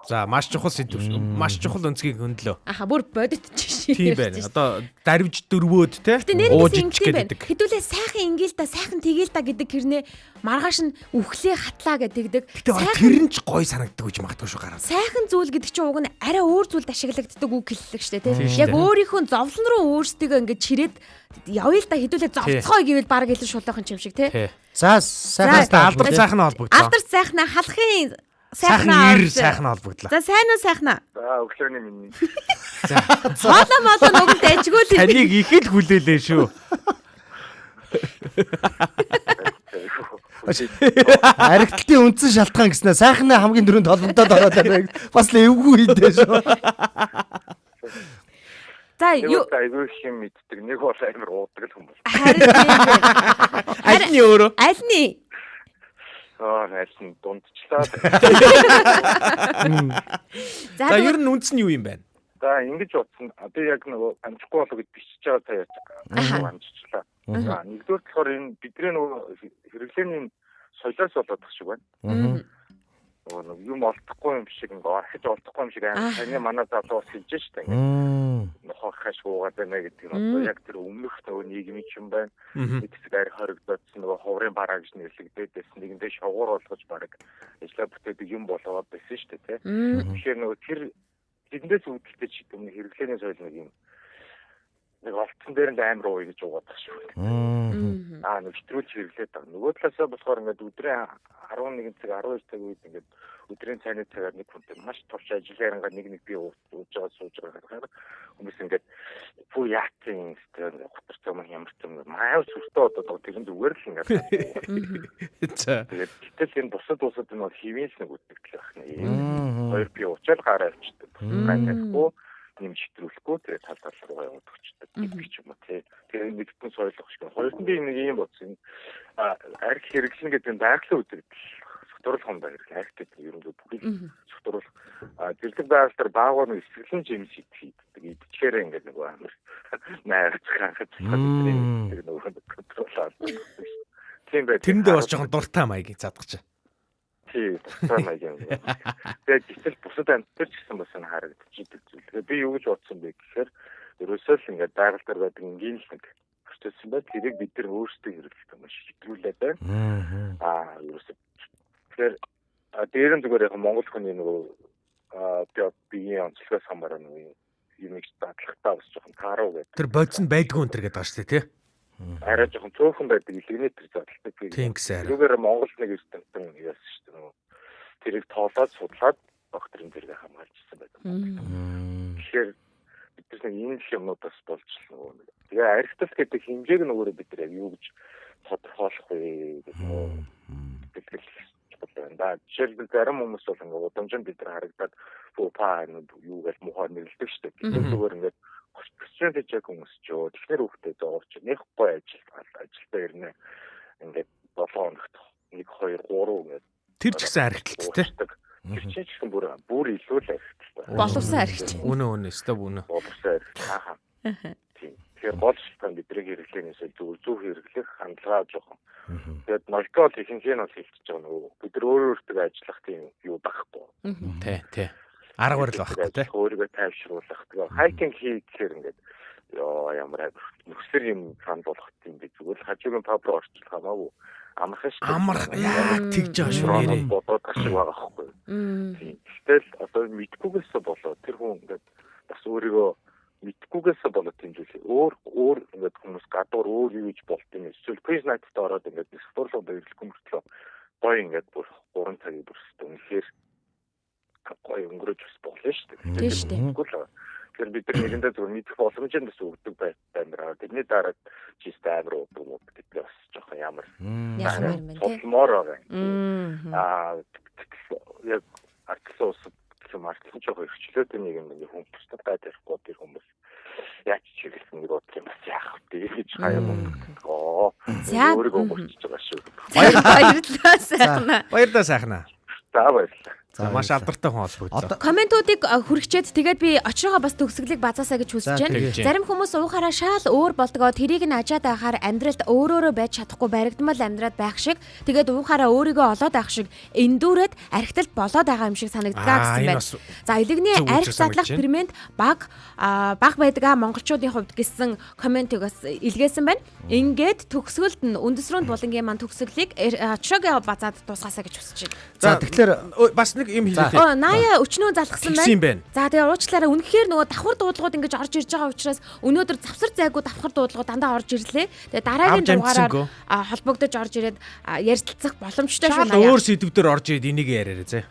За маш чухал сэдв шүү. Маш чухал өнцгийг хөндлөө. Аха бүр бодит жишээ. Тийм байна. Одоо дарвж дөрвөөд те уужиж гэдэг. Хэдүүлээ сайхан ингээл та сайхан тэгээл та гэдэг хэрнээ маргааш нь үхлээ хатлаа гэдэг. Тэр нь ч гоё санагддаг гэж магадгүй шүү гараад. Сайхан зүйл гэдэг чинь уг нь арай өөр зүйлд ашиглагддаг үг хэллэг штэ те. Яг өөрийнхөө зовлон руу өөрсдөө ингээд чирээд явъя л да хэдүүлээ зовцгоо гэвэл баг хэлэн шулуухан юм шиг те. За сайхан алдар сайхан холбогдлоо. Алдар сайхан халахын сайхан холбогдлоо. За сайн уу сайхан аа. За өглөөний минь. За. Хоолоо нүгэнд ажгүй л. Таныг их л хүлээлээ шүү. Аригтлын үндсэн шалтгаан гэснээр сайхнаа хамгийн дөрөнд холбогдоод ороод байна. Бас л эвгүй хийдэ шүү. За юу айгүй юм мэддэг. Нэг бол амар уудаг л хүмүүс. Альны өөрөө. Альны. Альны дундчлаа. За ер нь үндс нь юу юм бэ? За ингэж утсан. Би яг нөгөө амжихгүй болоо гэж бичиж байгаа таяа амжичлаа. За нэгдүгээр болохоор энэ бидний нөгөө хэрэглээний соёлоос болоод тах шиг байна. Нөгөө юм олдохгүй юм шиг ингээ архиж олдохгүй юм шиг таны манай залуус хэлж штэ ингээ нохохаш уугаад байна гэдэг нь одоо яг тэр өмнөх нөгөө нийгмийн юм байна. Эцэг арх хоригдсон нөгөө ховрын бараа гэж нэрлэгдээд байсан нэгэндээ шогуур болгож бараг ажиллаа бүтээдэг юм болоод байсан штэ тий. Тэгэхээр нөгөө тэр тэндээс үүдэлтэй ч юм хэрэглээний соёл нэг юм нэг олцсон дээр нь амар ууя гэж уугаад шүү. Нэг хэтрүүлж хэрэглээд байгаа. Нөгөө талаасаа болохоор ингээд өдрийн 11 цаг 12 цаг үед ингээд өдрийн цайны цагаар нэг хүнтэй маш турш ажиллагаа нэг би ууж байгаа сууж байгаа гэхээр хүмүүс ингээд пүү яатын хотор цомон ямар ч юм маяг сүртөө одоо тэгэн зүгээр л ингээд. За. Тэгээд энэ бусад нь хивээс нэг үтгэл байх нэ. Хоёр би уучаал гараа авчдаг. Гайхахгүй нэм шитрүүлэхгүй тэгээд тал руугаа яваад өгчдөг гэдэг ч юм уу тий. Тэгээд нэгдэн соёлох шиг. Хоёрт нь би нэг юм бодсон. Арх хэрэглэн гэдэг нь байгалийн үдирдэл согтууруулах юм байна. Арх гэдэг юм ерөнхийдөө бүхэл согтууруулах. Зэрлэг байгальтар баагаар нэг эсрэглэн жим хийдэг. Идчихээр ингээд нэг амар найрч хахад тэр нөгөө контролаад. Тийм байх. Тэрэндээ бас жоохон дуртай маягийн задгач. Тийм, дуртай маягийн. Тэгээд гисэл бусад амьтар ч гэсэн бас энэ харагдчихдаг зүйл. Тэгээд би юу гэж бодсон бэ гэхээр ерөөсөө л ингээд байгаль дээр байдаг энгийн л нэг процесс юм байна. Тэрийг бид нар өөрсдөө хэрэглэх юм шиг хэтрүүлээд байна. Ерөөсөө тэгэхээр дээр нь зүгээр яг Монгол хүний нөгөө биеийн онцлогоос хамаараа нөгөө юм их дадлахтаа бас жоохон тааруу гэдэг. Тэр бодсон байдгүй энэ төр гэдэг байгаа шүү дээ тий. Арай жоохон цөөхөн байдаг илгэнэ тэр задлалтай. Тийм гэсэн. Зүгээр Монгол нэг эрдэмтэн яасан шүү дээ. Тэрийг тоолоод судлаад докторийн зэрэг хамгаалж ирсэн байдаг. Тэгэхээр бид нар энэ юмнуудаас болж л нөгөө. Тэгээ архитект гэдэг хэмжээг нөгөөрөө бид нар яг юу гэж тодорхойлох вэ гэдэг нь да жишээлбэл зарим хүмүүс бол ингээд удамжинд бид нар харагдаад паа юу гэж мухаар нэрлэдэг шүү дээ. Тэгэхээр зүгээр ингээд хөсчөөд ичээх хүмүүс ч ёо тэгэхээр хүүхдээ зоорч нэг гой ажилдаа ирнэ. Ингээд 7 хоногт 1 2 3 ингээд тэр ч гэсэн архитекттэй. Тэр чинь ч гэсэн бүр илүү л архитект. Боловсон архитект. Үнэ өстой үнэ. Боловсон архитект. Тийм. Тэгэхээр гол шалтгаан бидний хэрэглэнээс зөв хэрэглэх хандлага жоохон. Тэгээд молекул ихэнх нь бол хэлчихэж байгаа нөгөө бид нар өөртөө ажиллах тийм юу байхгүй. Тий. Арга барил байхгүй тий. Өөрийгөө тайвшруулах. Тэгээ хайкинг хийхээр ингээд ямар нөхцөл юм хандуулах юм би зүгээр хажуугийн паб руу орчих хамаагүй амархан шүү. Амарх яа тэгж байгаа шүү нэрээ. Бодоод ашиг байгаа байхгүй. Тийм. Гэтэл одоо мэдгүйгээс болоо тэр хүн ингээд бас өөрийгөө мэдгүйгээс болоод тэмжүүлээ. Өөр ингээд хүмүүс гадуур өөр юу гэж болт юм. Эсвэл quiz night-д ороод ингээд спортлоо баярлах хүмүүртлөө гоё ингээд бүр 3 цагийн бүрстэй үнэхээр гоё өнгөрөөж бас болно шүү дээ. Тийм шүү дээ. Тэгэхээр бид нар нэгэндээ зөв мэдэх боломжтой бас өгдөг баймаар. Тэрний дараа чист амир уудаг гэдгээ бас жоохон ямар солмоор байгаа. Яг артсан усад мартлан жоохон өрчлөөд нэг юм хүн тусдад байхгүй тэр хүмүүс яаж чиглэсэн нэг бодлоо бас яах вэ гэж хаяа бодлоо. Өөрийгөө гүйцэж байгаа шүү. Баярлалаа сайхна. За баярлалаа. За маш алдартай хүн холбогдлоо. Комментуудыг хүргчээд тэгээд би очрогоо бас төгсгөлийг базаасаа гэж хүсэж байна. Зарим хүмүүс уухаараа шал өөр болдгоо тэрийг нь ажаад байхаар амьдралд өөрөөрөө байж чадахгүй баригдмал амьдраад байх шиг тэгээд уухаараа өөрийгөө олоод байх шиг эндүүрээд архиталт болоод байгаа юм шиг санагддаг гэсэн байна. За элэгний арх задлах эксперимент баг байдгаа монголчуудын хувьд гэсэн комментиг бас илгээсэн байна. Ингээд төгсгөлд нь үндэсрүүнд булангийн маань төгсгөлийг очрогоо базаад дуусгаасаа гэж хүсэж байна. За тэгэхээр бас юм хэлээ. Наяа өчнөө залгсан байна. За тэгээ уучлаарай. Үнэхээр нөгөө давхар дуудлагууд ингэж орж ирж байгаа учраас өнөөдөр завсар зайгүй давхар дуудлагууд дандаа орж ирлээ. Тэгээ дараагийн дугаараар холбогдож орж ирээд ярилцах боломжтой шүү наяа. Өөр сэдвээр орж ирээд энийг яриараа зэ.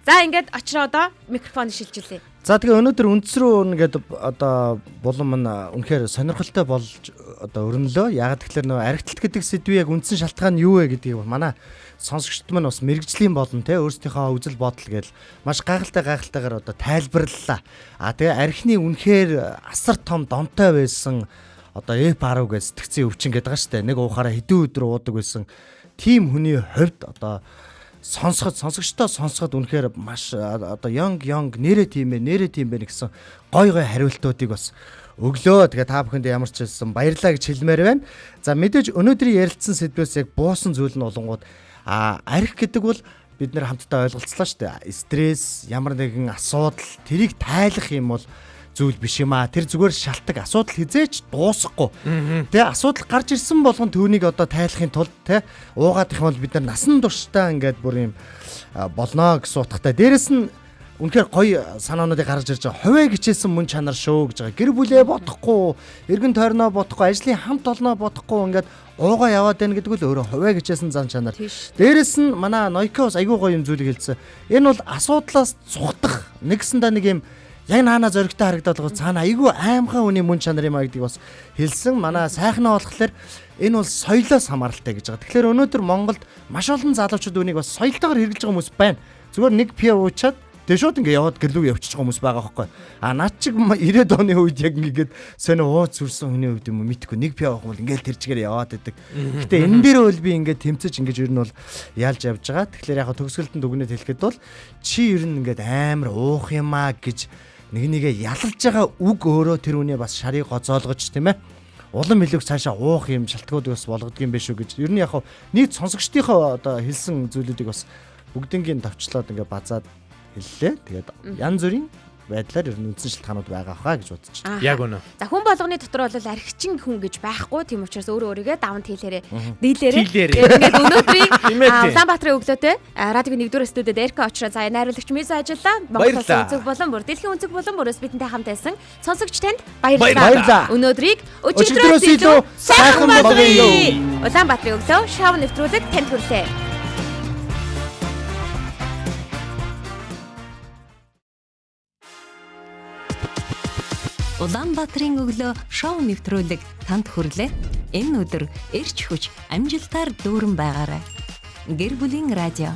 За ингээд очроо одоо микрофон шилжүүлээ. За тэгээ өнөөдөр үндэс рүү ингээд одоо булан мань үнэхээр сонирхолтой болж одоо өрнөлөө. Яг тэгэхээр нөгөө архитект гэдэг сэдвийн яг үндсэн шалтгаан нь юу вэ гэдгийг манай сонсогчд маань бас мэрэгжлийн болон те өөрсдийнхөө үзэл бодол гээл маш гайхалтайгаар одоо тайлбарлалаа. Тэгээ архины үнэхээр асар том донтой байсан одоо F10 гэж сэтгцэн өвчин гэдэг байгаа шүү дээ. Нэг уухаараа хэдэн өдөр уудаг байсан. Тим хүний хувьд одоо сонсогчдоо сонсоход үнэхээр маш одоо young нэрэ тийм бэ гэсэн гой хариултуудыг бас өглөө. Тэгээ та бүхэнд ямар ч хэлсэн баярлалаа гэж хэлмээр байна. За мэдээж өнөөдрийн ярилцсан сэдвээс яг буусан зүйл нь олонгууд арх гэдэг бол бид нэр хамтдаа ойлголцлоо шүү дээ. Стресс, ямар нэгэн асуудал, тэрийг тайлах юм бол зүйл биш юм аа. Тэр зүгээр шалтгаан асуудал хизээч дуусахгүй. Тэгээ асуудал гарч ирсэн болгон түүнийг одоо тайлахын тулд те уугаад их бол бид нар насан туршдаа ингээд бүр юм болно гэсэн утгатай. Дээрэс нь үнэхээр гоё санаануудыг гаргаж ирж байгаа. Хувиа гिचээсэн мөн чанар шүү гэж байгаа. Гэр бүлээ бодохгүй, эргэн тойрноо бодохгүй, ажлын хамт олноо бодохгүй ингээд уугаа яваад байна гэдэг нь өөрөө хувиа гिचээсэн зан чанар. Дээрэс нь манай Нойкос айгүй гоё юм зүйлийг хэлсэн. Энэ бол асуудлаас цухтах нэгсэндээ нэг юм яг наана зөрөгтэй харагдаад байгаа цаана айгүй аимхай хүний мөн чанар юм а гэдгийг бас хэлсэн. Манай сайхнаа болохоор энэ бол соёлоос хамааралтай гэж байгаа. Тэгэхээр өнөөдөр Монголд маш олон залуучууд үнийг бас соёлтойгоор хэрэгжилж байгаа хүмүүс байна. Зүгээр нэг пиа уучаад тэгээ шууд ингээ яваад гэрлүүг явчих хүмүүс байгаа байхгүй. Наад чиг 90-ад оны үед яг ингээд сонио ууц сүрсэн хүний үед юм мэдхгүй нэг пиа авах бол ингээл тэр чигээр яваад байдаг. Гэтэ энэ дээр бол би ингээд тэмцэж ингээд ер нь бол яалж явж байгаа. Тэгэхээр яг төгсгөлтөнд дүгнэж хэлэхэд бол чи ер нь ингээд амар уух юм аа гэж нэгээ ялалж байгаа үг өөрөө тэр үнэ бас шарыг гоцоолгож тийм ээ. Улам илүүг цаашаа уух юм шалтгаанууд бас болгодог юм биш үү гэж. Ер нь яг нийт сонсогчдийнхоо одоо хэлсэн зүйлүүдийг бас бүгднгийн давчлаад ингээд базаад хэллээ. Тэгээд янз бүрийн байдлаар ер нь үндсэн шалтгаанууд байгаа хаа гэж бодож байна. Яг үнэ. За хүн болгоны дотор бол архичин хүн гэж байхгүй. Тийм учраас өөрийгөө даван хийлээрээ дийлээрээ. Ингээд өнөөдрийн Улаанбаатарын өглөөтэй радиогийн 1-р студид Эрка очроо заа найруулагч Миза ажиллаа. Монгол өнцөг болон бүр дэлхийн өнцөг болон бүрээс бидэнтэй хамт байсан сонсогч танд баярлалаа. Өнөөдрийг өчигдрөөс илүү сайхан болгоё. Улаанбаатарын өглөө шоу нэвтрүүлэг танд хүрлээ. Улаанбаатарын өглөө шоу нэвтрүүлэг танд хүрлээ. Энэ өдөр эрч хүч амжилтаар дүүрэн байгаарай. Гэр бүлийн радио